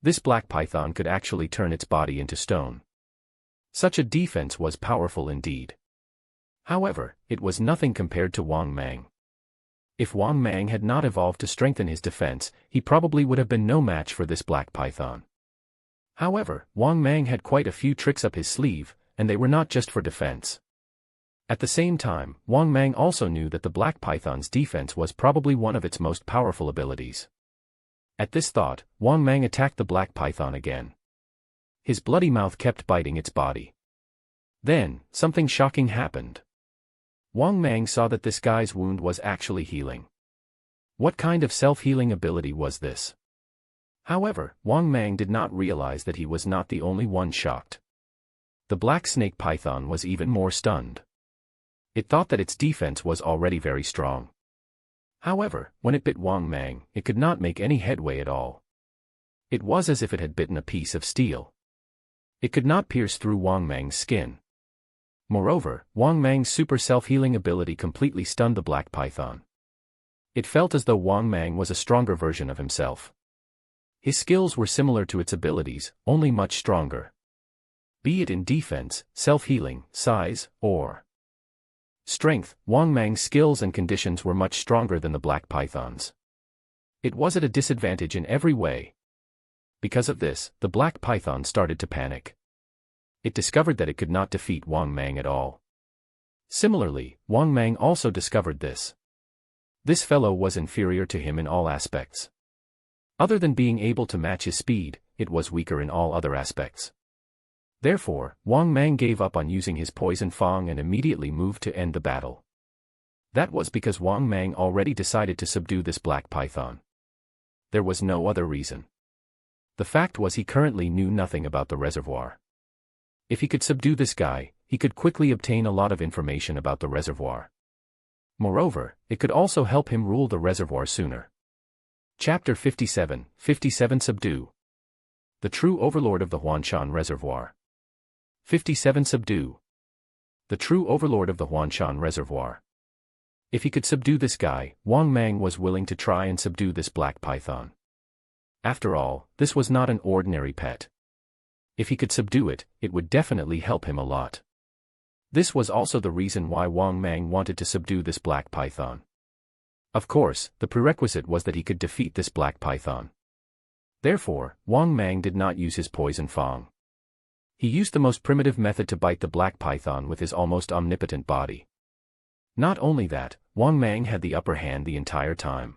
This black python could actually turn its body into stone. Such a defense was powerful indeed. However, it was nothing compared to Wang Mang. If Wang Mang had not evolved to strengthen his defense, he probably would have been no match for this black python. However, Wang Mang had quite a few tricks up his sleeve, and they were not just for defense. At the same time, Wang Mang also knew that the black python's defense was probably one of its most powerful abilities. At this thought, Wang Mang attacked the black python again. His bloody mouth kept biting its body. Then, something shocking happened. Wang Mang saw that this guy's wound was actually healing. What kind of self-healing ability was this? However, Wang Mang did not realize that he was not the only one shocked. The black snake python was even more stunned. It thought that its defense was already very strong. However, when it bit Wang Mang, it could not make any headway at all. It was as if it had bitten a piece of steel. It could not pierce through Wang Mang's skin. Moreover, Wang Mang's super self-healing ability completely stunned the black python. It felt as though Wang Mang was a stronger version of himself. His skills were similar to its abilities, only much stronger. Be it in defense, self-healing, size, or strength, Wang Mang's skills and conditions were much stronger than the black python's. It was at a disadvantage in every way. Because of this, the black python started to panic. It discovered that it could not defeat Wang Mang at all. Similarly, Wang Mang also discovered this. This fellow was inferior to him in all aspects. Other than being able to match his speed, it was weaker in all other aspects. Therefore, Wang Mang gave up on using his poison fang and immediately moved to end the battle. That was because Wang Mang already decided to subdue this black python. There was no other reason. The fact was he currently knew nothing about the reservoir. If he could subdue this guy, he could quickly obtain a lot of information about the reservoir. Moreover, it could also help him rule the reservoir sooner. Chapter 57, 57 Subdue. The True Overlord of the Huanshan Reservoir. 57 Subdue. The True Overlord of the Huanshan Reservoir. If he could subdue this guy, Wang Mang was willing to try and subdue this black python. After all, this was not an ordinary pet. If he could subdue it, it would definitely help him a lot. This was also the reason why Wang Mang wanted to subdue this black python. Of course, the prerequisite was that he could defeat this black python. Therefore, Wang Mang did not use his poison fang. He used the most primitive method to bite the black python with his almost omnipotent body. Not only that, Wang Mang had the upper hand the entire time.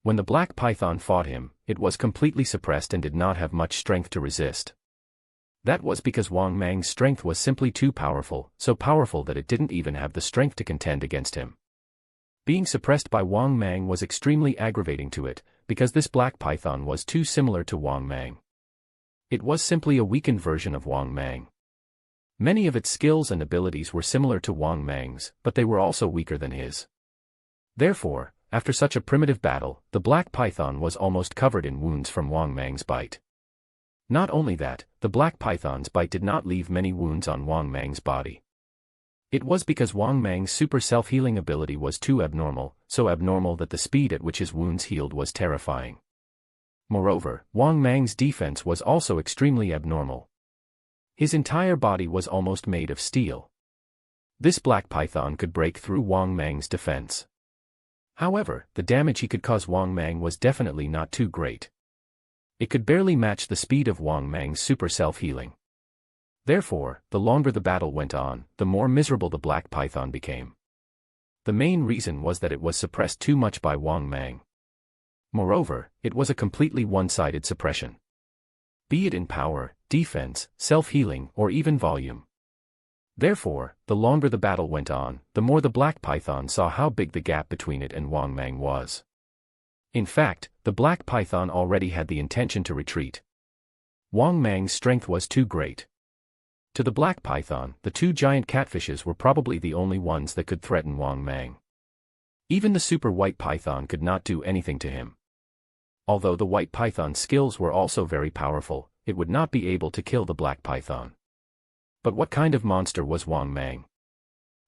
When the black python fought him, it was completely suppressed and did not have much strength to resist. That was because Wang Mang's strength was simply too powerful, so powerful that it didn't even have the strength to contend against him. Being suppressed by Wang Mang was extremely aggravating to it, because this black python was too similar to Wang Mang. It was simply a weakened version of Wang Mang. Many of its skills and abilities were similar to Wang Mang's, but they were also weaker than his. Therefore, after such a primitive battle, the black python was almost covered in wounds from Wang Mang's bite. Not only that, the black python's bite did not leave many wounds on Wang Mang's body. It was because Wang Mang's super self-healing ability was too abnormal, so abnormal that the speed at which his wounds healed was terrifying. Moreover, Wang Mang's defense was also extremely abnormal. His entire body was almost made of steel. This black python could break through Wang Mang's defense. However, the damage he could cause Wang Mang was definitely not too great. It could barely match the speed of Wang Mang's super self-healing. Therefore, the longer the battle went on, the more miserable the black python became. The main reason was that it was suppressed too much by Wang Mang. Moreover, it was a completely one-sided suppression. Be it in power, defense, self-healing, or even volume. Therefore, the longer the battle went on, the more the black python saw how big the gap between it and Wang Mang was. In fact, the black python already had the intention to retreat. Wang Mang's strength was too great. To the black python, the two giant catfishes were probably the only ones that could threaten Wang Mang. Even the super white python could not do anything to him. Although the white python's skills were also very powerful, it would not be able to kill the black python. But what kind of monster was Wang Mang?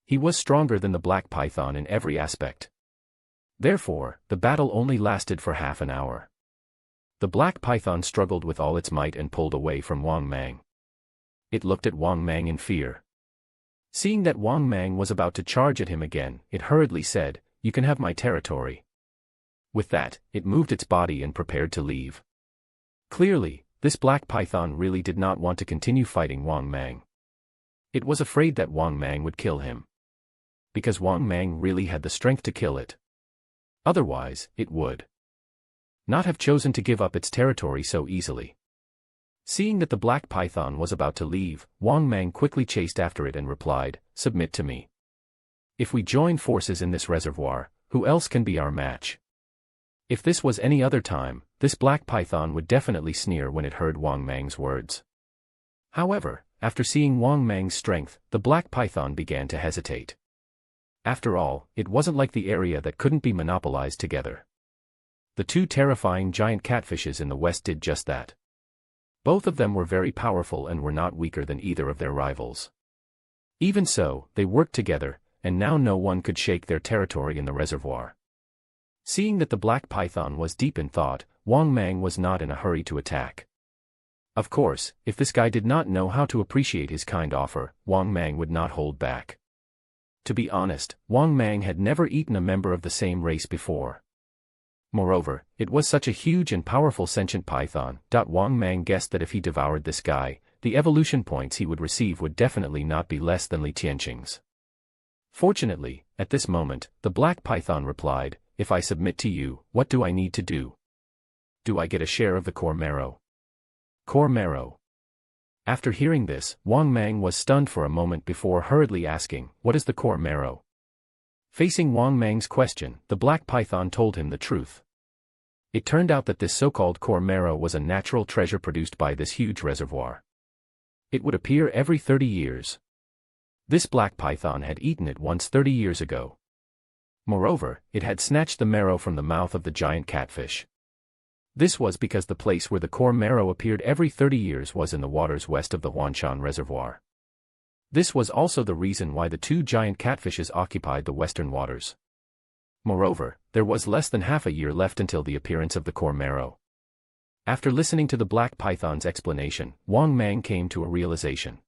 He was stronger than the black python in every aspect. Therefore, the battle only lasted for half an hour. The black python struggled with all its might and pulled away from Wang Mang. It looked at Wang Mang in fear. Seeing that Wang Mang was about to charge at him again, it hurriedly said, "You can have my territory." With that, it moved its body and prepared to leave. Clearly, this black python really did not want to continue fighting Wang Mang. It was afraid that Wang Mang would kill him. Because Wang Mang really had the strength to kill it. Otherwise, it would not have chosen to give up its territory so easily. Seeing that the black python was about to leave, Wang Mang quickly chased after it and replied, "Submit to me. If we join forces in this reservoir, who else can be our match?" If this was any other time, this black python would definitely sneer when it heard Wang Mang's words. However, after seeing Wang Mang's strength, the black python began to hesitate. After all, it wasn't like the area that couldn't be monopolized together. The two terrifying giant catfishes in the west did just that. Both of them were very powerful and were not weaker than either of their rivals. Even so, they worked together, and now no one could shake their territory in the reservoir. Seeing that the black python was deep in thought, Wang Mang was not in a hurry to attack. Of course, if this guy did not know how to appreciate his kind offer, Wang Mang would not hold back. To be honest, Wang Mang had never eaten a member of the same race before. Moreover, it was such a huge and powerful sentient python. Wang Mang guessed that if he devoured this guy, the evolution points he would receive would definitely not be less than Li Tianqing's. Fortunately, at this moment, the black python replied, "If I submit to you, what do I need to do? Do I get a share of the core marrow?" Core marrow. After hearing this, Wang Mang was stunned for a moment before hurriedly asking, "What is the core marrow?" Facing Wang Mang's question, the black python told him the truth. It turned out that this so-called core marrow was a natural treasure produced by this huge reservoir. It would appear every 30 years. This black python had eaten it once 30 years ago. Moreover, it had snatched the marrow from the mouth of the giant catfish. This was because the place where the core marrow appeared every 30 years was in the waters west of the Huanshan Reservoir. This was also the reason why the two giant catfishes occupied the western waters. Moreover, there was less than half a year left until the appearance of the core marrow. After listening to the black python's explanation, Wang Mang came to a realization.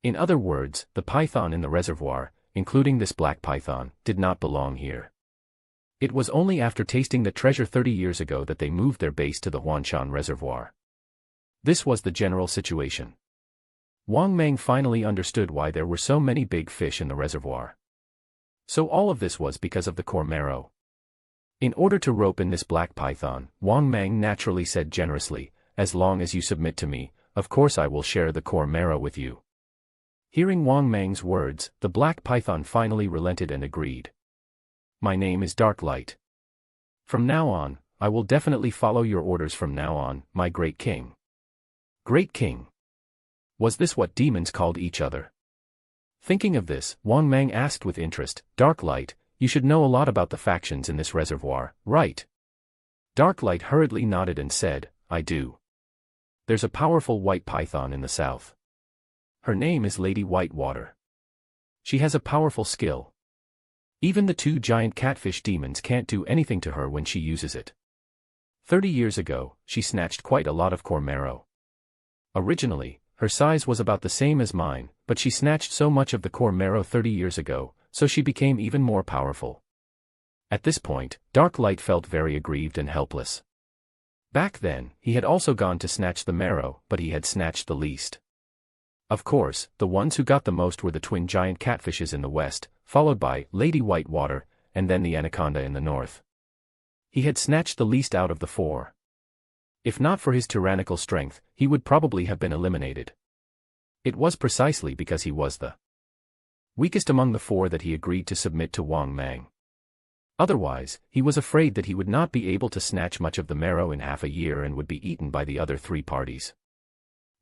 In other words, the python in the reservoir, including this black python, did not belong here. It was only after tasting the treasure 30 years ago that they moved their base to the Huanshan Reservoir. This was the general situation. Wang Mang finally understood why there were so many big fish in the reservoir. So all of this was because of the core marrow. In order to rope in this black python, Wang Mang naturally said generously, "As long as you submit to me, of course I will share the core marrow with you." Hearing Wang Mang's words, the black python finally relented and agreed. "My name is Dark Light. From now on, I will definitely follow your orders from now on, my great king." Great king. Was this what demons called each other? Thinking of this, Wang Mang asked with interest, "Dark Light, you should know a lot about the factions in this reservoir, right?" Dark Light hurriedly nodded and said, "I do. There's a powerful white python in the south. Her name is Lady Whitewater. She has a powerful skill. Even the two giant catfish demons can't do anything to her when she uses it. 30 years ago, she snatched quite a lot of core marrow. Originally, her size was about the same as mine, but she snatched so much of the core marrow 30 years ago, so she became even more powerful." At this point, Dark Light felt very aggrieved and helpless. Back then, he had also gone to snatch the marrow, but he had snatched the least. Of course, the ones who got the most were the twin giant catfishes in the west, followed by Lady Whitewater, and then the anaconda in the north. He had snatched the least out of the four. If not for his tyrannical strength, he would probably have been eliminated. It was precisely because he was the weakest among the four that he agreed to submit to Wang Mang. Otherwise, he was afraid that he would not be able to snatch much of the marrow in half a year and would be eaten by the other three parties.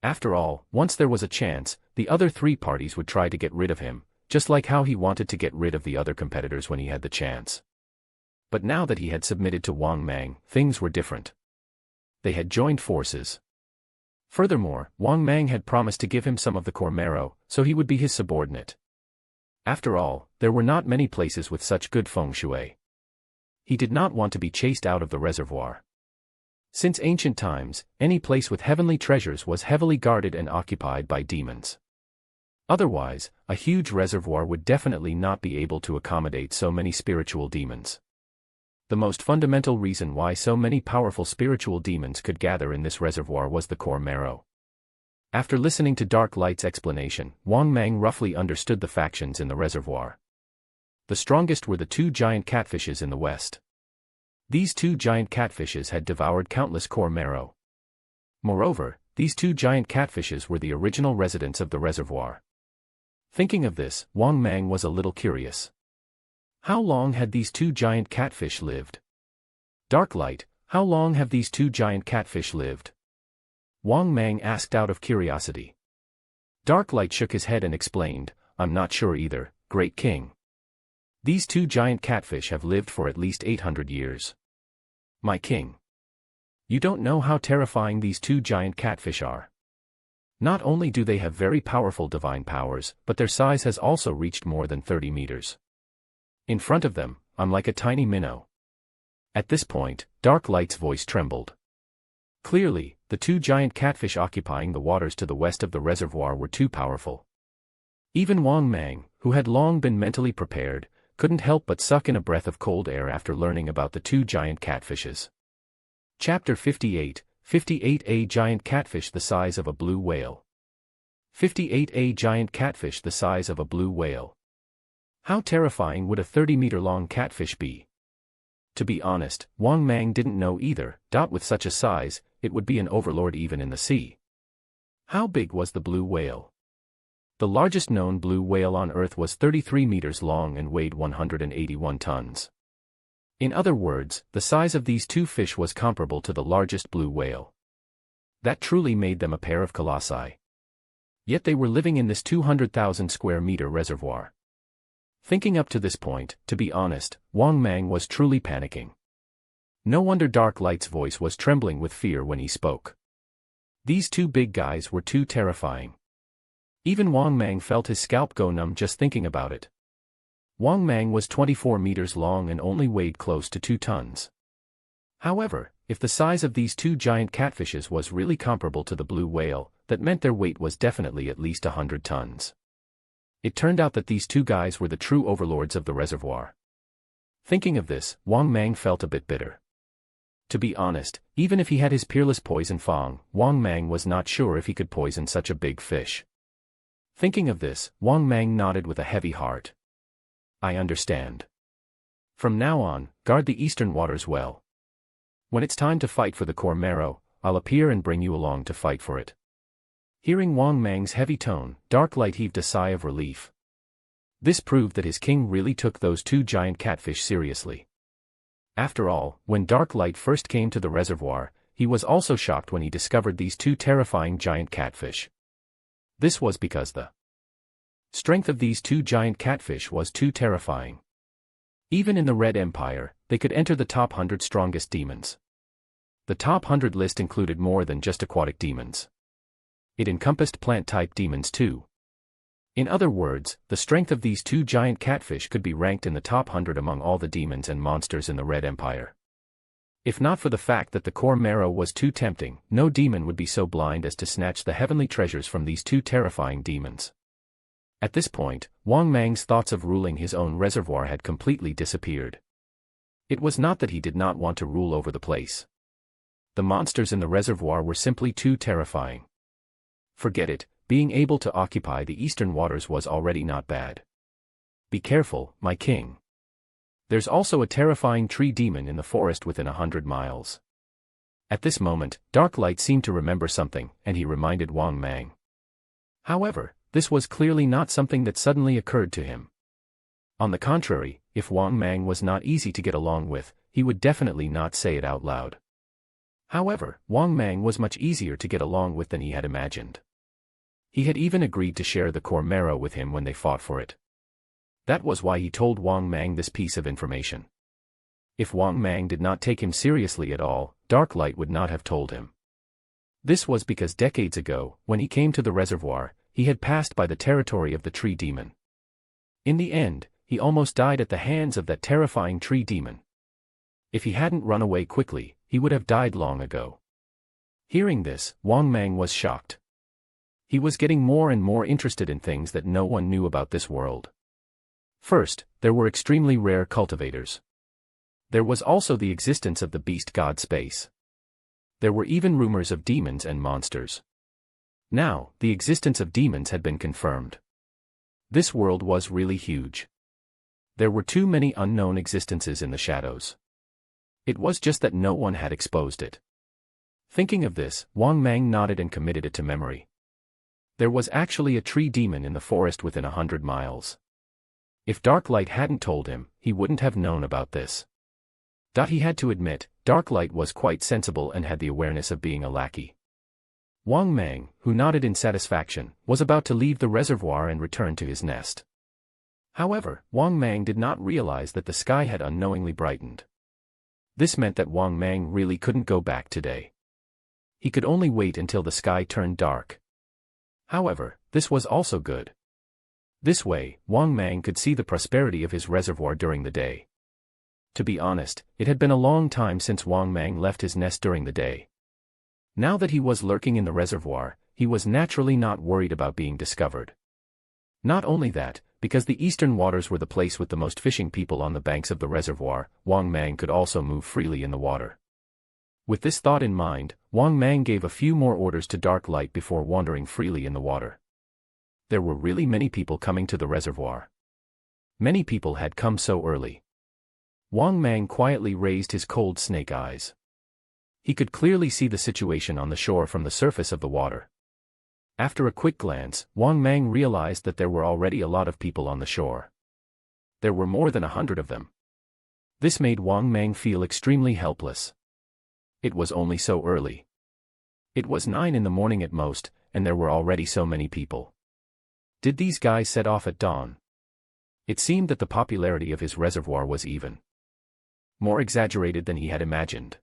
After all, once there was a chance, the other three parties would try to get rid of him, just like how he wanted to get rid of the other competitors when he had the chance. But now that he had submitted to Wang Mang, things were different. They had joined forces. Furthermore, Wang Mang had promised to give him some of the core marrow, so he would be his subordinate. After all, there were not many places with such good feng shui. He did not want to be chased out of the reservoir. Since ancient times, any place with heavenly treasures was heavily guarded and occupied by demons. Otherwise, a huge reservoir would definitely not be able to accommodate so many spiritual demons. The most fundamental reason why so many powerful spiritual demons could gather in this reservoir was the core marrow. After listening to Dark Light's explanation, Wang Mang roughly understood the factions in the reservoir. The strongest were the two giant catfishes in the west. These two giant catfishes had devoured countless core marrow. Moreover, these two giant catfishes were the original residents of the reservoir. Thinking of this, Wang Mang was a little curious. How long had these two giant catfish lived? Dark Light, how long have these two giant catfish lived? Wang Mang asked out of curiosity. Dark Light shook his head and explained, I'm not sure either, Great King. These two giant catfish have lived for at least 800 years. My king. You don't know how terrifying these two giant catfish are. Not only do they have very powerful divine powers, but their size has also reached more than 30 meters. In front of them, I'm like a tiny minnow. At this point, Dark Light's voice trembled. Clearly, the two giant catfish occupying the waters to the west of the reservoir were too powerful. Even Wang Mang, who had long been mentally prepared, couldn't help but suck in a breath of cold air after learning about the two giant catfishes. Chapter 58, 58A Giant Catfish the Size of a Blue Whale. 58A Giant Catfish the Size of a Blue Whale. How terrifying would a 30-meter-long catfish be? To be honest, Wang Mang didn't know either. With such a size, it would be an overlord even in the sea. How big was the blue whale? The largest known blue whale on Earth was 33 meters long and weighed 181 tons. In other words, the size of these two fish was comparable to the largest blue whale. That truly made them a pair of colossi. Yet they were living in this 200,000 square meter reservoir. Thinking up to this point, to be honest, Wang Mang was truly panicking. No wonder Dark Light's voice was trembling with fear when he spoke. These two big guys were too terrifying. Even Wang Mang felt his scalp go numb just thinking about it. Wang Mang was 24 meters long and only weighed close to 2 tons. However, if the size of these two giant catfishes was really comparable to the blue whale, that meant their weight was definitely at least 100 tons. It turned out that these two guys were the true overlords of the reservoir. Thinking of this, Wang Mang felt a bit bitter. To be honest, even if he had his peerless poison fang, Wang Mang was not sure if he could poison such a big fish. Thinking of this, Wang Mang nodded with a heavy heart. I understand. From now on, guard the eastern waters well. When it's time to fight for the core marrow, I'll appear and bring you along to fight for it. Hearing Wang Mang's heavy tone, Dark Light heaved a sigh of relief. This proved that his king really took those two giant catfish seriously. After all, when Dark Light first came to the reservoir, he was also shocked when he discovered these two terrifying giant catfish. This was because the strength of these two giant catfish was too terrifying. Even in the Red Empire, they could enter the top 100 strongest demons. The top 100 list included more than just aquatic demons. It encompassed plant-type demons too. In other words, the strength of these two giant catfish could be ranked in the top 100 among all the demons and monsters in the Red Empire. If not for the fact that the core marrow was too tempting, no demon would be so blind as to snatch the heavenly treasures from these two terrifying demons. At this point, Wang Mang's thoughts of ruling his own reservoir had completely disappeared. It was not that he did not want to rule over the place. The monsters in the reservoir were simply too terrifying. Forget it, being able to occupy the eastern waters was already not bad. Be careful, my king. There's also a terrifying tree demon in the forest within 100 miles. At this moment, Dark Light seemed to remember something, and he reminded Wang Mang. However, this was clearly not something that suddenly occurred to him. On the contrary, if Wang Mang was not easy to get along with, he would definitely not say it out loud. However, Wang Mang was much easier to get along with than he had imagined. He had even agreed to share the core marrow with him when they fought for it. That was why he told Wang Mang this piece of information. If Wang Mang did not take him seriously at all, Dark Light would not have told him. This was because decades ago, when he came to the reservoir, he had passed by the territory of the tree demon. In the end, he almost died at the hands of that terrifying tree demon. If he hadn't run away quickly, he would have died long ago. Hearing this, Wang Mang was shocked. He was getting more and more interested in things that no one knew about this world. First, there were extremely rare cultivators. There was also the existence of the beast god space. There were even rumors of demons and monsters. Now, the existence of demons had been confirmed. This world was really huge. There were too many unknown existences in the shadows. It was just that no one had exposed it. Thinking of this, Wang Mang nodded and committed it to memory. There was actually a tree demon in the forest within 100 miles. If Darklight hadn't told him, he wouldn't have known about this. He had to admit, Darklight was quite sensible and had the awareness of being a lackey. Wang Mang, who nodded in satisfaction, was about to leave the reservoir and return to his nest. However, Wang Mang did not realize that the sky had unknowingly brightened. This meant that Wang Mang really couldn't go back today. He could only wait until the sky turned dark. However, this was also good. This way, Wang Mang could see the prosperity of his reservoir during the day. To be honest, it had been a long time since Wang Mang left his nest during the day. Now that he was lurking in the reservoir, he was naturally not worried about being discovered. Not only that, because the eastern waters were the place with the most fishing people on the banks of the reservoir, Wang Mang could also move freely in the water. With this thought in mind, Wang Mang gave a few more orders to Darklight before wandering freely in the water. There were really many people coming to the reservoir. Many people had come so early. Wang Mang quietly raised his cold snake eyes. He could clearly see the situation on the shore from the surface of the water. After a quick glance, Wang Mang realized that there were already a lot of people on the shore. There were more than 100 of them. This made Wang Mang feel extremely helpless. It was only so early. It was 9 in the morning at most, and there were already so many people. Did these guys set off at dawn? It seemed that the popularity of his reservoir was even more exaggerated than he had imagined.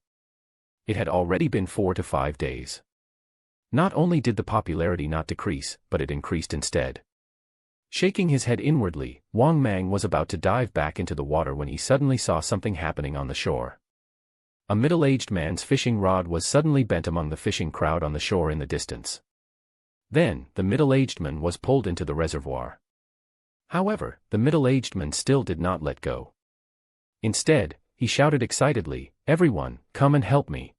It had already been 4 to 5 days. Not only did the popularity not decrease, but it increased instead. Shaking his head inwardly, Wang Mang was about to dive back into the water when he suddenly saw something happening on the shore. A middle-aged man's fishing rod was suddenly bent among the fishing crowd on the shore in the distance. Then, the middle-aged man was pulled into the reservoir. However, the middle-aged man still did not let go. Instead, he shouted excitedly, "Everyone, come and help me.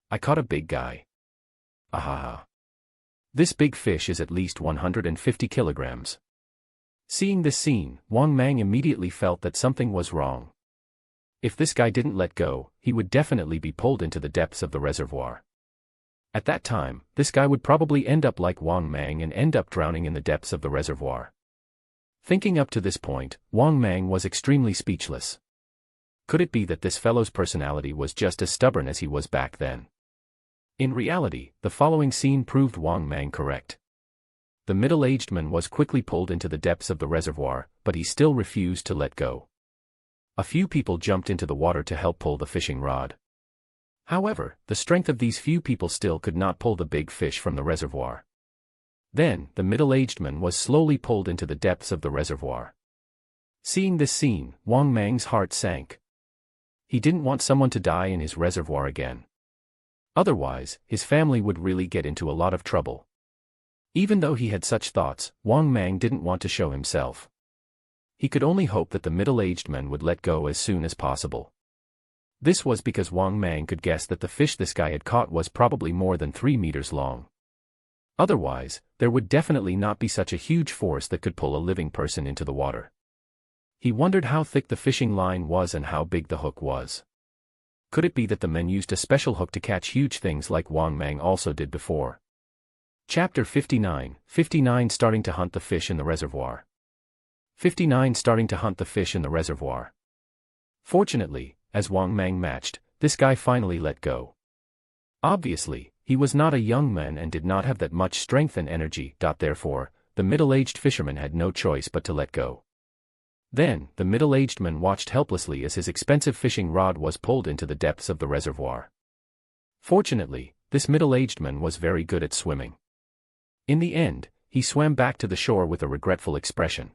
I caught a big guy. Ahaha. This big fish is at least 150 kilograms." Seeing this scene, Wang Mang immediately felt that something was wrong. If this guy didn't let go, he would definitely be pulled into the depths of the reservoir. At that time, this guy would probably end up like Wang Mang and end up drowning in the depths of the reservoir. Thinking up to this point, Wang Mang was extremely speechless. Could it be that this fellow's personality was just as stubborn as he was back then? In reality, the following scene proved Wang Mang correct. The middle-aged man was quickly pulled into the depths of the reservoir, but he still refused to let go. A few people jumped into the water to help pull the fishing rod. However, the strength of these few people still could not pull the big fish from the reservoir. Then, the middle-aged man was slowly pulled into the depths of the reservoir. Seeing this scene, Wang Mang's heart sank. He didn't want someone to die in his reservoir again. Otherwise, his family would really get into a lot of trouble. Even though he had such thoughts, Wang Mang didn't want to show himself. He could only hope that the middle-aged man would let go as soon as possible. This was because Wang Mang could guess that the fish this guy had caught was probably more than 3 meters long. Otherwise, there would definitely not be such a huge force that could pull a living person into the water. He wondered how thick the fishing line was and how big the hook was. Could it be that the men used a special hook to catch huge things like Wang Mang also did before? Chapter 59, 59 Starting to hunt the fish in the reservoir. 59 Starting to hunt the fish in the reservoir. Fortunately, as Wang Mang matched, this guy finally let go. Obviously, he was not a young man and did not have that much strength and energy. Therefore, the middle-aged fisherman had no choice but to let go. Then, the middle-aged man watched helplessly as his expensive fishing rod was pulled into the depths of the reservoir. Fortunately, this middle-aged man was very good at swimming. In the end, he swam back to the shore with a regretful expression.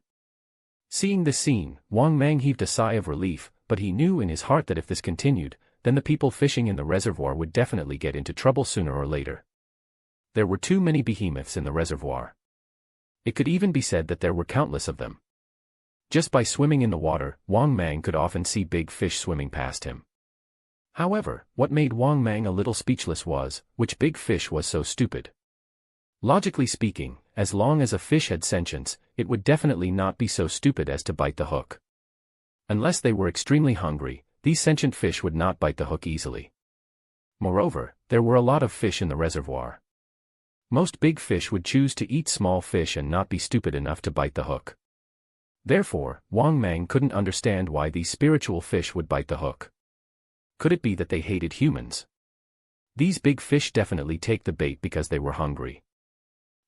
Seeing this scene, Wang Mang heaved a sigh of relief, but he knew in his heart that if this continued, then the people fishing in the reservoir would definitely get into trouble sooner or later. There were too many behemoths in the reservoir. It could even be said that there were countless of them. Just by swimming in the water, Wang Mang could often see big fish swimming past him. However, what made Wang Mang a little speechless was, which big fish was so stupid? Logically speaking, as long as a fish had sentience, it would definitely not be so stupid as to bite the hook. Unless they were extremely hungry, these sentient fish would not bite the hook easily. Moreover, there were a lot of fish in the reservoir. Most big fish would choose to eat small fish and not be stupid enough to bite the hook. Therefore, Wang Mang couldn't understand why these spiritual fish would bite the hook. Could it be that they hated humans? These big fish definitely take the bait because they were hungry.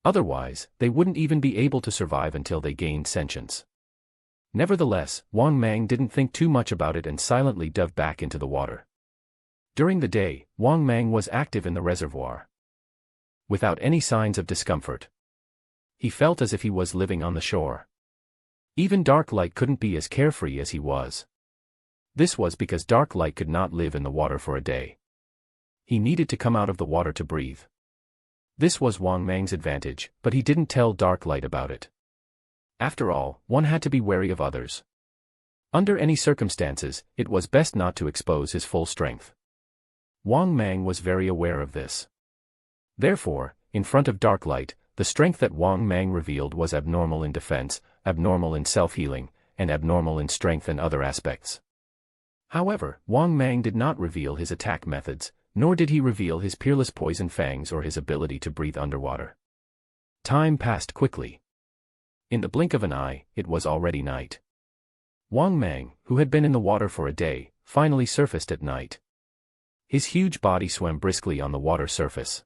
Otherwise, they wouldn't even be able to survive until they gained sentience. Nevertheless, Wang Mang didn't think too much about it and silently dove back into the water. During the day, Wang Mang was active in the reservoir. Without any signs of discomfort. He felt as if he was living on the shore. Even dark light couldn't be as carefree as he was. This was because dark light could not live in the water for a day. He needed to come out of the water to breathe. This was Wang Mang's advantage, but he didn't tell dark light about it. After all, one had to be wary of others. Under any circumstances, it was best not to expose his full strength. Wang Mang was very aware of this. Therefore, in front of dark light, the strength that Wang Mang revealed was abnormal in defense, abnormal in self-healing, and abnormal in strength and other aspects. However, Wang Mang did not reveal his attack methods, nor did he reveal his peerless poison fangs or his ability to breathe underwater. Time passed quickly. In the blink of an eye, it was already night. Wang Mang, who had been in the water for a day, finally surfaced at night. His huge body swam briskly on the water surface.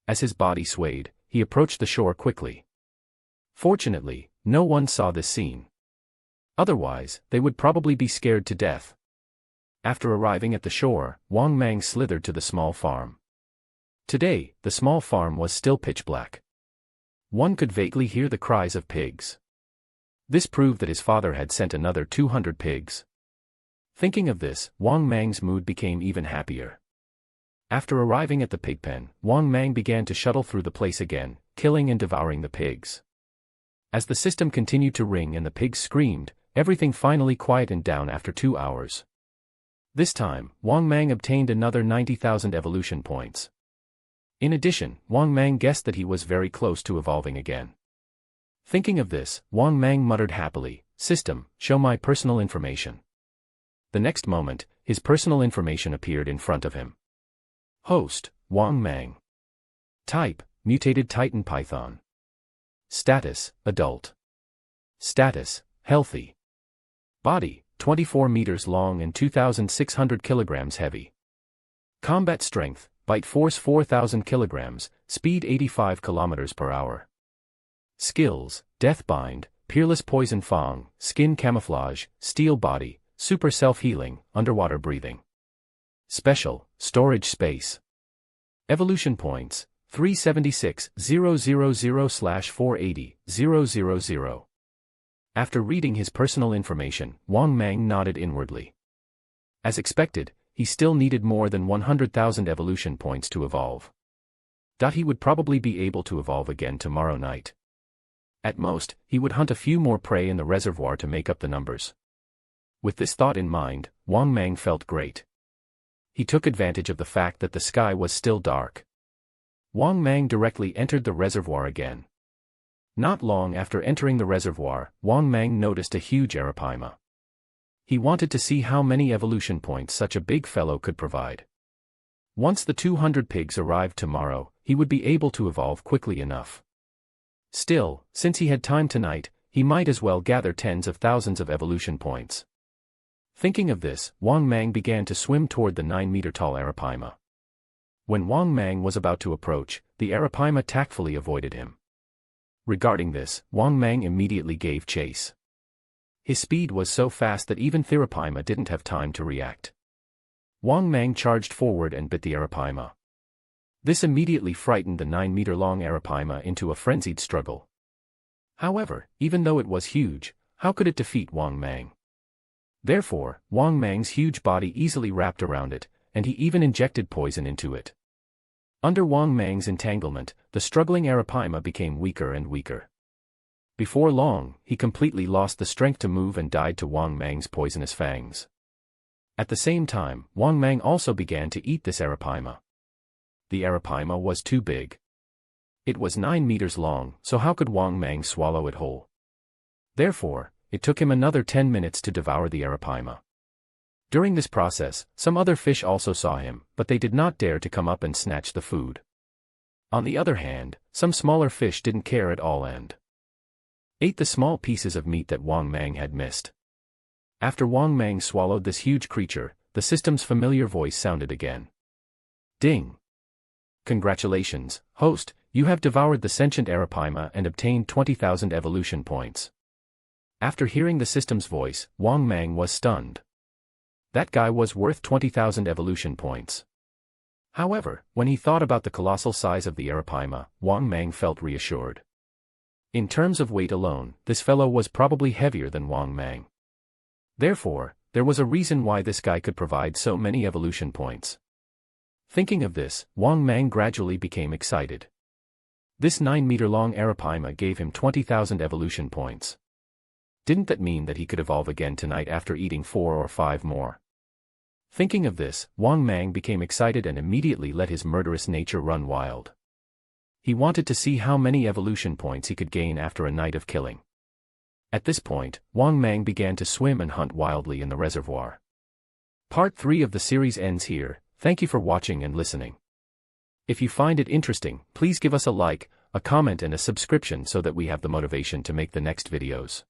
As his body swayed, he approached the shore quickly. Fortunately, no one saw this scene. Otherwise, they would probably be scared to death. After arriving at the shore, Wang Mang slithered to the small farm. Today, the small farm was still pitch black. One could vaguely hear the cries of pigs. This proved that his father had sent another 200 pigs. Thinking of this, Wang Mang's mood became even happier. After arriving at the pig pen, Wang Mang began to shuttle through the place again, killing and devouring the pigs. As the system continued to ring and the pigs screamed, everything finally quietened down after 2 hours. This time, Wang Mang obtained another 90,000 evolution points. In addition, Wang Mang guessed that he was very close to evolving again. Thinking of this, Wang Mang muttered happily, "System, show my personal information." The next moment, his personal information appeared in front of him. Host, Wang Mang. Type, Mutated Titan Python. Status, Adult. Status, Healthy. Body, 24 meters long and 2,600 kilograms heavy. Combat Strength, Bite Force 4,000 kilograms, Speed 85 kilometers per hour. Skills, Deathbind, Peerless Poison Fang, Skin Camouflage, Steel Body, Super Self-Healing, Underwater Breathing. Special, Storage Space. Evolution Points, 376,000/480,000. After reading his personal information, Wang Mang nodded inwardly. As expected, he still needed more than 100,000 evolution points to evolve. He would probably be able to evolve again tomorrow night. At most, he would hunt a few more prey in the reservoir to make up the numbers. With this thought in mind, Wang Mang felt great. He took advantage of the fact that the sky was still dark. Wang Mang directly entered the reservoir again. Not long after entering the reservoir, Wang Mang noticed a huge arapaima. He wanted to see how many evolution points such a big fellow could provide. Once the 200 pigs arrived tomorrow, he would be able to evolve quickly enough. Still, since he had time tonight, he might as well gather tens of thousands of evolution points. Thinking of this, Wang Mang began to swim toward the 9-meter-tall arapaima. When Wang Mang was about to approach, the arapaima tactfully avoided him. Regarding this, Wang Mang immediately gave chase. His speed was so fast that even Therapaima didn't have time to react. Wang Mang charged forward and bit the arapaima. This immediately frightened the 9-meter-long arapaima into a frenzied struggle. However, even though it was huge, how could it defeat Wang Mang? Therefore, Wang Mang's huge body easily wrapped around it, and he even injected poison into it. Under Wang Mang's entanglement, the struggling arapaima became weaker and weaker. Before long, he completely lost the strength to move and died to Wang Mang's poisonous fangs. At the same time, Wang Mang also began to eat this arapaima. The arapaima was too big. It was 9 meters long, so how could Wang Mang swallow it whole? Therefore, it took him another 10 minutes to devour the arapaima. During this process, some other fish also saw him, but they did not dare to come up and snatch the food. On the other hand, some smaller fish didn't care at all and ate the small pieces of meat that Wang Mang had missed. After Wang Mang swallowed this huge creature, the system's familiar voice sounded again. Ding! Congratulations, host, you have devoured the sentient arapaima and obtained 20,000 evolution points. After hearing the system's voice, Wang Mang was stunned. That guy was worth 20,000 evolution points. However, when he thought about the colossal size of the arapaima, Wang Mang felt reassured. In terms of weight alone, this fellow was probably heavier than Wang Mang. Therefore, there was a reason why this guy could provide so many evolution points. Thinking of this, Wang Mang gradually became excited. This 9-meter-long arapaima gave him 20,000 evolution points. Didn't that mean that he could evolve again tonight after eating 4 or 5 more? Thinking of this, Wang Mang became excited and immediately let his murderous nature run wild. He wanted to see how many evolution points he could gain after a night of killing. At this point, Wang Mang began to swim and hunt wildly in the reservoir. Part 3 of the series ends here. Thank you for watching and listening. If you find it interesting, please give us a like, a comment and a subscription so that we have the motivation to make the next videos.